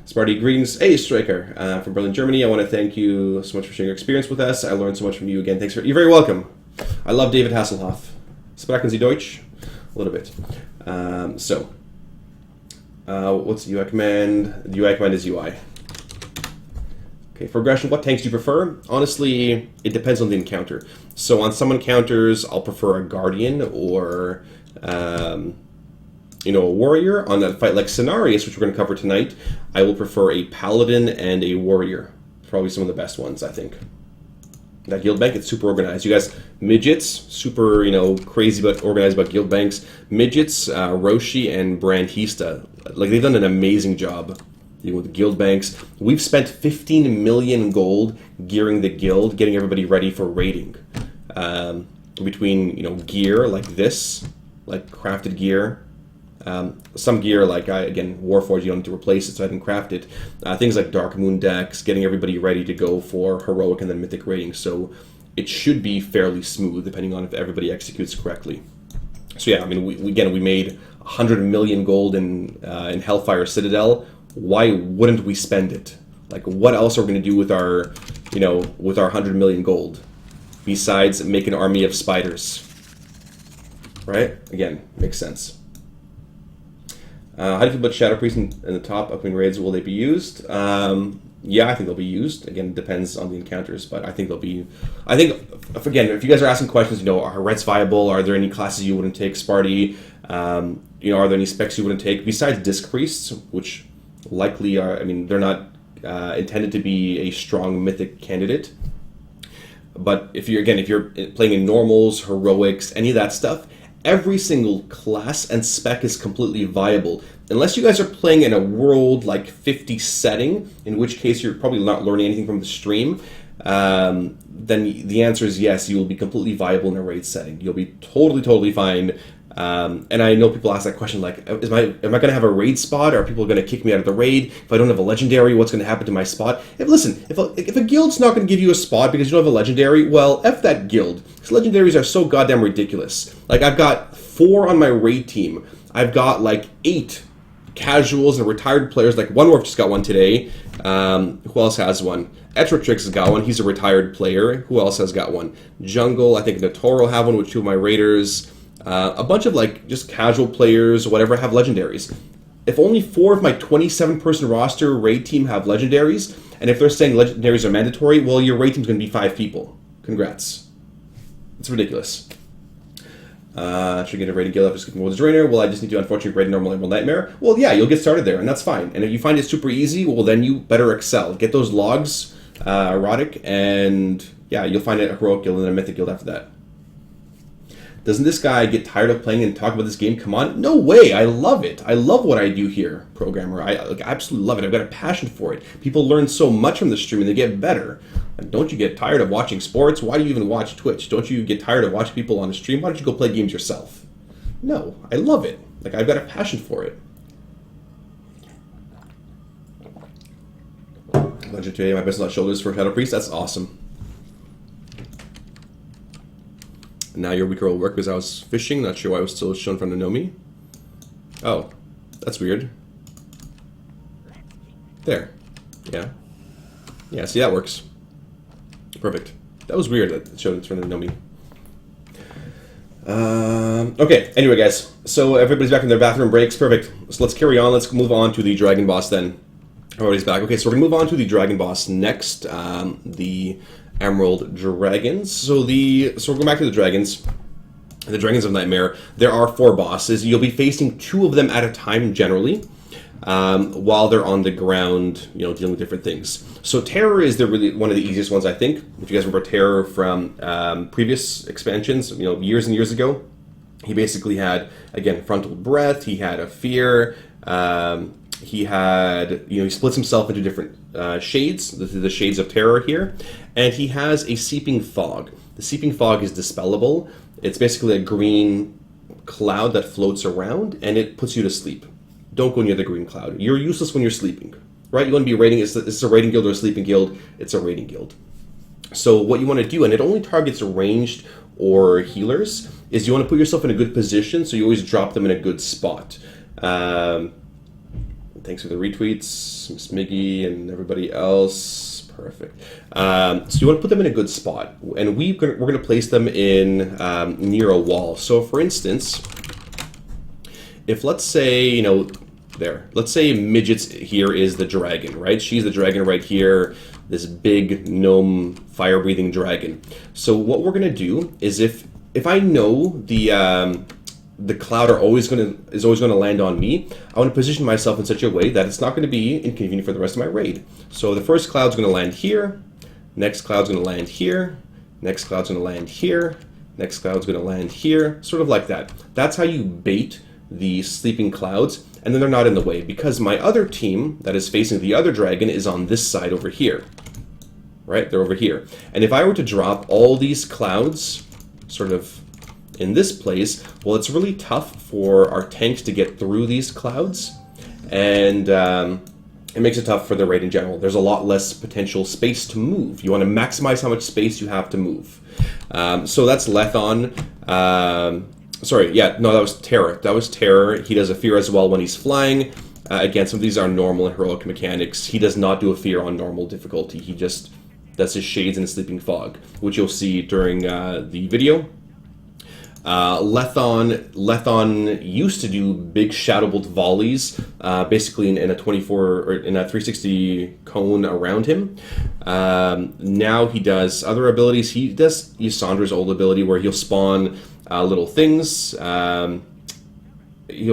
A: Sparty, greetings. Hey, Striker, from Berlin, Germany. I want to thank you so much for sharing your experience with us. I learned so much from you again. Thanks for... You're very welcome. I love David Hasselhoff. Sprechen Sie Deutsch? A little bit. What's UI command? The UI command is UI. Okay, for aggression, what tanks do you prefer? Honestly, it depends on the encounter. So on some encounters, I'll prefer a Guardian or... a warrior. On that fight like Cenarius, which we're going to cover tonight, I will prefer a paladin and a warrior. Probably some of the best ones, I think. That guild bank, it's super organized. You guys, midgets, super, crazy about organized about guild banks. Midgets, Roshi and Brandhista, like they've done an amazing job with the guild banks. We've spent 15 million gold gearing the guild, getting everybody ready for raiding. Between gear like this, like crafted gear. Some gear, like, again, Warforged, you don't need to replace it, so I didn't craft it. Things like Dark Moon decks, getting everybody ready to go for Heroic and then Mythic raiding. So it should be fairly smooth, depending on if everybody executes correctly. So yeah, I mean, we made 100 million gold in Hellfire Citadel. Why wouldn't we spend it? Like, what else are we going to do with our, with our 100 million gold? Besides make an army of spiders. Right? Again, makes sense. How do you feel about Shadow Priest in the top upcoming raids? Will they be used? Yeah, I think they'll be used. Again, it depends on the encounters, but I think they'll be... again, if you guys are asking questions, are reds viable? Are there any classes you wouldn't take? Sparty? Are there any specs you wouldn't take? Besides Disc Priests, which likely are... they're not intended to be a strong mythic candidate. But if you're playing in normals, heroics, any of that stuff... Every single class and spec is completely viable. Unless you guys are playing in a world like 50 setting, in which case you're probably not learning anything from the stream, then the answer is yes, you will be completely viable in a raid setting. You'll be totally fine. And I know people ask that question, like, am I going to have a raid spot? Or are people going to kick me out of the raid? If I don't have a legendary, what's going to happen to my spot? If a guild's not going to give you a spot because you don't have a legendary, well, F that guild. Because legendaries are so goddamn ridiculous. Like, I've got 4 on my raid team. I've got, like, 8 casuals and retired players. Like, One Wolf just got one today. Who else has one? Etrotrix has got one. He's a retired player. Who else has got one? Jungle, I think Natoro will have one with 2 of my raiders. A bunch of just casual players or whatever have legendaries. If only 4 of my 27-person roster raid team have legendaries, And if they're saying legendaries are mandatory, well, your raid team's going to be 5 people. Congrats. It's ridiculous. Should get a raiding guild after skipping World's Drainer. Well, I just need to unfortunately raid normal Emerald Nightmare. Well, yeah, you'll get started there, and that's fine. And if you find it super easy, well, then you better excel. Get those logs erotic, and yeah, you'll find it a heroic guild and then a mythic guild after that. Doesn't this guy get tired of playing and talk about this game? Come on. No way. I love it. I love what I do here, programmer. I absolutely love it. I've got a passion for it. People learn so much from the stream and they get better. And don't you get tired of watching sports? Why do you even watch Twitch? Don't you get tired of watching people on the stream? Why don't you go play games yourself? No. I love it. Like, I've got a passion for it. Legend today, my best on shoulders for Shadow Priest. That's awesome. Now your weaker will work because I was fishing. Not sure why I was still shown from the Nomi. Oh, that's weird. There. Yeah. Yeah, see, that works. Perfect. That was weird that it showed in front of the Nomi. Okay, anyway, guys. So everybody's back in their bathroom breaks. Perfect. So let's carry on. Let's move on to the Dragon Boss then. Everybody's back. Okay, so we're going to move on to the Dragon Boss next. The Emerald Dragons. So we're going back to the Dragons. The Dragons of Nightmare. There are 4 bosses. You'll be facing 2 of them at a time generally, while they're on the ground, dealing with different things. So Terror is really one of the easiest ones, I think. If you guys remember Terror from previous expansions, years and years ago, he basically had, again, Frontal Breath. He had a Fear. He had, he splits himself into different shades, the shades of terror here, and he has a Seeping Fog. The Seeping Fog is dispellable. It's basically a green cloud that floats around, and it puts you to sleep. Don't go near the green cloud. You're useless when you're sleeping, right? You want to be raiding, it's a raiding guild or a sleeping guild, it's a raiding guild. So what you want to do, and it only targets ranged or healers, is you want to put yourself in a good position, so you always drop them in a good spot. Thanks for the retweets, Miss Miggy and everybody else. Perfect. So you want to put them in a good spot, and we're going to place them in near a wall. So, for instance, if let's say let's say Midgets here is the dragon, right? She's the dragon right here. This big gnome fire-breathing dragon. So what we're going to do is if I know the cloud is always going to land on me, I want to position myself in such a way that it's not going to be inconvenient for the rest of my raid. So the first cloud's going to land here, next cloud's going to land here, next cloud's going to land here, next cloud's going to land here, sort of like that. That's how you bait the sleeping clouds, and then they're not in the way, because my other team that is facing the other dragon is on this side over here. Right? They're over here. And if I were to drop all these clouds sort of in this place, well, it's really tough for our tanks to get through these clouds, and it makes it tough for the raid in general. There's a lot less potential space to move. You want to maximize how much space you have to move. So that's Lethon. Sorry, yeah, no, that was Terror. That was Terror. He does a Fear as well when he's flying. Again, some of these are normal and heroic mechanics. He does not do a Fear on normal difficulty. He just does his Shades and his Sleeping Fog, which you'll see during the video. Lethon used to do big Shadow Bolt volleys, basically in a 24 or in a 360 cone around him. Now he does other abilities. He does Ysandra's old ability where he'll spawn little things. He'll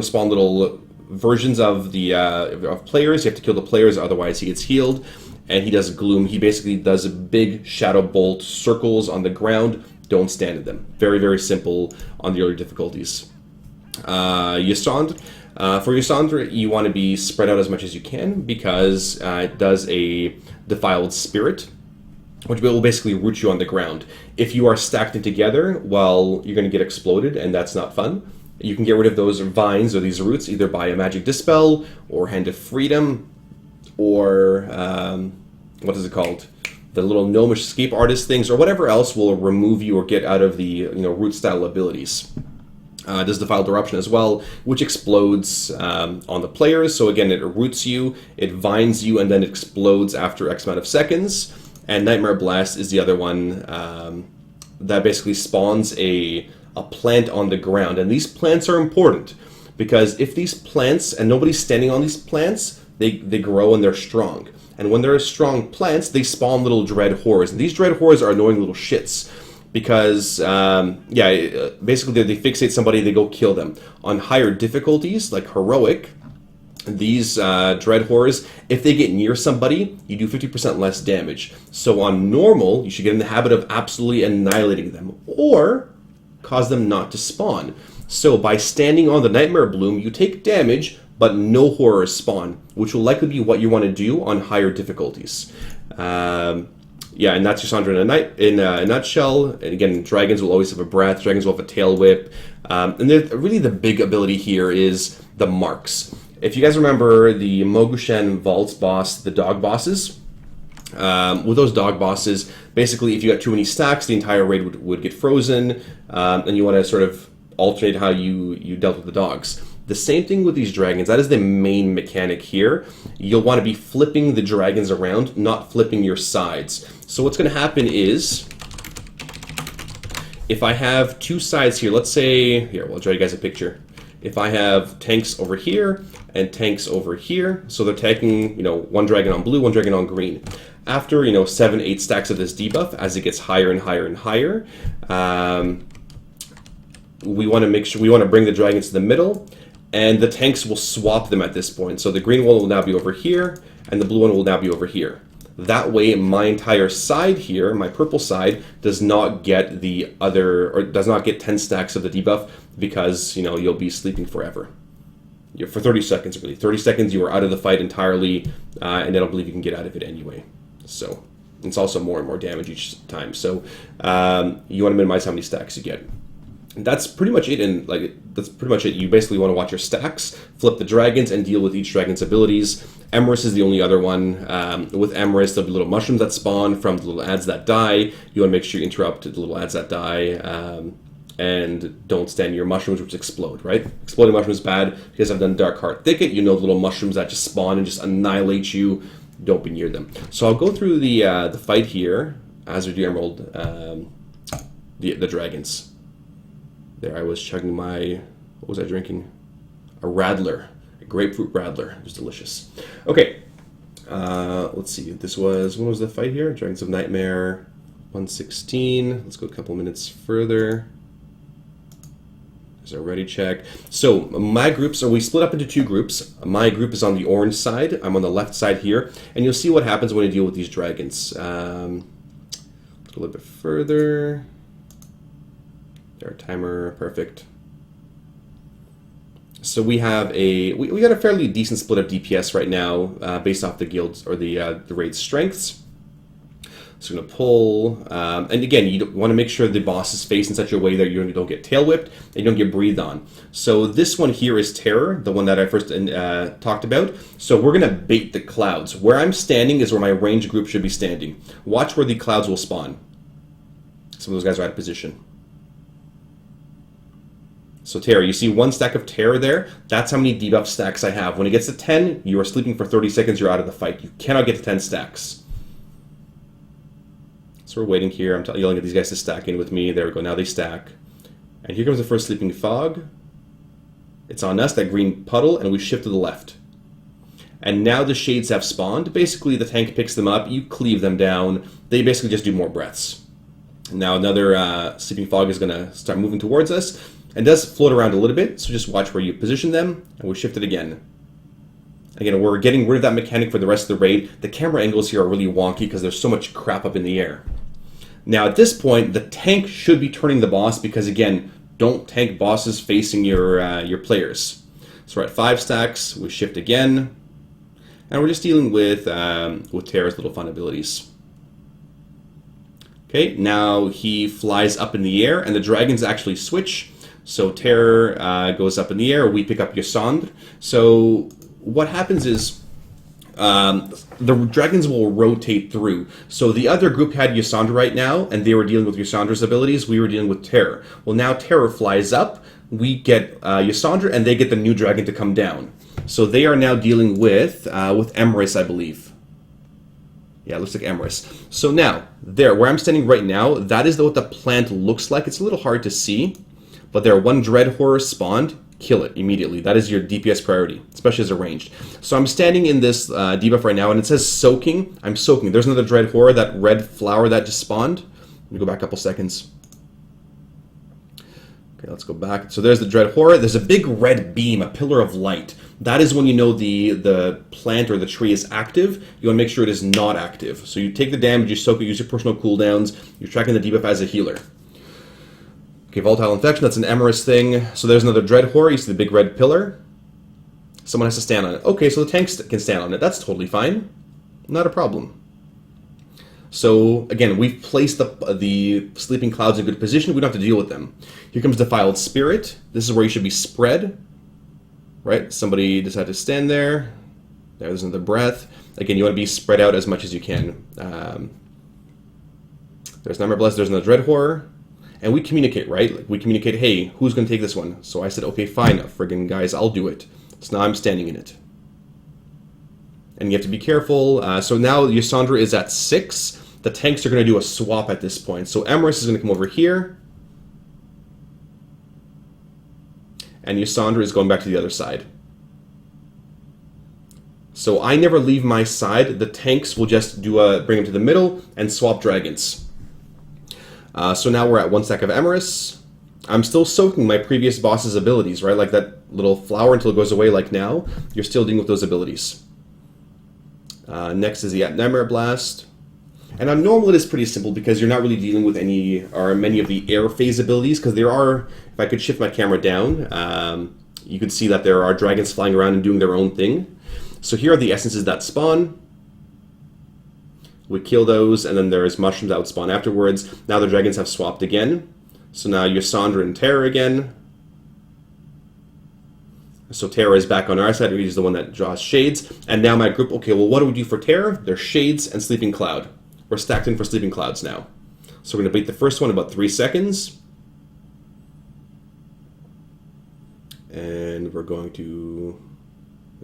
A: spawn little versions of the of players. You have to kill the players, otherwise he gets healed. And he does Gloom. He basically does a big Shadow Bolt circles on the ground. Don't stand in them. Very, very simple on the early difficulties. Ysandra. For Ysandra, you want to be spread out as much as you can because it does a Defiled Spirit, which will basically root you on the ground. If you are stacked in together, well, you're going to get exploded, and that's not fun. You can get rid of those vines or these roots either by a Magic Dispel or Hand of Freedom or, what is it called? The little gnomish escape artist things, or whatever else will remove you or get out of the root style abilities. Does Defiled Eruption as well, which explodes on the players. So again, it roots you, it vines you, and then it explodes after X amount of seconds. And Nightmare Blast is the other one that basically spawns a plant on the ground. And these plants are important because if these plants, and nobody's standing on these plants, they grow and they're strong. and when there are strong plants, they spawn little dread horrors. And these dread horrors are annoying little shits. Because, basically they fixate somebody, they go kill them. On higher difficulties, like Heroic, these Dread Horrors, if they get near somebody, you do 50% less damage. So on normal, you should get in the habit of absolutely annihilating them, or cause them not to spawn. So by standing on the Nightmare Bloom, you take damage, but no horrors spawn, which will likely be what you want to do on higher difficulties. Yeah, and that's Ysandra in a nutshell. And again, dragons will always have a breath. Dragons will have a tail whip. And really the big ability here is the marks. If you guys remember the Mogushen Vaults boss, the dog bosses, with those dog bosses, basically if you got too many stacks, the entire raid would get frozen, and you want to sort of alternate how you dealt with the dogs. The same thing with these dragons. That is the main mechanic here. You'll want to be flipping the dragons around, not flipping your sides. So what's going to happen is, if I have two sides here, let's say, here, we'll draw you guys a picture. If I have tanks over here and tanks over here, so they're taking, one dragon on blue, one dragon on green. After, 7, 8 stacks of this debuff, as it gets higher and higher and higher, we want to bring the dragons to the middle. And the tanks will swap them at this point. So the green one will now be over here, and the blue one will now be over here. That way, my entire side here, my purple side, does not get does not get 10 stacks of the debuff, because, you'll be sleeping forever. For 30 seconds, really. 30 seconds, you are out of the fight entirely, and I don't believe you can get out of it anyway. So, it's also more and more damage each time. So, you want to minimize how many stacks you get. That's pretty much it, and that's pretty much it. You basically want to watch your stacks, flip the dragons, and deal with each dragon's abilities. Emrys is the only other one. With Emrys, there'll be little mushrooms that spawn from the little ads that die. You want to make sure you interrupt the little ads that die, and don't stand near mushrooms which explode, right? Exploding mushrooms is bad. Because I've done Dark Heart Thicket, the little mushrooms that just spawn and just annihilate you. Don't be near them. So I'll go through the fight here as we do Emerald, the dragons. There I was chugging what was I drinking? A Radler. A grapefruit Radler. It was delicious. Okay. Let's see. When was the fight here? Dragons of Nightmare 116. Let's go a couple minutes further. There's our ready check. So my groups, we split up into two groups. My group is on the orange side. I'm on the left side here. And you'll see what happens when you deal with these dragons. Let's go a little bit further. Our timer, perfect. So we have we got a fairly decent split of DPS right now, based off the guilds or the raid strengths. So I'm going to pull, and again, you want to make sure the boss is faced in such a way that you don't get tail whipped and you don't get breathed on. So this one here is Terror, the one that I first talked about. So we're going to bait the clouds. Where I'm standing is where my range group should be standing. Watch where the clouds will spawn. Some of those guys are out of position. So Terror, you see one stack of Terror there? That's how many debuff stacks I have. When it gets to 10, you are sleeping for 30 seconds, you're out of the fight. You cannot get to 10 stacks. So we're waiting here. I'm yelling at these guys to stack in with me. There we go, now they stack. And here comes the first Sleeping Fog. It's on us, that green puddle, and we shift to the left. And now the Shades have spawned. Basically, the tank picks them up, you cleave them down. They basically just do more breaths. Now another Sleeping Fog is going to start moving towards us. And does float around a little bit, so just watch where you position them, and we shift it again. Again, we're getting rid of that mechanic for the rest of the raid. The camera angles here are really wonky because there's so much crap up in the air. Now at this point, the tank should be turning the boss because, again, don't tank bosses facing your players. So we're at 5 stacks, we shift again, and we're just dealing with Terra's little fun abilities. Okay, now he flies up in the air, and the dragons actually switch. So Terror goes up in the air, we pick up Ysandra. So what happens is the dragons will rotate through. So the other group had Ysandra right now, and they were dealing with Ysandra's abilities. We were dealing with Terror. Well, now Terror flies up, we get Ysandra, and they get the new dragon to come down. So they are now dealing with Emrys, I believe. Yeah, it looks like Emrys. So now, there, where I'm standing right now, that is what the plant looks like. It's a little hard to see. But there, one Dread Horror spawned, kill it immediately. That is your DPS priority, especially as a ranged. So I'm standing in this debuff right now, and it says soaking. I'm soaking. There's another Dread Horror, that red flower that just spawned. Let me go back a couple seconds. Okay, let's go back. So there's the Dread Horror. There's a big red beam, a pillar of light. That is when you know the plant or the tree is active. You want to make sure it is not active. So you take the damage, you soak it, use your personal cooldowns. You're tracking the debuff as a healer. Okay, Volatile Infection, that's an Emrys thing. So there's another Dread Horror. You see the big red pillar. Someone has to stand on it. Okay, so the tanks can stand on it. That's totally fine. Not a problem. So, again, we've placed the Sleeping Clouds in good position. We don't have to deal with them. Here comes Defiled Spirit. This is where you should be spread. Right? Somebody decided to stand there. There's another breath. Again, you want to be spread out as much as you can. There's Nightmare Blessed. There's another Dread Horror. And we communicate, right? Like, we communicate, hey, who's going to take this one? So I said, okay, fine, friggin' guys, I'll do it. So now I'm standing in it. And you have to be careful. So now Ysandra is at 6. The tanks are going to do a swap at this point. So Emrys is going to come over here. And Ysandra is going back to the other side. So I never leave my side. The tanks will just bring them to the middle and swap dragons. So now we're at 1 stack of Emrys. I'm still soaking my previous boss's abilities, right? Like that little flower until it goes away like now. You're still dealing with those abilities. Next is the Nightmare Blast. And on normal it is pretty simple because you're not really dealing with many of the air phase abilities, because there are, if I could shift my camera down, you could see that there are dragons flying around and doing their own thing. So here are the essences that spawn. We kill those, and then there's mushrooms that would spawn afterwards. Now the dragons have swapped again. So now Ysandra and Terra again. So Terra is back on our side. He's the one that draws shades. And now my group, okay, well, what do we do for Terra? There's Shades and Sleeping Cloud. We're stacked in for Sleeping Clouds now. So we're going to beat the first one in about 3 seconds. And we're going to...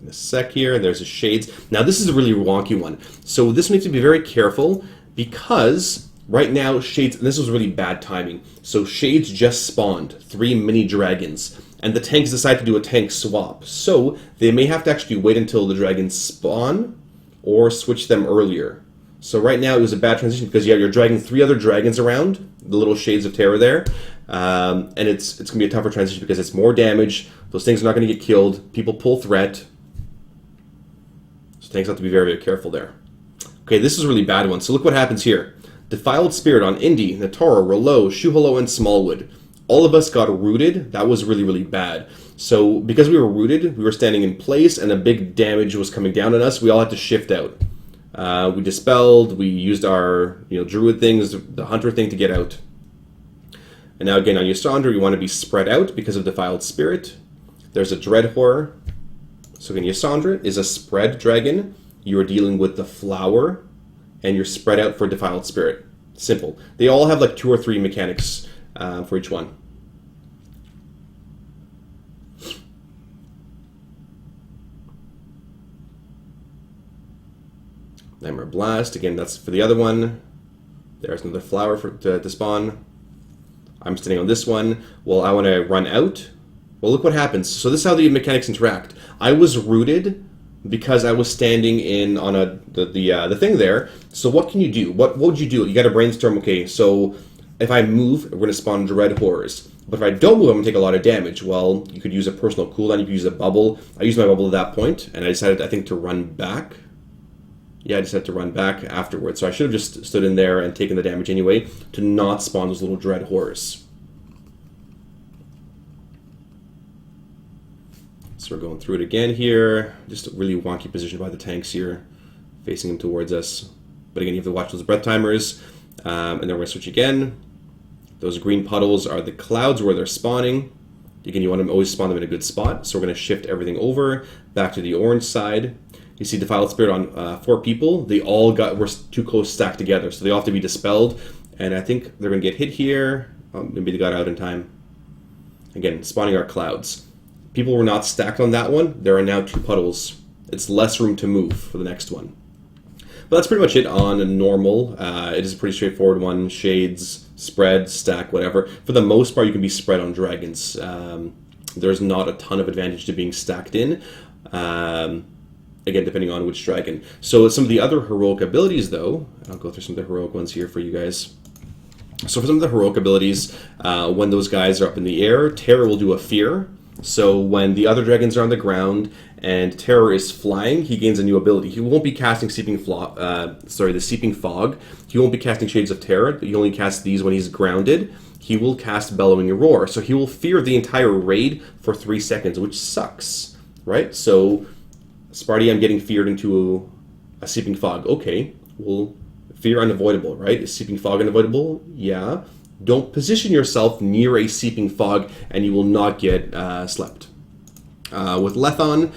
A: in a sec here, there's a Shades. Now this is a really wonky one. So this needs to be very careful because right now Shades, and this was really bad timing. So Shades just spawned 3 mini dragons and the tanks decide to do a tank swap. So they may have to actually wait until the dragons spawn or switch them earlier. So right now it was a bad transition because you're dragging 3 other dragons around, the little Shades of Terror there. And it's going to be a tougher transition because it's more damage. Those things are not going to get killed. People pull threat. Tanks have to be very, very careful there. Okay, this is a really bad one. So look what happens here. Defiled Spirit on Indy, Natara, Rolo, Shuholo, and Smallwood. All of us got rooted. That was really, really bad. So because we were rooted, we were standing in place, and a big damage was coming down on us. We all had to shift out. We dispelled. We used our druid things, the hunter thing to get out. And now again on Ysandra, you want to be spread out because of Defiled Spirit. There's a Dread Horror. So again, Ysandra is a spread dragon. You are dealing with the flower, and you're spread out for Defiled Spirit. Simple. They all have like 2 or 3 mechanics for each one. Nightmare Blast. Again, that's for the other one. There's another flower to spawn. I'm standing on this one. Well, I want to run out. Well, look what happens. So this is how the mechanics interact. I was rooted because I was standing in on the thing there. So what can you do? What would you do? You got to brainstorm. Okay, so if I move, we're going to spawn Dread Horrors. But if I don't move, I'm going to take a lot of damage. Well, you could use a personal cooldown. You could use a bubble. I used my bubble at that point, and I decided, I think, to run back. Yeah, I decided to run back afterwards. So I should have just stood in there and taken the damage anyway to not spawn those little Dread Horrors. So we're going through it again here. Just a really wonky position by the tanks here, facing them towards us. But again, you have to watch those breath timers. And then we're going to switch again. Those green puddles are the clouds where they're spawning. Again, you want to always spawn them in a good spot. So we're going to shift everything over back to the orange side. You see Defiled Spirit on 4 people. They all were too close stacked together, so they all have to be dispelled. And I think they're going to get hit here. Maybe they got out in time. Again, spawning our clouds. People were not stacked on that one. There are now 2 puddles. It's less room to move for the next one. But that's pretty much it on a normal. It is a pretty straightforward one. Shades, spread, stack, whatever. For the most part, you can be spread on dragons. there's not a ton of advantage to being stacked in. Again, depending on which dragon. So some of the other heroic abilities, though, I'll go through some of the heroic ones here for you guys. So for some of the heroic abilities, when those guys are up in the air, Terror will do a fear. So when the other dragons are on the ground and Terror is flying, he gains a new ability. He won't be casting the Seeping Fog. He won't be casting Shades of Terror. He only casts these when he's grounded. He will cast Bellowing Roar. So he will fear the entire raid for 3 seconds, which sucks, right? So Sparty, I'm getting feared into a Seeping Fog. Okay, well, fear unavoidable, right? Is Seeping Fog unavoidable? Yeah. Don't position yourself near a Seeping Fog and you will not get slept. With Lethon,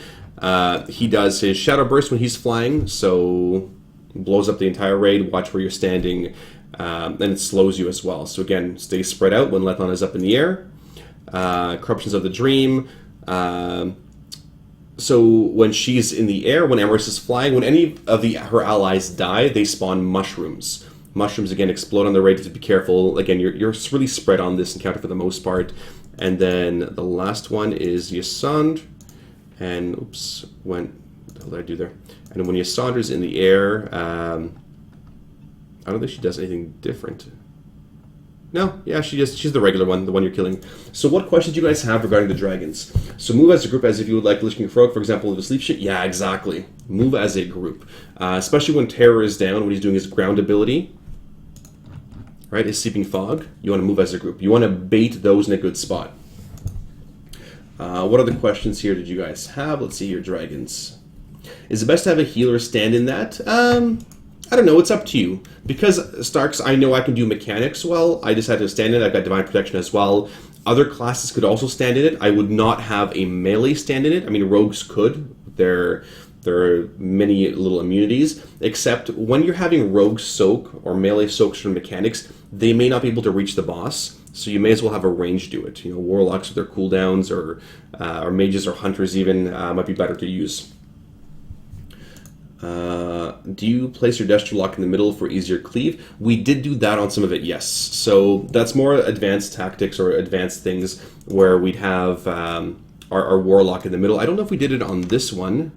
A: he does his Shadow Burst when he's flying, so blows up the entire raid. Watch where you're standing, and it slows you as well. So again, stay spread out when Lethon is up in the air. Corruptions of the Dream. So when she's in the air, when Emrys is flying, when any of her allies die, they spawn mushrooms. Mushrooms, again, explode on the raid, to be careful. Again, you're really spread on this encounter for the most part. And then the last one is Ysond. And, oops, what did I do there? And when Ysondra's in the air, I don't think she does anything different. No, yeah, she's the regular one, the one you're killing. So what questions do you guys have regarding the dragons? So move as a group as if you would like Lich King Frog, for example, with the sleep shit. Yeah, exactly. Move as a group. Especially when Terror is down, when he's doing his ground ability. Right, his Seeping Fog. You want to move as a group. You want to bait those in a good spot. What other questions here did you guys have? Let's see here, dragons. Is it best to have a healer stand in that? I don't know, it's up to you. Because Starks, I know I can do mechanics well, I decided to stand in it. I've got Divine Protection as well. Other classes could also stand in it. I would not have a melee stand in it. I mean, rogues could. There are many little immunities, except when you're having rogue soak or melee soaks from mechanics, they may not be able to reach the boss, so you may as well have a range do it. You know, warlocks with their cooldowns or mages or hunters even might be better to use. Do you place your Jester lock in the middle for easier cleave? We did do that on some of it, yes. So that's more advanced tactics or advanced things where we'd have our warlock in the middle. I don't know if we did it on this one.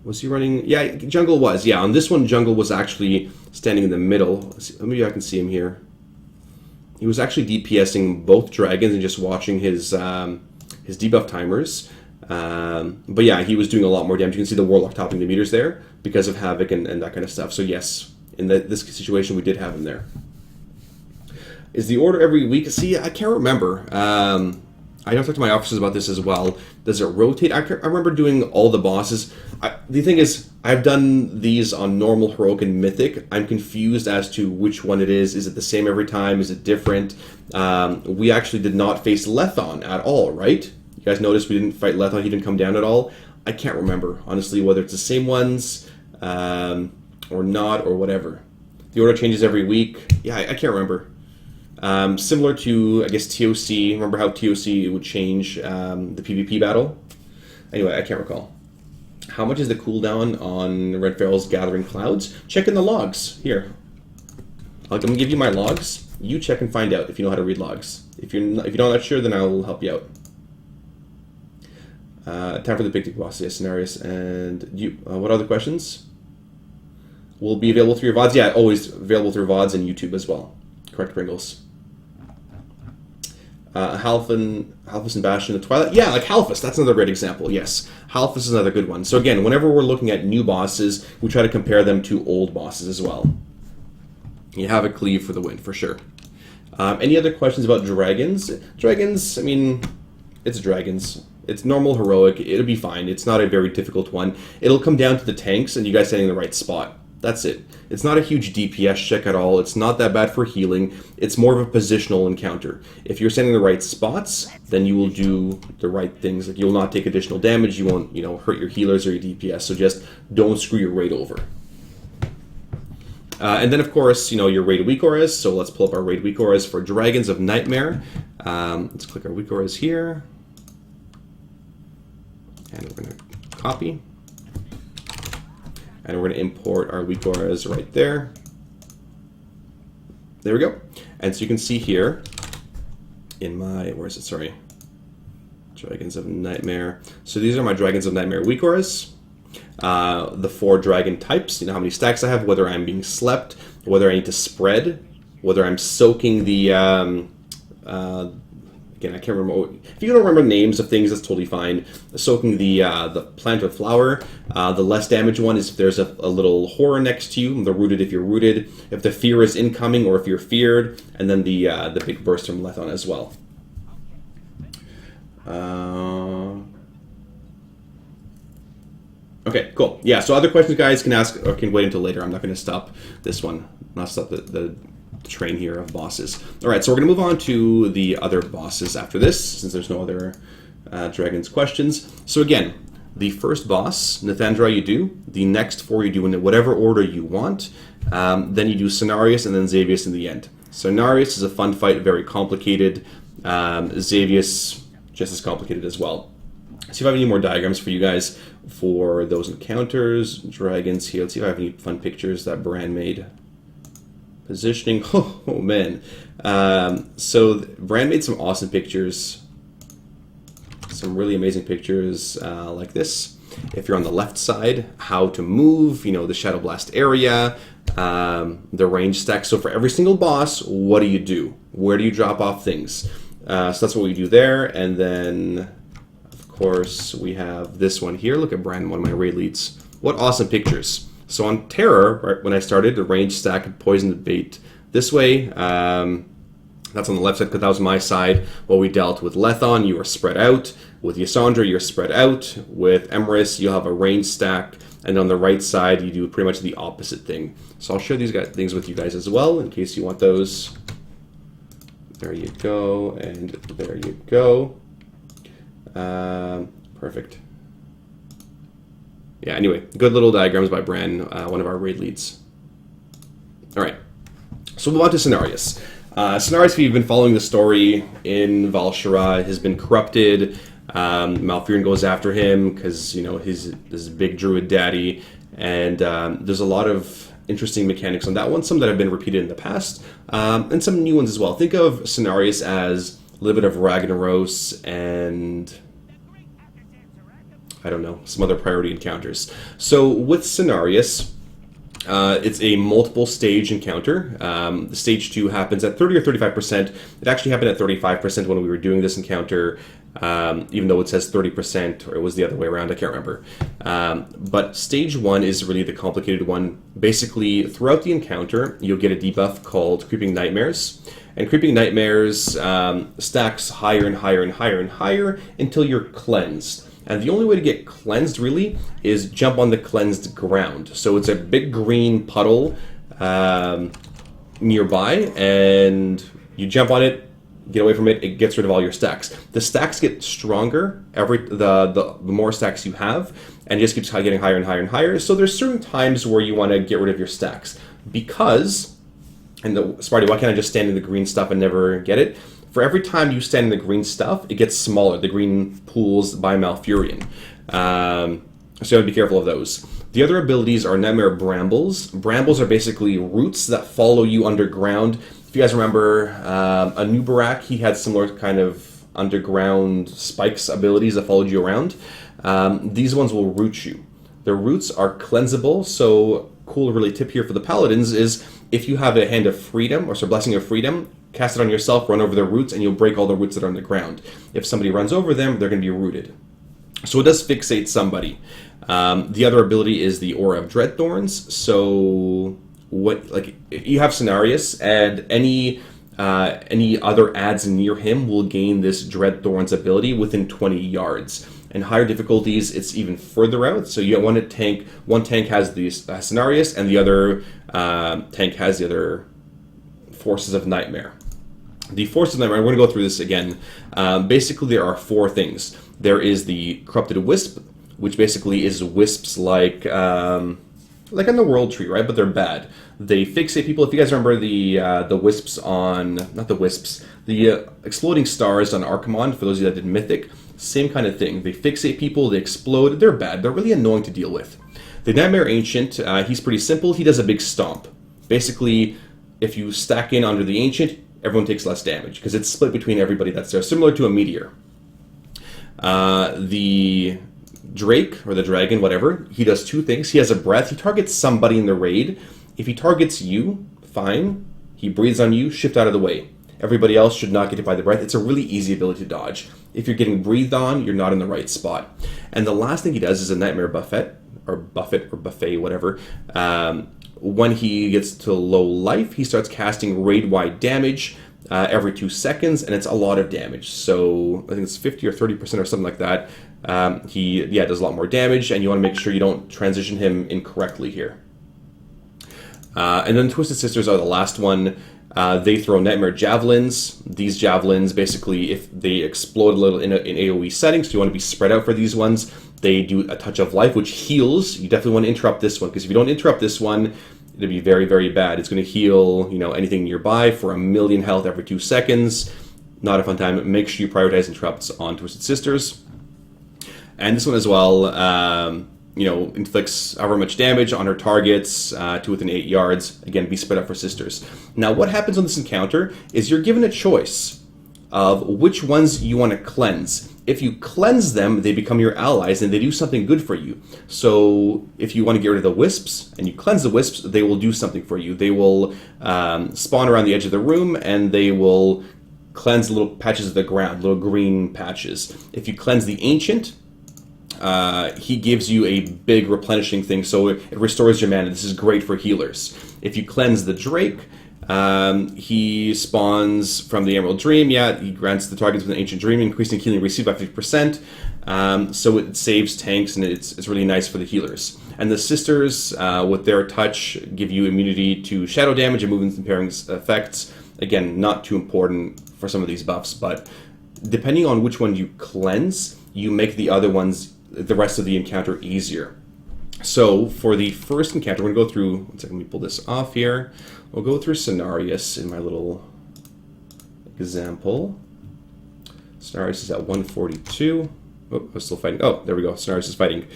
A: Was he running? Yeah, Jungle was. Yeah, on this one, Jungle was actually standing in the middle. Maybe I can see him here. He was actually DPSing both dragons and just watching his debuff timers. But yeah, he was doing a lot more damage. You can see the Warlock topping the meters there because of Havoc and that kind of stuff. So yes, in this situation, we did have him there. Is the order every week? See, I can't remember. I know I've talked to my officers about this as well. Does it rotate? I remember doing all the bosses. The thing is, I've done these on normal, heroic, and mythic. I'm confused as to which one it is. Is it the same every time? Is it different? We actually did not face Lethon at all, right? You guys noticed we didn't fight Lethon. He didn't come down at all. I can't remember, honestly, whether it's the same ones or not or whatever. The order changes every week. Yeah, I can't remember. Similar to, I guess, TOC. Remember how TOC would change the PvP battle? Anyway, I can't recall. How much is the cooldown on Renferal's Gathering Clouds? Check in the logs. Here. I'm going to give you my logs. You check and find out if you know how to read logs. If you're not sure, then I'll help you out. Time for the big boss. Yes, Cenarius. And you. What other questions? Will be available through your VODs? Yeah, always available through VODs and YouTube as well. Correct, Pringles. Halfus and Bastion of Twilight. Yeah, like Halfus. That's another great example. Yes, Halfus is another good one. So again, whenever we're looking at new bosses, we try to compare them to old bosses as well. You have a cleave for the win, for sure. Any other questions about dragons? Dragons, I mean, it's dragons. It's normal heroic. It'll be fine. It's not a very difficult one. It'll come down to the tanks and you guys standing in the right spot. That's it. It's not a huge DPS check at all. It's not that bad for healing. It's more of a positional encounter. If you're standing in the right spots, then you will do the right things. Like, you'll not take additional damage. You won't, hurt your healers or your DPS. So just don't screw your raid over. And then, of course, your raid WeakAuras. So let's pull up our raid WeakAuras for Dragons of Nightmare. Let's click our WeakAuras here. And we're going to copy. And we're going to import our WeakAuras right there. There we go. And so you can see here in my, where is it? Sorry. Dragons of Nightmare. So these are my Dragons of Nightmare WeakAuras. The 4 dragon types, you know how many stacks I have, whether I'm being slept, whether I need to spread, whether I'm soaking the, again, I can't remember, if you don't remember names of things, that's totally fine. Soaking the plant or flower. The less damage one is if there's a little horror next to you, the rooted if you're rooted, if the fear is incoming or if you're feared, and then the big burst from Lethon as well. Okay, cool. Yeah, so other questions, guys, can ask or can wait until later. I'm not going to stop this one. Not stop the train here of bosses. All right, so we're going to move on to the other bosses after this, since there's no other Dragons questions. So again, the first boss, Nythendra, you do. The next 4 you do in whatever order you want. Then you do Cenarius and then Xavius in the end. Cenarius is a fun fight, very complicated. Xavius, just as complicated as well. See if I have any more diagrams for you guys for those encounters. Dragons here. Let's see if I have any fun pictures that Bran made. Positioning. Oh man. So Bran made some awesome pictures. Some really amazing pictures like this. If you're on the left side, how to move, you know, the Shadow Blast area, the range stack. So for every single boss, what do you do? Where do you drop off things? So that's what we do there. And then, of course, we have this one here. Look at Bran, one of my raid leads. What awesome pictures. So on Terror, right, when I started, the range stack had poisoned the bait this way. That's on the left side because that was my side. While we dealt with Lethon, you are spread out. With Ysandra, you're spread out. With Emrys, you'll have a range stack. And on the right side, you do pretty much the opposite thing. So I'll share these things with you guys as well, in case you want those. There you go, and there you go. Perfect. Yeah, anyway, good little diagrams by Bran, one of our raid leads. All right, so we'll move on to Cenarius. Cenarius, if you've been following the story in Val'sharah, has been corrupted. Malfurion goes after him because, you know, his big druid daddy, and there's a lot of interesting mechanics on that one, some that have been repeated in the past, and some new ones as well. Think of Cenarius as a little bit of Ragnaros and, I don't know, some other priority encounters. So with Cenarius, it's a multiple stage encounter. The stage 2 happens at 30 or 35%. It actually happened at 35% when we were doing this encounter, even though it says 30%, or it was the other way around, I can't remember. But stage 1 is really the complicated one. Basically, throughout the encounter, you'll get a debuff called Creeping Nightmares. And Creeping Nightmares stacks higher and higher and higher and higher until you're cleansed. And the only way to get cleansed, really, is jump on the cleansed ground. So it's a big green puddle nearby, and you jump on it, get away from it, it gets rid of all your stacks. The stacks get stronger the more stacks you have, and it just keeps getting higher and higher and higher. So there's certain times where you want to get rid of your stacks. Because, and Sparty, why can't I just stand in the green stuff and never get it? For every time you stand in the green stuff, it gets smaller, the green pools by Malfurion. So you have to be careful of those. The other abilities are Nightmare Brambles. Brambles are basically roots that follow you underground. If you guys remember, Anubarak, he had similar kind of underground spikes abilities that followed you around. These ones will root you. Their roots are cleansable, so cool really tip here for the Paladins is if you have a Hand of Freedom, or Blessing of Freedom, cast it on yourself, run over their roots, and you'll break all the roots that are on the ground. If somebody runs over them, they're going to be rooted. So it does fixate somebody. The other ability is the Aura of Dreadthorns. So if you have Cenarius, and any other adds near him will gain this Dreadthorns ability within 20 yards. In higher difficulties, it's even further out. So you want one tank has the Cenarius, and the other tank has the other Forces of Nightmare. The Forces of Nightmare, I'm going to go through this again. Basically, there are 4 things. There is the Corrupted Wisp, which basically is wisps like on the World Tree, right? But they're bad. They fixate people. If you guys remember the wisps on, not the wisps, the exploding stars on Archimonde, for those of you that did Mythic, same kind of thing. They fixate people, they explode, they're bad. They're really annoying to deal with. The Nightmare Ancient, he's pretty simple. He does a big stomp. Basically, if you stack in under the Ancient, everyone takes less damage because it's split between everybody that's there, similar to a meteor. The Drake, or the Dragon, whatever, he does two things. He has a breath. He targets somebody in the raid. If he targets you, fine. He breathes on you, shift out of the way. Everybody else should not get hit by the breath. It's a really easy ability to dodge. If you're getting breathed on, you're not in the right spot. And the last thing he does is a Nightmare Buffet, or Buffet, whatever. When he gets to low life, he starts casting raid-wide damage every 2 seconds, and it's a lot of damage. So I think it's 50 or 30% or something like that. He does a lot more damage, and you want to make sure you don't transition him incorrectly here. And then Twisted Sisters are the last one. They throw Nightmare Javelins. These javelins, basically, if they explode a little in AoE settings, so you want to be spread out for these ones. They do a Touch of Life, which heals. You definitely want to interrupt this one, because if you don't interrupt this one, it'll be very, very bad. It's going to heal, anything nearby for 1,000,000 health every 2 seconds. Not a fun time. Make sure you prioritize interrupts on Twisted Sisters. And this one as well, inflicts however much damage on her targets to within 8 yards. Again, be spread out for Sisters. Now, what happens on this encounter is you're given a choice of which ones you want to cleanse. If you cleanse them, they become your allies and they do something good for you. So if you want to get rid of the wisps and you cleanse the wisps, they will do something for you. They will spawn around the edge of the room and they will cleanse little patches of the ground, little green patches. If you cleanse the Ancient, he gives you a big replenishing thing, so it restores your mana. This is great for healers. If you cleanse the Drake, he spawns from the Emerald Dream. Yeah, he grants the targets with an Ancient Dream, increasing healing received by 50%. So it saves tanks, and it's really nice for the healers. And the Sisters, with their touch, give you immunity to shadow damage and movement impairing effects. Again, not too important for some of these buffs, but depending on which one you cleanse, you make the other ones, the rest of the encounter, easier. So for the first encounter, we're going to go through, one second, let me pull this off here. We'll go through Cenarius in my little example. Cenarius is at 142. Oh, I'm still fighting. Oh, there we go. Cenarius is fighting. Is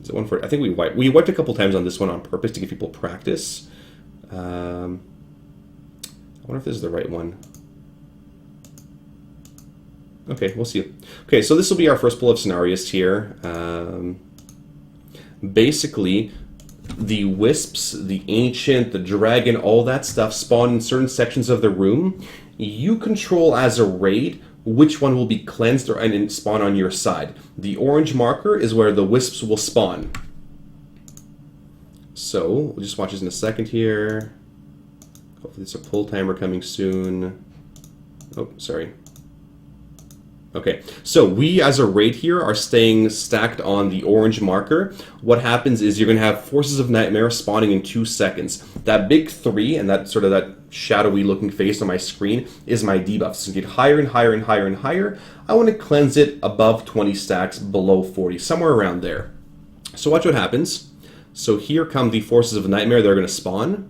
A: it 140? I think we wiped a couple times on this one on purpose to give people practice. I wonder if this is the right one. Okay, we'll see. Okay, so this will be our first pull of Cenarius here. Basically, the Wisps, the Ancient, the Dragon, all that stuff spawn in certain sections of the room. You control as a raid which one will be cleansed and spawn on your side. The orange marker is where the Wisps will spawn. So, we'll just watch this in a second here. Hopefully there's a pull timer coming soon. Oh, sorry. Okay, so we as a raid here are staying stacked on the orange marker. What happens is you're going to have Forces of Nightmare spawning in 2 seconds. That big 3 and that sort of that shadowy looking face on my screen is my debuff. So you get higher and higher and higher and higher. I want to cleanse it above 20 stacks, below 40, somewhere around there. So watch what happens. So here come the Forces of Nightmare. They're going to spawn.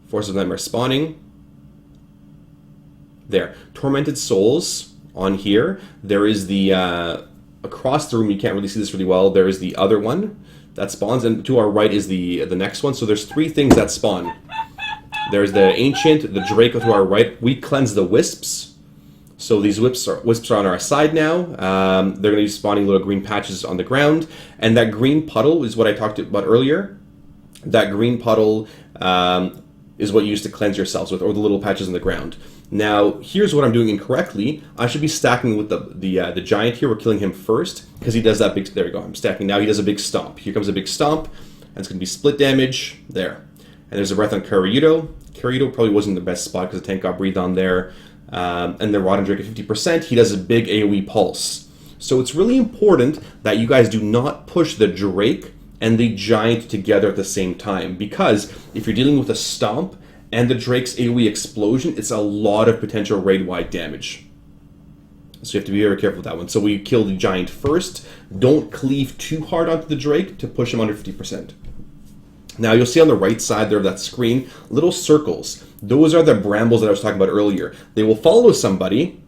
A: Forces of Nightmare spawning. There. Tormented Souls. On here, there is the, across the room, you can't really see this really well, there is the other one that spawns, and to our right is the next one. So there's 3 things that spawn. There's the Ancient, the Draco to our right. We cleanse the Wisps. So these Wisps are on our side now. They're going to be spawning little green patches on the ground. And that green puddle is what I talked about earlier. That green puddle is what you use to cleanse yourselves with, or the little patches on the ground. Now, here's what I'm doing incorrectly. I should be stacking with the giant here. We're killing him first, because he does that big... There we go, I'm stacking. Now he does a big stomp. Here comes a big stomp, and it's going to be split damage. There. And there's a breath on Karyudo. Karyudo probably wasn't the best spot, because the tank got breathed on there. And the Rotten Drake at 50%. He does a big AoE pulse. So it's really important that you guys do not push the Drake and the giant together at the same time, because if you're dealing with a stomp and the Drake's AoE explosion, it's a lot of potential raid-wide damage. So you have to be very careful with that one. So we kill the giant first. Don't cleave too hard onto the Drake to push him under 50%. Now you'll see on the right side there of that screen, little circles. Those are the brambles that I was talking about earlier. They will follow somebody.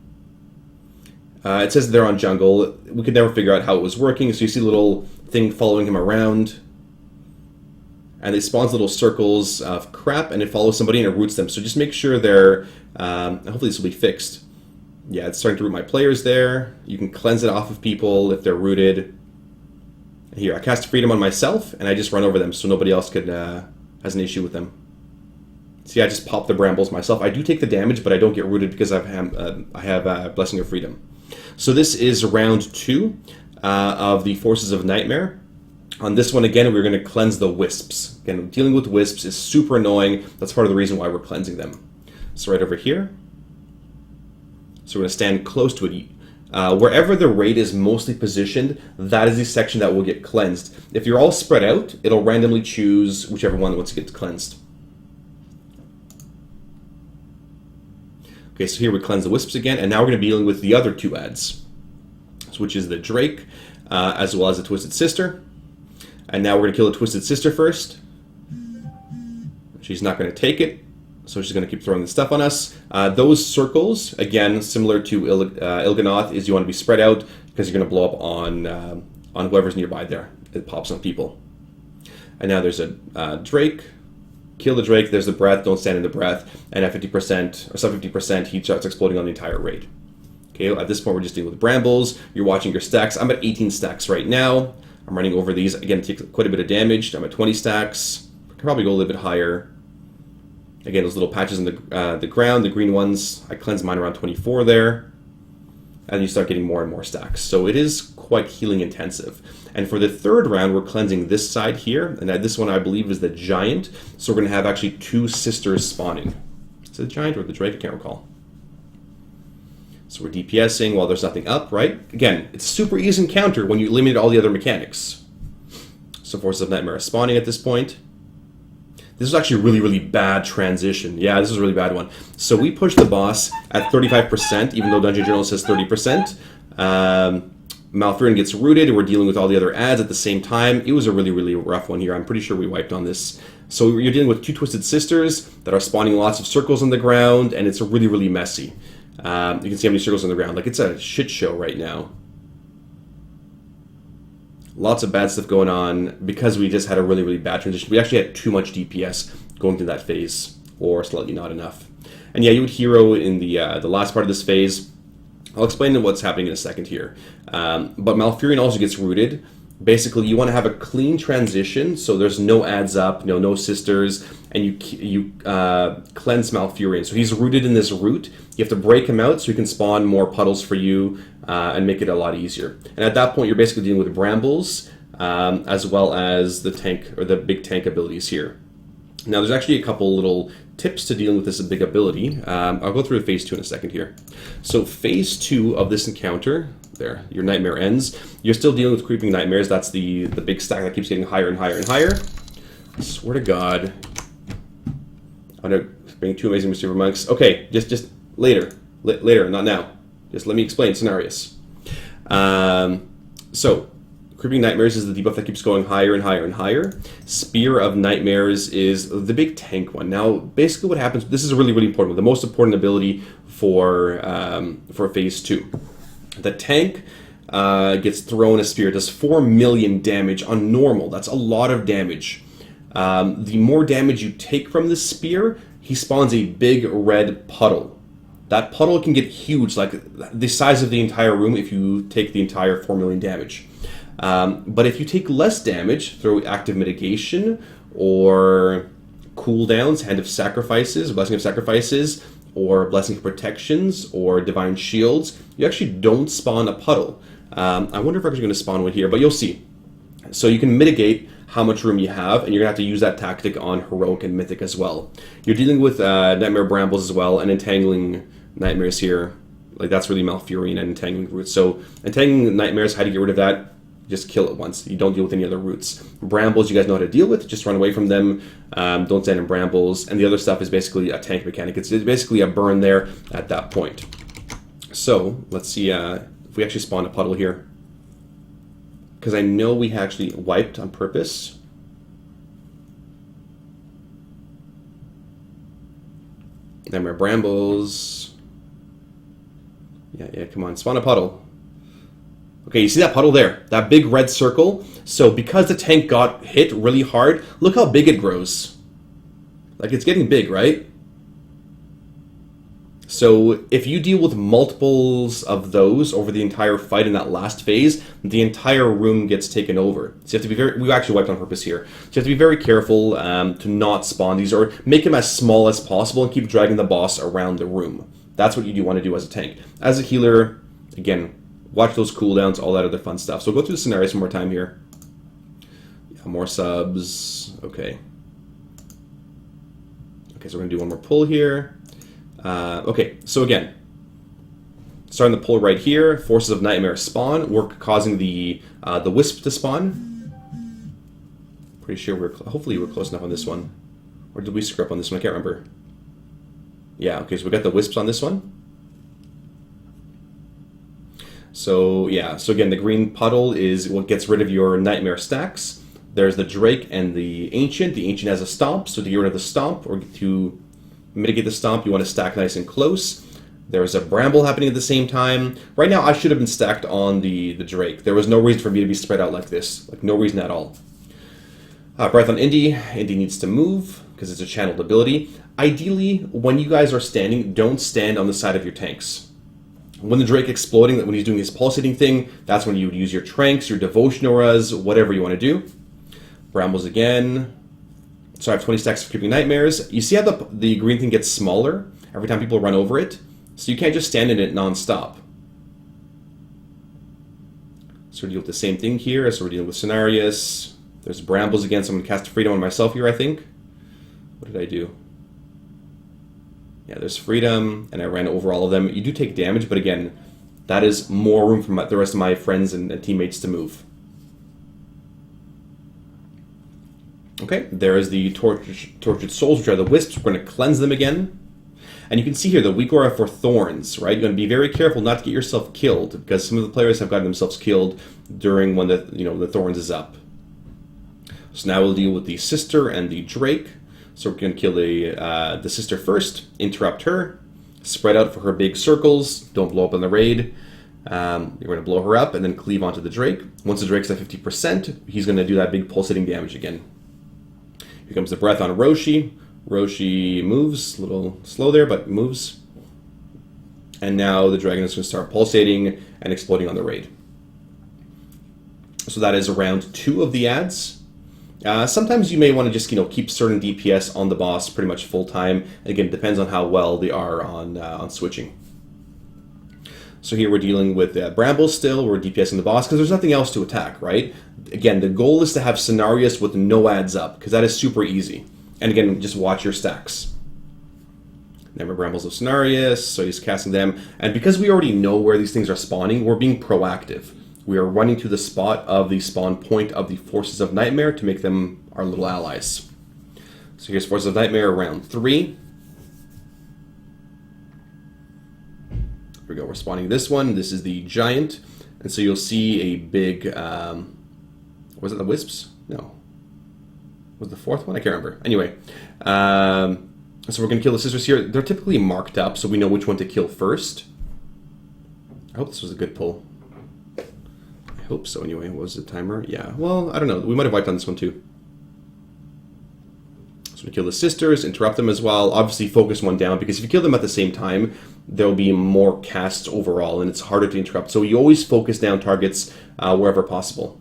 A: It says they're on jungle. We could never figure out how it was working. So you see a little thing following him around. And it spawns little circles of crap, and it follows somebody and it roots them. So just make sure they're... hopefully this will be fixed. Yeah, it's starting to root my players there. You can cleanse it off of people if they're rooted. Here, I cast Freedom on myself, and I just run over them so nobody else could has an issue with them. See, I just pop the brambles myself. I do take the damage, but I don't get rooted because I have Blessing of Freedom. So this is round 2 of the Forces of Nightmare. On this one, again, we're going to cleanse the wisps. Again, dealing with wisps is super annoying. That's part of the reason why we're cleansing them. So right over here. So we're going to stand close to it. Wherever the raid is mostly positioned, that is the section that will get cleansed. If you're all spread out, it'll randomly choose whichever one wants to get cleansed. Okay, so here we cleanse the wisps again, and now we're going to be dealing with the other 2 adds, which is the Drake, as well as the Twisted Sister. And now we're going to kill the Twisted Sister first. She's not going to take it, so she's going to keep throwing the stuff on us. Those circles, again, similar to Il'gynoth, is you want to be spread out because you're going to blow up on whoever's nearby there. It pops on people. And now there's a Drake. Kill the Drake, there's the breath, don't stand in the breath, and at 50% or sub 50%, he starts exploding on the entire raid. Okay, at this point we're just dealing with brambles. You're watching your stacks. I'm at 18 stacks right now. I'm running over these. Again, it takes quite a bit of damage. I'm at 20 stacks. I can probably go a little bit higher. Again, those little patches in the ground, the green ones, I cleanse mine around 24 there. And you start getting more and more stacks. So it is quite healing intensive. And for the 3rd round, we're cleansing this side here. And this one, I believe, is the Giant. So we're going to have actually 2 sisters spawning. Is it the Giant or the Drake? I can't recall. So we're DPSing while there's nothing up, right? Again, it's super easy encounter when you eliminate all the other mechanics. So Forces of Nightmare are spawning at this point. This is actually a really, really bad transition. Yeah, this is a really bad one. So we push the boss at 35%, even though Dungeon Journal says 30%. Malfurion gets rooted, and we're dealing with all the other adds at the same time. It was a really, really rough one here. I'm pretty sure we wiped on this. So you're dealing with 2 Twisted Sisters that are spawning lots of circles on the ground, and it's really, really messy. You can see how many circles on the ground. Like, it's a shit show right now. Lots of bad stuff going on because we just had a really, really bad transition. We actually had too much DPS going through that phase, or slightly not enough. And yeah, you would hero in the last part of this phase. I'll explain what's happening in a second here. But Malfurion also gets rooted. Basically, you want to have a clean transition, so there's no adds up, no sisters, and you cleanse Malfurion. So he's rooted in this root. You have to break him out so he can spawn more puddles for you and make it a lot easier. And at that point, you're basically dealing with brambles as well as the tank or the big tank abilities here. Now, there's actually a couple little tips to dealing with this big ability. I'll go through phase 2 in a second here. So phase 2 of this encounter, there, your nightmare ends. You're still dealing with creeping nightmares. That's the big stack that keeps getting higher and higher and higher. I swear to God. I'm going to bring 2 amazing Mysterious Monks. Okay, just later. Later, not now. Just let me explain Cenarius. So, Creeping Nightmares is the debuff that keeps going higher and higher and higher. Spear of Nightmares is the big tank one. Now, basically what happens, this is a really, really important one. The most important ability for phase 2. The tank gets thrown a spear. It does 4 million damage on normal. That's a lot of damage. The more damage you take from the spear, he spawns a big red puddle. That puddle can get huge, like the size of the entire room if you take the entire 4 million damage. But if you take less damage through active mitigation or cooldowns, Hand of Sacrifices, Blessing of Sacrifices, or Blessing of Protections, or Divine Shields, you actually don't spawn a puddle. I wonder if I'm actually going to spawn one here, but you'll see. So you can mitigate how much room you have, and you're going to have to use that tactic on Heroic and Mythic as well. You're dealing with Nightmare Brambles as well, and Entangling Nightmares here. Like, that's really Malfurion and Entangling Roots. So Entangling Nightmares, how to get rid of that? Just kill it once. You don't deal with any other roots. Brambles, you guys know how to deal with. Just run away from them. Don't stand in brambles. And the other stuff is basically a tank mechanic. It's basically a burn there at that point. So, let's see if we actually spawn a puddle here. Because I know we actually wiped on purpose. Nightmare Brambles. Yeah, come on. Spawn a puddle. Okay, you see that puddle there? That big red circle? So because the tank got hit really hard, look how big it grows. Like, it's getting big, right? So if you deal with multiples of those over the entire fight in that last phase, the entire room gets taken over. So you have to be we actually wiped on purpose here. So you have to be very careful to not spawn these or make them as small as possible and keep dragging the boss around the room. That's what you do want to do as a tank. As a healer, again, watch those cooldowns, all that other fun stuff. So go through the Cenarius one more time here. Yeah, more subs. Okay. Okay, so we're going to do one more pull here. Okay, so again, starting the pull right here, Forces of Nightmare spawn. We're causing the Wisp to spawn. Pretty sure hopefully we're close enough on this one. Or did we screw up on this one? I can't remember. Yeah, okay, so we got the Wisps on this one. So yeah, so again, the green puddle is what gets rid of your Nightmare stacks. There's the Drake and the Ancient. The Ancient has a Stomp, so to get rid of the Stomp or to mitigate the Stomp, you want to stack nice and close. There's a Bramble happening at the same time. Right now, I should have been stacked on the Drake. There was no reason for me to be spread out like this. Like, no reason at all. Breath on Indy. Indy needs to move, because it's a channeled ability. Ideally, when you guys are standing, don't stand on the side of your tanks. When the Drake exploding, when he's doing his pulsating thing, that's when you would use your Tranks, your Devotion Auras, whatever you want to do. Brambles again. So I have 20 stacks of Creeping Nightmares. You see how the green thing gets smaller every time people run over it? So you can't just stand in it non-stop. So we deal with the same thing here. So we're dealing with Cenarius. There's Brambles again, so I'm going to cast Freedom on myself here, I think. What did I do? Yeah, there's Freedom, and I ran over all of them. You do take damage, but again, that is more room for the rest of my friends and teammates to move. Okay, there is the Tortured Souls, which are the Wisps. We're going to cleanse them again. And you can see here the weak aura for Thorns, right? You're going to be very careful not to get yourself killed, because some of the players have gotten themselves killed during when the Thorns is up. So now we'll deal with the Sister and the Drake. So we're going to kill the Sister first, interrupt her, spread out for her big circles, don't blow up on the raid. You're going to blow her up and then cleave onto the Drake. Once the Drake's at 50%, he's going to do that big pulsating damage again. Here comes the Breath on Roshi. Roshi moves, a little slow there, but moves. And now the dragon is going to start pulsating and exploding on the raid. So that is round 2 of the adds. Sometimes you may want to just keep certain DPS on the boss pretty much full time. Again, it depends on how well they are on switching. So here we're dealing with Brambles still. We're DPSing the boss because there's nothing else to attack, right? Again, the goal is to have Cenarius with no adds up because that is super easy. And again, just watch your stacks. Never Brambles of Cenarius, so he's casting them. And because we already know where these things are spawning, we're being proactive. We are running to the spot of the spawn point of the Forces of Nightmare to make them our little allies. So here's Forces of Nightmare round 3. Here we go, we're spawning this one. This is the Giant. And so you'll see a big, was it the Wisps? No. Was the 4th one? I can't remember. Anyway, so we're going to kill the Sisters here. They're typically marked up, so we know which one to kill first. I hope this was a good pull. I hope so anyway. What was the timer? Yeah, well, I don't know. We might have wiped on this one too. So we kill the Sisters, interrupt them as well. Obviously focus one down, because if you kill them at the same time, there'll be more casts overall, and it's harder to interrupt. So you always focus down targets wherever possible.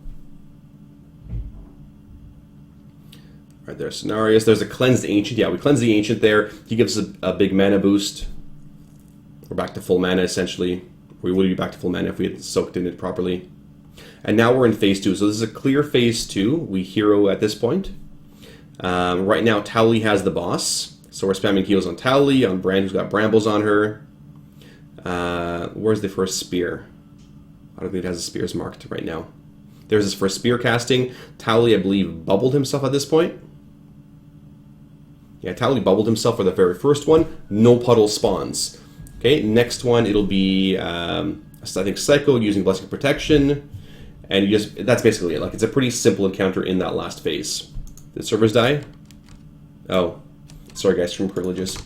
A: Right, there's Cenarius. There's a Cleansed Ancient. Yeah, we cleanse the Ancient there. He gives us a big mana boost. We're back to full mana, essentially. We would be back to full mana if we had soaked in it properly. And now we're in phase 2. So this is a clear phase 2. We hero at this point. Right now, Towley has the boss. So we're spamming heals on Towley, on Brand, who's got Brambles on her. Where's the first spear? I don't think it has the spears marked right now. There's his first spear casting. Towley, I believe, bubbled himself at this point. Yeah, Towley bubbled himself for the very first one. No puddle spawns. Okay, next one, it'll be, I think, Psycho using Blessing of Protection. And you just, that's basically it. Like, it's a pretty simple encounter in that last phase. Did servers die? Oh, sorry guys, stream privileges.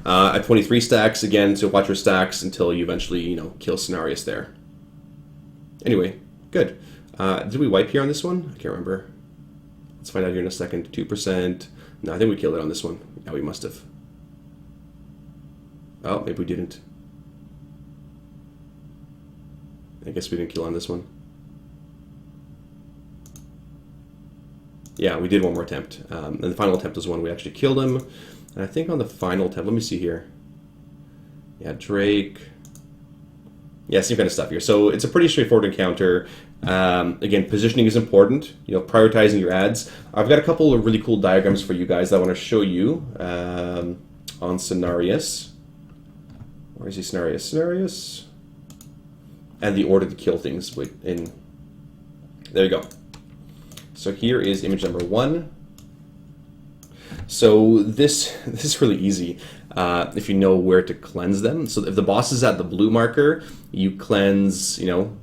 A: At 23 stacks, again, so watch your stacks until you eventually, kill Cenarius there. Anyway, good. Did we wipe here on this one? I can't remember. Let's find out here in a second. 2%. No, I think we killed it on this one. Yeah, we must have. Oh, maybe we didn't. I guess we didn't kill on this one. Yeah, we did one more attempt. And the final attempt was when we actually killed him. And I think on the final attempt, let me see here. Yeah, Drake. Yeah, same kind of stuff here. So it's a pretty straightforward encounter. Again, positioning is important. You know, prioritizing your ads. I've got a couple of really cool diagrams for you guys that I want to show you on Cenarius. Where is he, Cenarius? Cenarius. And the order to kill things in. There you go. So here is image number 1. So this is really easy if you know where to cleanse them. So if the boss is at the blue marker, you cleanse, you know,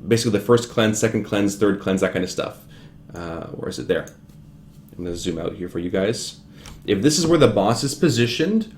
A: basically the first cleanse, second cleanse, third cleanse, that kind of stuff. Where is it? There. I'm going to zoom out here for you guys. If this is where the boss is positioned,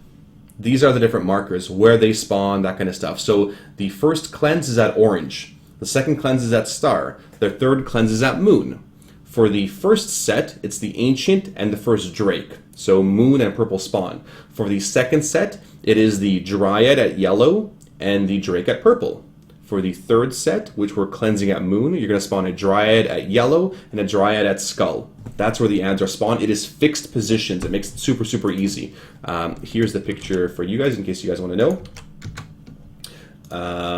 A: these are the different markers, where they spawn, that kind of stuff. So the first cleanse is at orange. The second cleanse is at star. The third cleanse is at moon. For the first set, it's the ancient and the first drake. So moon and purple spawn. For the second set, it is the dryad at yellow and the drake at purple. For the third set, which we're cleansing at moon, you're going to spawn a dryad at yellow and a dryad at skull. That's where the ads are spawned. It is fixed positions. It makes it super, super easy. Here's the picture for you guys in case you guys want to know.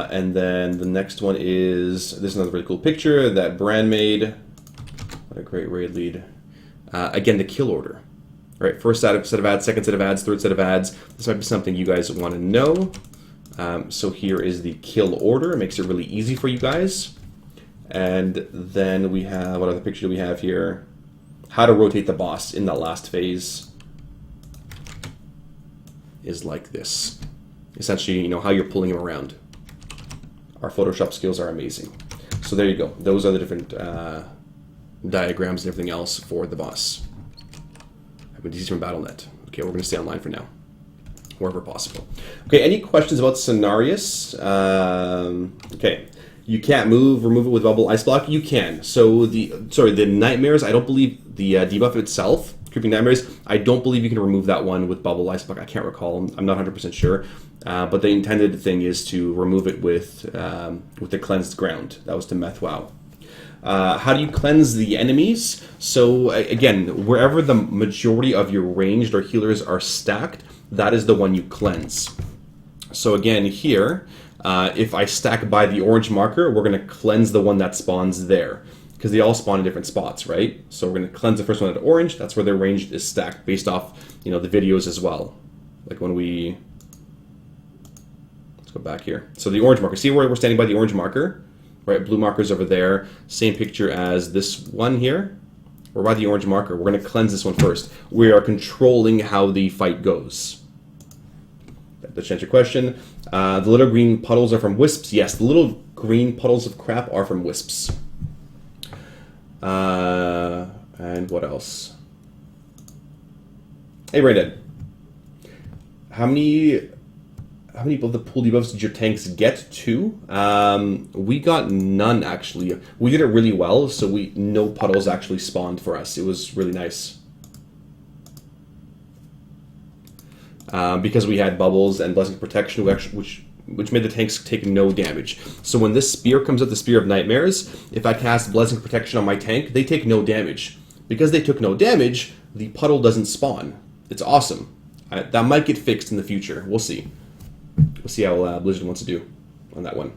A: And then the next one is, this is another really cool picture that Brand made. What a great raid lead. Again, the kill order. All right, first set of ads, second set of ads, third set of ads. This might be something you guys want to know. So here is the kill order. It makes it really easy for you guys. And then we have, what other picture do we have here? How to rotate the boss in that last phase is like this. Essentially, you know, how you're pulling him around. Our Photoshop skills are amazing. So there you go. Those are the different diagrams and everything else for the boss. I've been teaching from BattleNet. Okay, we're going to stay online for now, wherever possible. Okay, any questions about Cenarius? Okay, you can't remove it with bubble ice block. You can. So the nightmares, I don't believe the debuff itself, creeping nightmares, I don't believe you can remove that one with bubble ice block. I can't recall. I'm not 100% sure. But the intended thing is to remove it with the cleansed ground. That was to Meth WoW. How do you cleanse the enemies? So again, wherever the majority of your ranged or healers are stacked, that is the one you cleanse. So again, here, if I stack by the orange marker, we're going to cleanse the one that spawns there. Because they all spawn in different spots, right? So we're going to cleanse the first one at orange. That's where their ranged is stacked based off, you know, the videos as well. Like when we... Let's go back here. So the orange marker. See where we're standing by the orange marker? Right, blue marker's over there. Same picture as this one here. We're by the orange marker. We're going to cleanse this one first. We are controlling how the fight goes. That should answer your question. The little green puddles are from wisps. Yes, the little green puddles of crap are from wisps. And what else? Hey, Brandon. How many of the pool debuffs did your tanks get to? We got none, actually. We did it really well, so no puddles actually spawned for us. It was really nice. Because we had bubbles and blessing protection, which made the tanks take no damage. So when this spear comes up, the Spear of Nightmares, if I cast blessing protection on my tank, they take no damage. Because they took no damage, the puddle doesn't spawn. It's awesome. That might get fixed in the future. We'll see. We'll see how Blizzard wants to do on that one.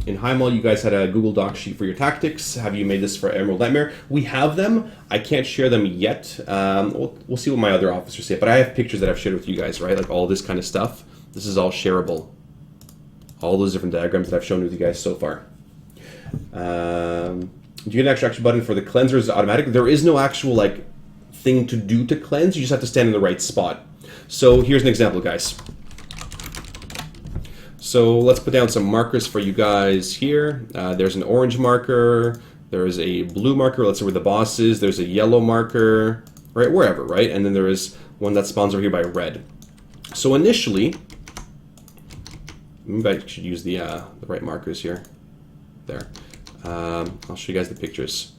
A: In Heimel, you guys had a Google Doc sheet for your tactics. Have you made this for Emerald Nightmare? We have them. I can't share them yet. We'll see what my other officers say. But I have pictures that I've shared with you guys, right? Like all this kind of stuff. This is all shareable. All those different diagrams that I've shown with you guys so far. Do you get an extra action button for the cleanser? Is it automatic? There is no actual like thing to do to cleanse. You just have to stand in the right spot. So here's an example, guys. So let's put down some markers for you guys here. There's an orange marker. There's a blue marker. Let's see where the boss is. There's a yellow marker, right? Wherever, right? And then there is one that spawns over here by red. So initially, maybe I should use the right markers here. There. I'll show you guys the pictures.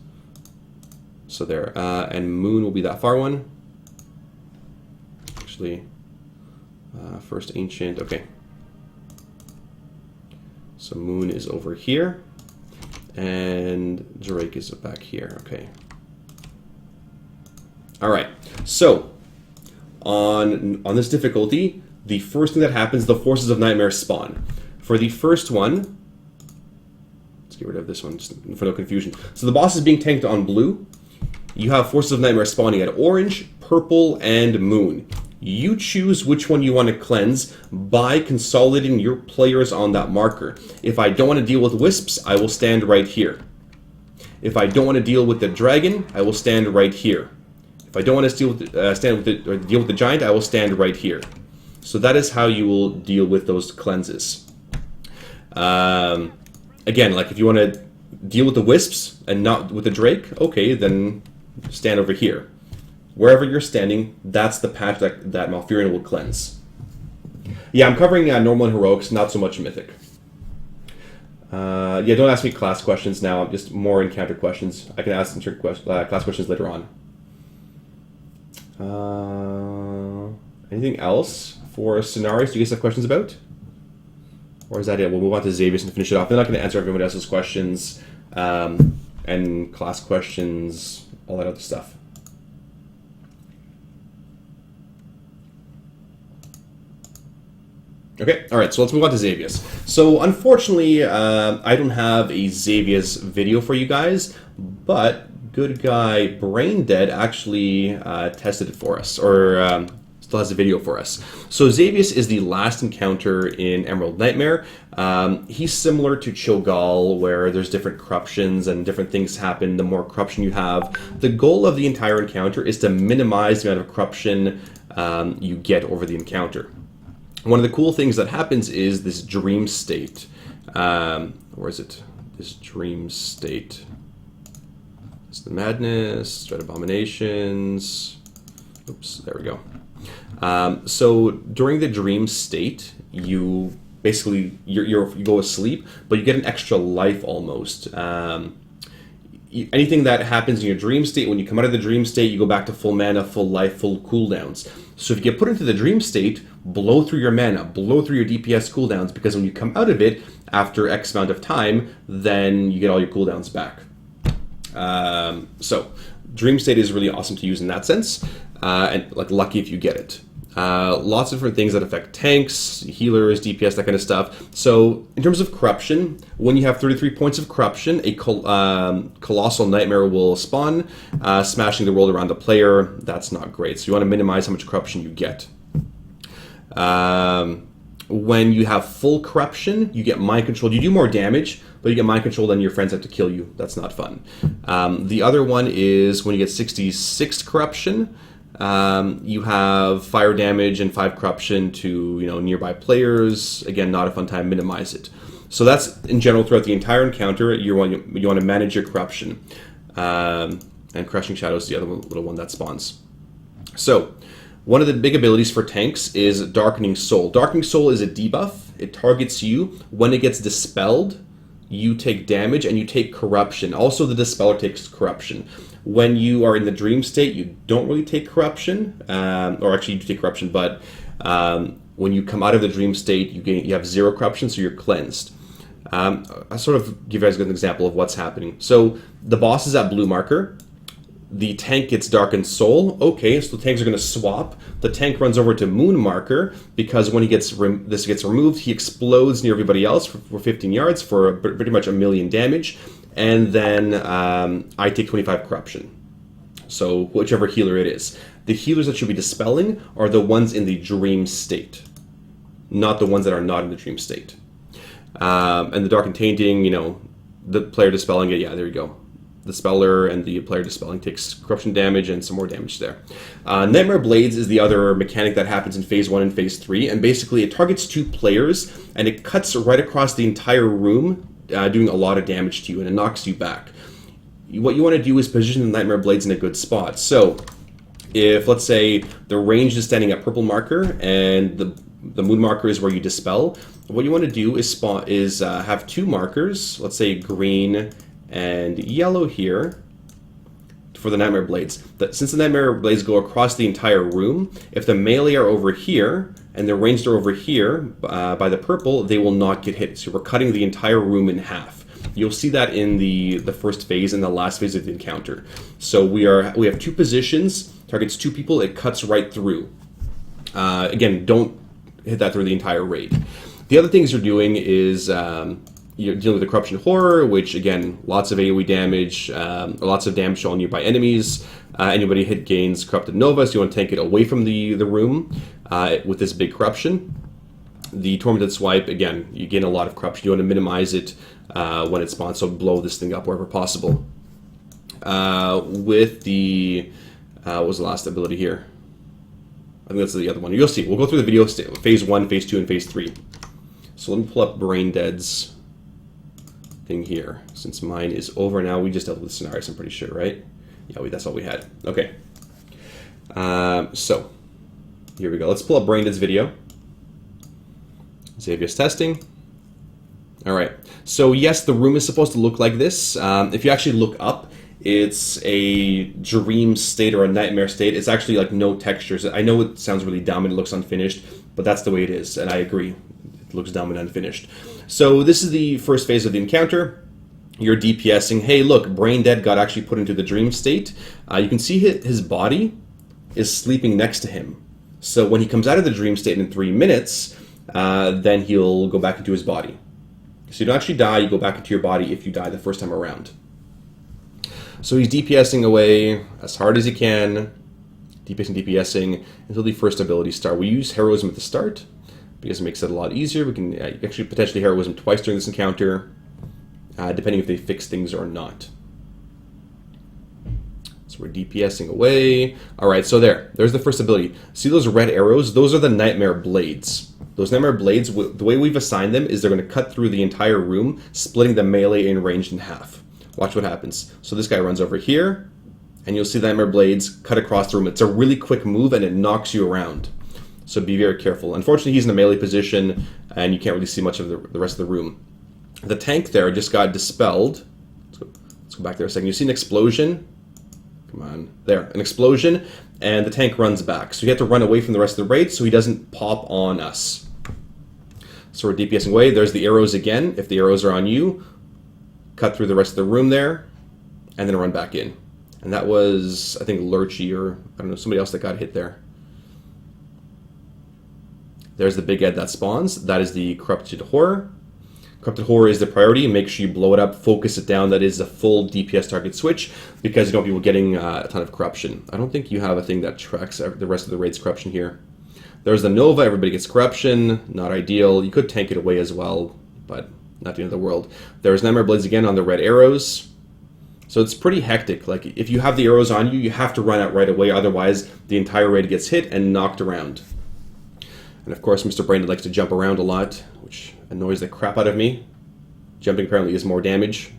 A: So there. And moon will be that far one. actually. First Ancient, okay. So Moon is over here, and Drake is back here, okay. All right, so on this difficulty, the first thing that happens, the Forces of Nightmare spawn. For the first one, let's get rid of this one just for no confusion. So the boss is being tanked on blue. You have Forces of Nightmare spawning at orange, purple, and moon. You choose which one you want to cleanse by consolidating your players on that marker. If I don't want to deal with wisps, I will stand right here. If I don't want to deal with the dragon, I will stand right here. If I don't want to deal with the giant, I will stand right here. So that is how you will deal with those cleanses. Again, like if you want to deal with the wisps and not with the drake, okay, then stand over here. Wherever you're standing, that's the patch that Malfurion will cleanse. Yeah, I'm covering normal and heroics, not so much mythic. Yeah, don't ask me class questions now, just more encounter questions. I can ask some class questions later on. Anything else for Cenarius? Do you guys have questions about? Or is that it? We'll move on to Xavius and finish it off. They're not going to answer everyone else's questions, and class questions, all that other stuff. Okay, alright, so let's move on to Xavius. So, unfortunately, I don't have a Xavius video for you guys, but good guy Braindead actually tested it for us, or still has a video for us. So, Xavius is the last encounter in Emerald Nightmare. He's similar to Cho'Gall, where there's different corruptions and different things happen the more corruption you have. The goal of the entire encounter is to minimize the amount of corruption you get over the encounter. One of the cool things that happens is this dream state. Where is it? This dream state. It's the madness, dread abominations. Oops, there we go. So during the dream state, you basically you go asleep, but you get an extra life almost. Anything that happens in your dream state, when you come out of the dream state, you go back to full mana, full life, full cooldowns. So if you get put into the dream state, blow through your mana, blow through your DPS cooldowns, because when you come out of it, after X amount of time, then you get all your cooldowns back. So, dream state is really awesome to use in that sense, and like lucky if you get it. Lots of different things that affect tanks, healers, DPS, that kind of stuff. So, in terms of corruption, when you have 33 points of corruption, a colossal nightmare will spawn, smashing the world around the player. That's not great. So, you want to minimize how much corruption you get. When you have full corruption, you get mind controlled. You do more damage, but you get mind controlled and your friends have to kill you. That's not fun. The other one is when you get 66 corruption. You have fire damage and 5 corruption to nearby players. Again, not a fun time. Minimize it. So that's in general throughout the entire encounter. You want to manage your corruption, and Crushing Shadow is the other little one that spawns. So one of the big abilities for tanks is Darkening Soul. Darkening Soul is a debuff. It targets you. When it gets dispelled, you take damage and you take corruption. Also, the Dispeller takes corruption. When you are in the dream state, you don't really take corruption, or actually you do take corruption, but when you come out of the dream state, you have 0 corruption, so you're cleansed. I'll sort of give you guys an example of what's happening. So the boss is at blue marker. The tank gets Darkened Soul. Okay, so the tanks are going to swap. The tank runs over to Moon marker because when this gets removed, he explodes near everybody else for 15 yards for pretty much 1,000,000 damage. And then I take 25 corruption. So whichever healer it is. The healers that should be dispelling are the ones in the dream state, not the ones that are not in the dream state. And the Dark and Tainting, the player dispelling it, yeah, there you go. The Speller and the player dispelling takes corruption damage and some more damage there. Nightmare Blades is the other mechanic that happens in Phase 1 and Phase 3, and basically it targets 2 players, and it cuts right across the entire room, doing a lot of damage to you, and it knocks you back. What you want to do is position the Nightmare Blades in a good spot. So, if, let's say, the range is standing at purple marker, and the moon marker is where you dispel, what you want to do is have 2 markers, let's say green and yellow here, for the Nightmare Blades. Since the Nightmare Blades go across the entire room, if the melee are over here and the ranged are over here by the purple, they will not get hit. So we're cutting the entire room in half. You'll see that in the first phase and the last phase of the encounter. So we have 2 positions, targets 2 people, it cuts right through. Again, don't hit that through the entire raid. The other things you're doing is you're dealing with the Corruption Horror, which again, lots of AoE damage, lots of damage on nearby enemies. Anybody hit gains Corrupted Nova, so you want to tank it away from the room with this big corruption. The Tormented Swipe, again, you gain a lot of corruption. You want to minimize it when it spawns, so blow this thing up wherever possible. With the, what was the last ability here? I think that's the other one. You'll see. We'll go through the video, phase 1, phase 2, and phase 3. So let me pull up Brain Dead's thing here. Since mine is over now, we just dealt with Cenarius, I'm pretty sure, right? Yeah, that's all we had. Okay. So, here we go. Let's pull up Brain Dead's video. Xavius testing. Alright. So, yes, the room is supposed to look like this. If you actually look up, it's a dream state or a nightmare state. It's actually like no textures. I know it sounds really dumb and it looks unfinished, but that's the way it is, and I agree. It looks dumb and unfinished. So this is the first phase of the encounter. You're DPSing. Hey, look, Brain Dead got actually put into the dream state. You can see his body is sleeping next to him. So when he comes out of the dream state in 3 minutes, then he'll go back into his body. So you don't actually die, you go back into your body if you die the first time around. So he's DPSing away as hard as he can, DPSing until the first ability start. We use Heroism at the start because it makes it a lot easier. We can actually potentially Heroism twice during this encounter, depending if they fix things or not. So we're DPSing away. Alright, so there's the first ability. See those red arrows? Those are the Nightmare Blades. Those Nightmare Blades, the way we've assigned them is they're going to cut through the entire room, splitting the melee and ranged in half. Watch what happens. So this guy runs over here, and you'll see the Nightmare Blades cut across the room. It's a really quick move, and it knocks you around. So be very careful. Unfortunately, he's in a melee position, and you can't really see much of the rest of the room. The tank there just got dispelled. Let's go back there a second. You see an explosion? Come on. There. An explosion, and the tank runs back. So you have to run away from the rest of the raid so he doesn't pop on us. So we're DPSing away. There's the arrows again. If the arrows are on you, cut through the rest of the room there, and then run back in. And that was, I think, Lurchy or, I don't know, somebody else that got hit there. There's the big Ed that spawns. That is the Corrupted Horror. Corrupted Horror is the priority. Make sure you blow it up, focus it down. That is a full DPS target switch because you don't want people getting a ton of corruption. I don't think you have a thing that tracks the rest of the raid's corruption here. There's the Nova. Everybody gets corruption. Not ideal. You could tank it away as well, but not the end of the world. There's Nightmare Blades again on the red arrows. So it's pretty hectic. Like, if you have the arrows on you, you have to run out right away. Otherwise, the entire raid gets hit and knocked around. And of course, Mr. Brain likes to jump around a lot, which annoys the crap out of me. Jumping apparently is more damage.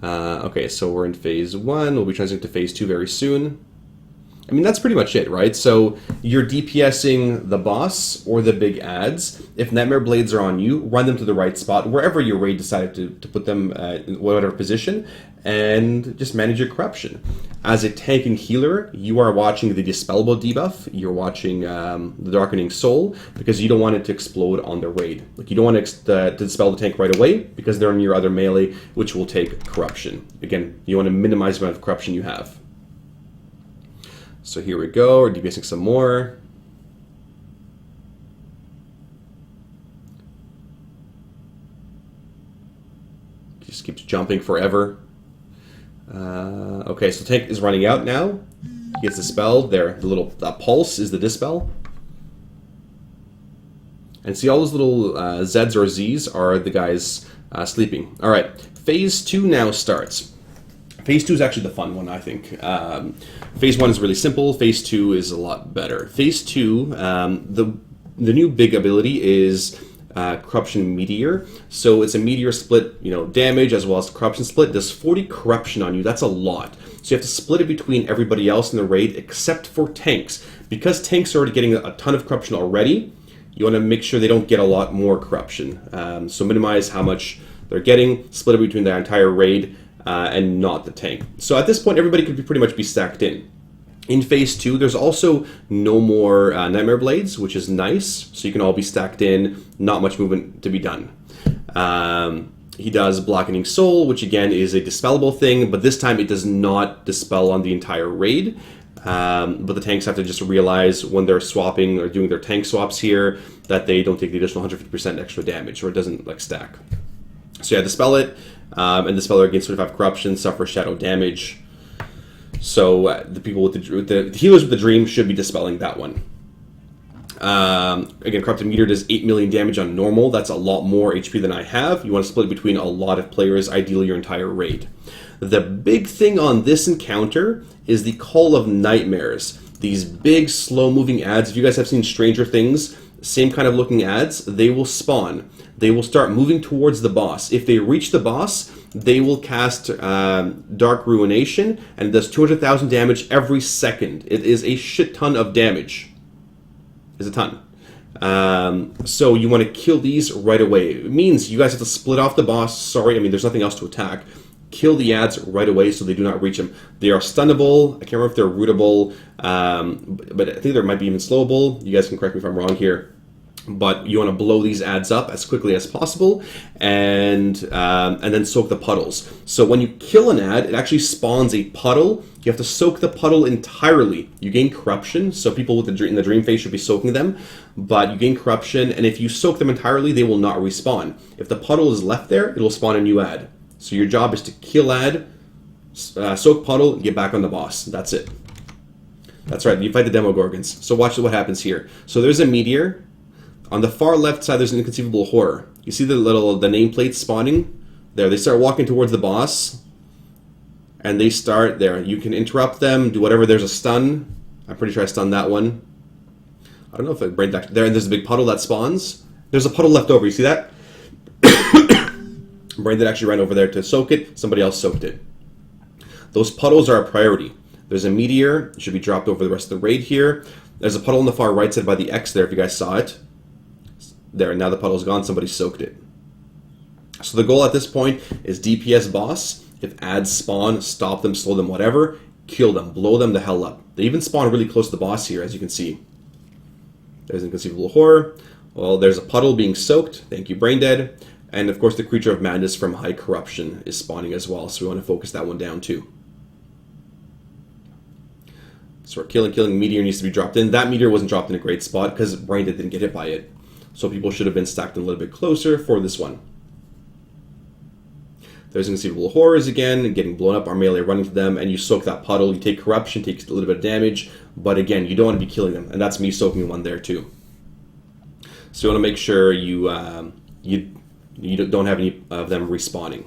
A: Okay, so we're in phase 1. We'll be transitioning to phase 2 very soon. I mean, that's pretty much it, right? So you're DPSing the boss or the big adds. If Nightmare Blades are on you, run them to the right spot, wherever your raid decided to put them in whatever position, and just manage your corruption. As a tank and healer, you are watching the Dispellable debuff. You're watching the Darkening Soul, because you don't want it to explode on the raid. Like, you don't want to dispel the tank right away, because they're in your other melee, which will take corruption. Again, you want to minimize the amount of corruption you have. So here we go, we're DPSing some more. Just keeps jumping forever. Okay, so tank is running out now. He gets dispelled. There, the little pulse is the dispel. And see, all those little Zs or Zs are the guys sleeping. All right, phase 2 now starts. Phase 2 is actually the fun one, I think. Phase 1 is really simple. Phase 2 is a lot better. Phase 2, the new big ability is Corruption Meteor. So it's a meteor split, damage as well as corruption split. Does 40 corruption on you. That's a lot. So you have to split it between everybody else in the raid except for tanks. Because tanks are already getting a ton of corruption already, you want to make sure they don't get a lot more corruption. So minimize how much they're getting, split it between the entire raid, and not the tank. So at this point, everybody could pretty much be stacked in. In phase 2, there's also no more Nightmare Blades, which is nice. So you can all be stacked in, not much movement to be done. He does Blackening Soul, which again is a dispellable thing, but this time it does not dispel on the entire raid. But the tanks have to just realize when they're swapping or doing their tank swaps here that they don't take the additional 150% extra damage, or it doesn't like stack. So yeah, dispel it, and Dispeller against 25 corruption, suffer shadow damage. So the people with the healers with the dream should be dispelling that one. Again, Corrupted Meteor does 8 million damage on normal. That's a lot more HP than I have. You want to split it between a lot of players, ideally your entire raid. The big thing on this encounter is the Call of Nightmares. These big, slow-moving ads. If you guys have seen Stranger Things, same kind of looking ads, they will spawn. They will start moving towards the boss. If they reach the boss, they will cast Dark Ruination, and it does 200,000 damage every second. It is a shit ton of damage. It's a ton. So you want to kill these right away. It means you guys have to split off the boss. Sorry, I mean, there's nothing else to attack. Kill the ads right away so they do not reach them. They are stunnable. I can't remember if they're rootable, but I think there might be even slowable. You guys can correct me if I'm wrong here. But you want to blow these ads up as quickly as possible, and then soak the puddles. So when you kill an ad, it actually spawns a puddle. You have to soak the puddle entirely. You gain corruption, so people with in the dream phase should be soaking them, but you gain corruption, and if you soak them entirely, they will not respawn. If the puddle is left there, it will spawn a new ad. So your job is to kill ad, soak puddle, and get back on the boss. That's it. That's right, you fight the Demogorgons. So watch what happens here. So there's a meteor. On the far left side, there's an Inconceivable Horror. You see the nameplate spawning? There, they start walking towards the boss. And they start there. You can interrupt them, do whatever. There's a stun. I'm pretty sure I stunned that one. I don't know if it brain back there. And there's a big puddle that spawns. There's a puddle left over. You see that? Brain that actually ran over there to soak it. Somebody else soaked it. Those puddles are a priority. There's a meteor. It should be dropped over the rest of the raid here. There's a puddle on the far right side by the X there, if you guys saw it. There, now the puddle's gone. Somebody soaked it. So the goal at this point is DPS boss. If ads spawn, stop them, slow them, whatever. Kill them. Blow them the hell up. They even spawn really close to the boss here, as you can see. There's Inconceivable Horror. Well, there's a puddle being soaked. Thank you, Braindead. And of course, the Creature of Madness from High Corruption is spawning as well, so we want to focus that one down too. So we're killing. Meteor needs to be dropped in. That meteor wasn't dropped in a great spot because Braindead didn't get hit by it. So people should have been stacked a little bit closer for this one. There's Inconceivable Horrors again, getting blown up, our melee running to them, and you soak that puddle. You take corruption, takes a little bit of damage, but again, you don't want to be killing them, and that's me soaking one there too. So you want to make sure you don't have any of them respawning.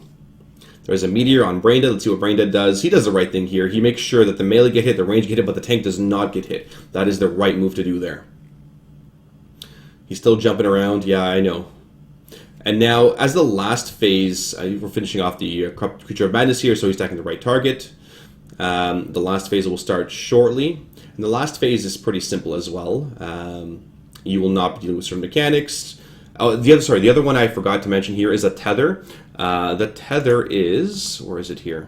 A: There's a meteor on Braindead. Let's see what Braindead does. He does the right thing here. He makes sure that the melee get hit, the range get hit, but the tank does not get hit. That is the right move to do there. He's still jumping around. Yeah, I know. And now, as the last phase, we're finishing off the Creature of Madness here, so he's attacking the right target. The last phase will start shortly. And the last phase is pretty simple as well. You will not be dealing with certain mechanics. Oh, the other one I forgot to mention here is a tether. The tether is... Where is it here?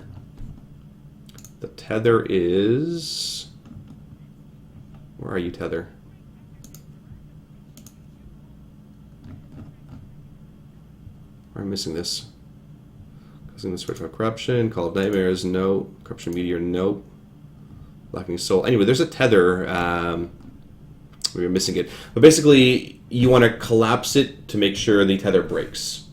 A: The tether is... Where are you, tether? I'm missing this. Causing the switch for corruption. Call of Nightmares, no. Corruption Meteor, no. Blackening Soul. Anyway, there's a tether. We were missing it. But basically, you want to collapse it to make sure the tether breaks.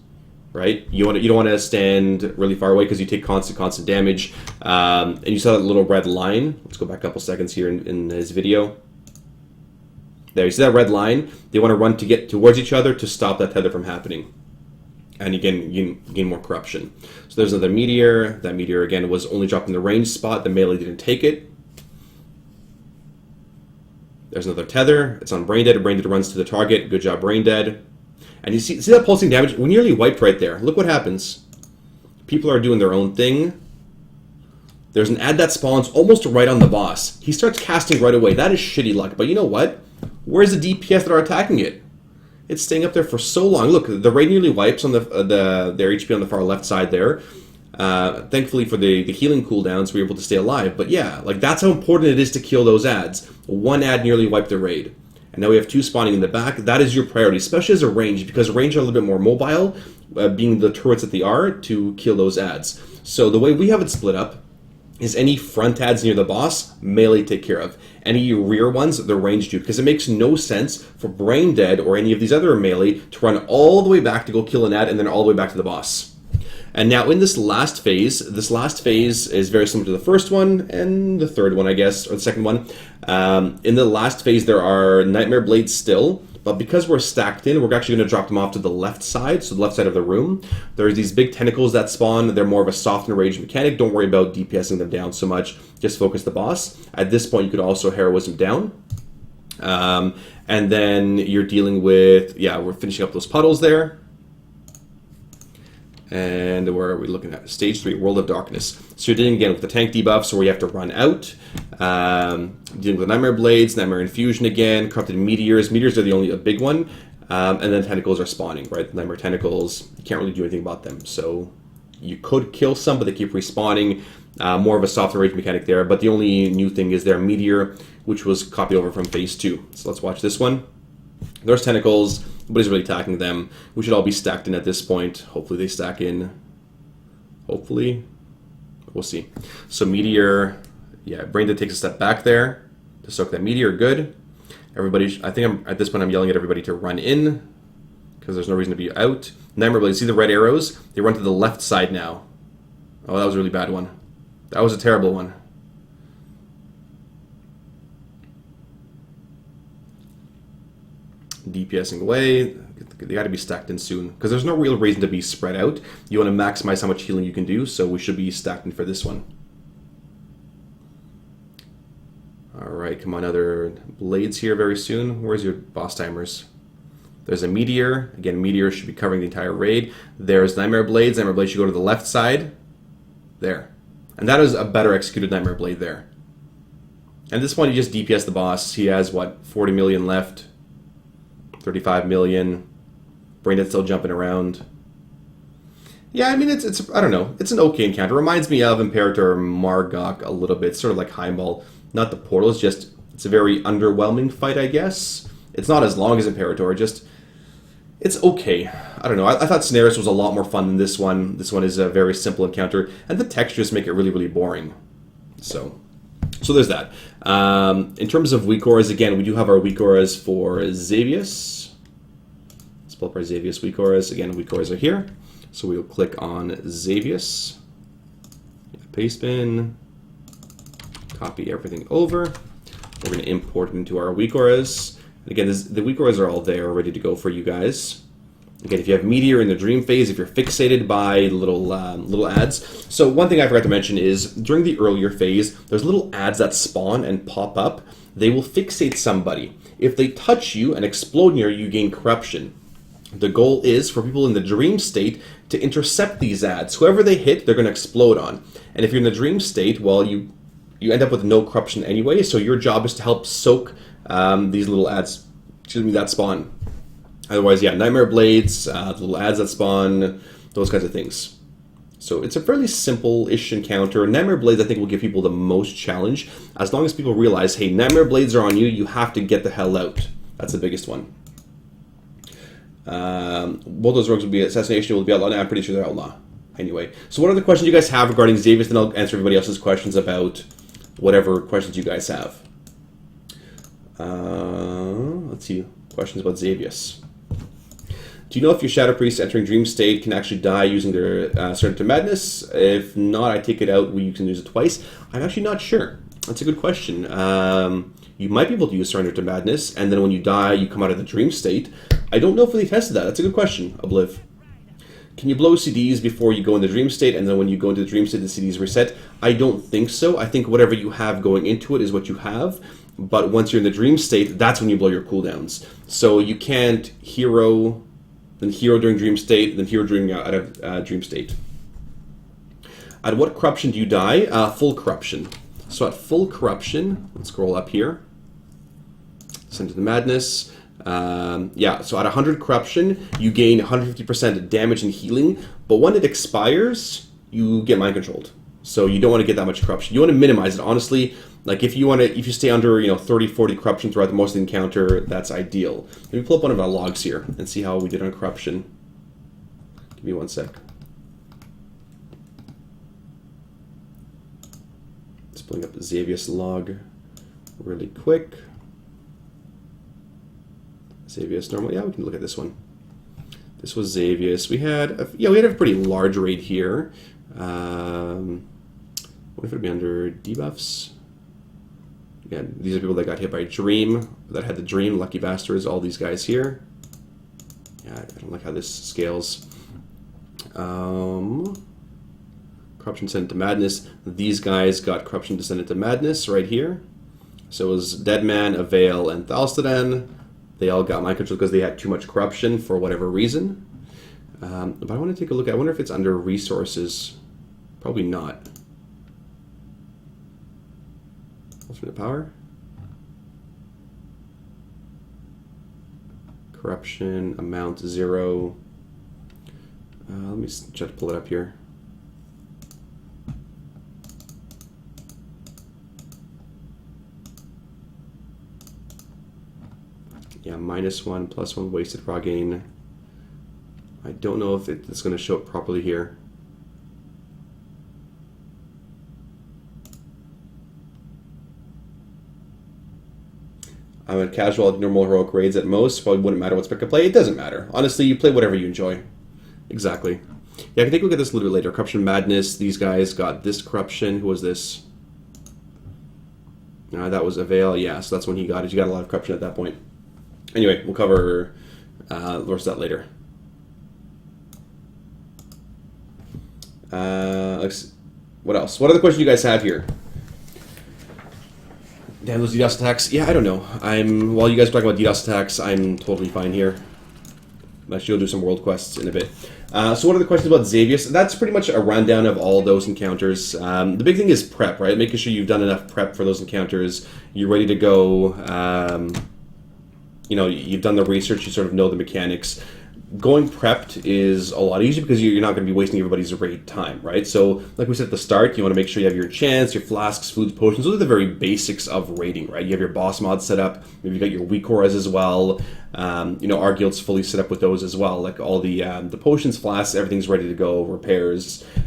A: Right? You don't want to stand really far away because you take constant damage. And you saw that little red line. Let's go back a couple seconds here in this video. There, you see that red line? They want to run to get towards each other to stop that tether from happening. And you gain more corruption. So there's another meteor. That meteor, again, was only dropped in the range spot. The melee didn't take it. There's another tether. It's on Braindead. Braindead runs to the target. Good job, Braindead. And you see that pulsing damage? We nearly wiped right there. Look what happens. People are doing their own thing. There's an ad that spawns almost right on the boss. He starts casting right away. That is shitty luck. But you know what? Where's the DPS that are attacking it? It's staying up there for so long. Look, the raid nearly wipes on their HP on the far left side there. Thankfully for the healing cooldowns, we were able to stay alive. But yeah, like that's how important it is to kill those adds. One ad nearly wiped the raid. And now we have 2 spawning in the back. That is your priority, especially as a range, because range are a little bit more mobile, being the turrets that they are, to kill those adds. So the way we have it split up is any front adds near the boss, melee take care of. Any rear ones, they're ranged to, because it makes no sense for Brain Dead or any of these other melee to run all the way back to go kill an ad and then all the way back to the boss. And now in this last phase is very similar to the first one and the third one, I guess, or the second one. In the last phase, there are Nightmare Blades still, but because we're stacked in, we're actually going to drop them off to the left side, so the left side of the room. There's these big tentacles that spawn. They're more of a soft and rage mechanic. Don't worry about DPSing them down so much. Just focus the boss. At this point, you could also Heroism down. And then you're dealing with, yeah, we're finishing up those puddles there. And where are we looking at? Stage 3, World of Darkness. So you're dealing again with the tank debuffs where you have to run out. Dealing with Nightmare Blades, Nightmare Infusion again, Corrupted Meteors. Meteors are the only big one. And then Tentacles are spawning, right? Nightmare Tentacles, you can't really do anything about them. So you could kill some, but they keep respawning. More of a soft rage mechanic there. But the only new thing is their Meteor, which was copied over from Phase 2. So let's watch this one. There's Tentacles. Nobody's really attacking them. We should all be stacked in at this point. Hopefully they stack in. Hopefully. We'll see. So Meteor, yeah, Brain Dead takes a step back there to soak that Meteor. Good. Everybody, I think at this point I'm yelling at everybody to run in because there's no reason to be out. Nightmare Blade, see the red arrows? They run to the left side now. Oh, that was a really bad one. That was a terrible one. DPSing away. They got to be stacked in soon because there's no real reason to be spread out. You want to maximize how much healing you can do, so we should be stacked in for this one. Alright, come on, other blades here very soon. Where's your boss timers? There's a Meteor. Again, Meteor should be covering the entire raid. There's Nightmare Blades. Nightmare Blade should go to the left side. There. And that is a better executed Nightmare Blade there. And at this point, you just DPS the boss. He has, what, 40 million left? 35 million. Brain Dead still jumping around. Yeah, I mean, it's I don't know. It's an okay encounter. Reminds me of Imperator Margok a little bit. Sort of like Heimdall. Not the portal. It's a very underwhelming fight, I guess. It's not as long as Imperator. It's okay. I don't know. I thought Cenarius was a lot more fun than this one. This one is a very simple encounter. And the textures make it really, really boring. So there's that. In terms of WeakAuras, again, we do have our WeakAuras for Xavius. Let's pull up our Xavius WeakAuras. Again, WeakAuras are here. So we will click on Xavius. Paste bin. Copy everything over. We're going to import it into our WeakAuras. Again, the WeakAuras are all there, ready to go for you guys. Again, if you have Meteor in the dream phase, if you're fixated by little ads. So one thing I forgot to mention is during the earlier phase, there's little ads that spawn and pop up. They will fixate somebody. If they touch you and explode near you, you gain corruption. The goal is for people in the dream state to intercept these ads. Whoever they hit, they're going to explode on. And if you're in the dream state, well, you end up with no corruption anyway. So your job is to help soak these little ads, that spawn. Otherwise, yeah, Nightmare Blades, the little ads that spawn, those kinds of things. So it's a fairly simple-ish encounter. Nightmare Blades, I think, will give people the most challenge. As long as people realize, hey, Nightmare Blades are on you, you have to get the hell out. That's the biggest one. Both those rogues will be assassination, will be outlaw. I'm pretty sure they're outlaw. Anyway, so what other questions you guys have regarding Xavius? Then I'll answer everybody else's questions about whatever questions you guys have. Let's see. Questions about Xavius. Do you know if your Shadow Priests entering Dream State can actually die using their Surrender to Madness? If not, I take it out where you can use it twice. I'm actually not sure. That's a good question. You might be able to use Surrender to Madness, and then when you die, you come out of the Dream State. I don't know if they tested that. That's a good question, Obliv. Can you blow CDs before you go in the Dream State, and then when you go into the Dream State, the CDs reset? I don't think so. I think whatever you have going into it is what you have. But once you're in the Dream State, that's when you blow your cooldowns. So you can't hero, then hero during Dream State, then hero during out of Dream State. At what corruption do you die? Full corruption. So at full corruption, let's scroll up here. Send to the Madness. Yeah, so at 100 corruption, you gain 150% damage and healing. But when it expires, you get mind controlled. So you don't want to get that much corruption. You want to minimize it. Honestly, like if you stay under 30, 40 corruption throughout the most of the encounter, that's ideal. Let me pull up one of our logs here and see how we did on corruption. Give me 1 sec. Just pulling up the Xavius log really quick. Xavius normal. Yeah, we can look at this one. This was Xavius. We had a pretty large raid here. What if it'd be under debuffs? Yeah, these are people that got hit by Dream, that had the Dream, lucky bastards, all these guys here. Yeah, I don't like how this scales. Corruption Descendant to Madness. These guys got Corruption Descendant to Madness right here. So it was Deadman, Avail, and Thalstadan. They all got mind control because they had too much corruption for whatever reason. But I want to take a look. I wonder if it's under resources. Probably not. Alternate power. Corruption amount 0. Let me try to pull it up here. Yeah, -1, +1 wasted raw gain. I don't know if it's going to show up properly here. I'm a casual, normal, heroic raids at most. Probably wouldn't matter what spec I play. It doesn't matter. Honestly, you play whatever you enjoy. Exactly. Yeah, I can take a look at this a little bit later. Corruption Madness. These guys got this corruption. Who was this? That was Avail. Yeah, so that's when he got it. You got a lot of corruption at that point. Anyway, we'll cover the rest of that later. What else? What other questions you guys have here? Damn, those DDoS attacks. Yeah, I don't know. While you guys are talking about DDoS attacks, I'm totally fine here. Actually, we'll do some world quests in a bit. So what are the questions about Xavius? That's pretty much a rundown of all those encounters. The big thing is prep, right? Making sure you've done enough prep for those encounters. You're ready to go. You've done the research. You sort of know the mechanics. Going prepped is a lot easier because you're not going to be wasting everybody's raid time, right? So, like we said at the start, you want to make sure you have your chants, your flasks, foods, potions. Those are the very basics of raiding, right? You have your boss mods set up. Maybe you got your WeakAuras as well. Our guild's fully set up with those as well. Like all the potions, flasks, everything's ready to go. Repairs.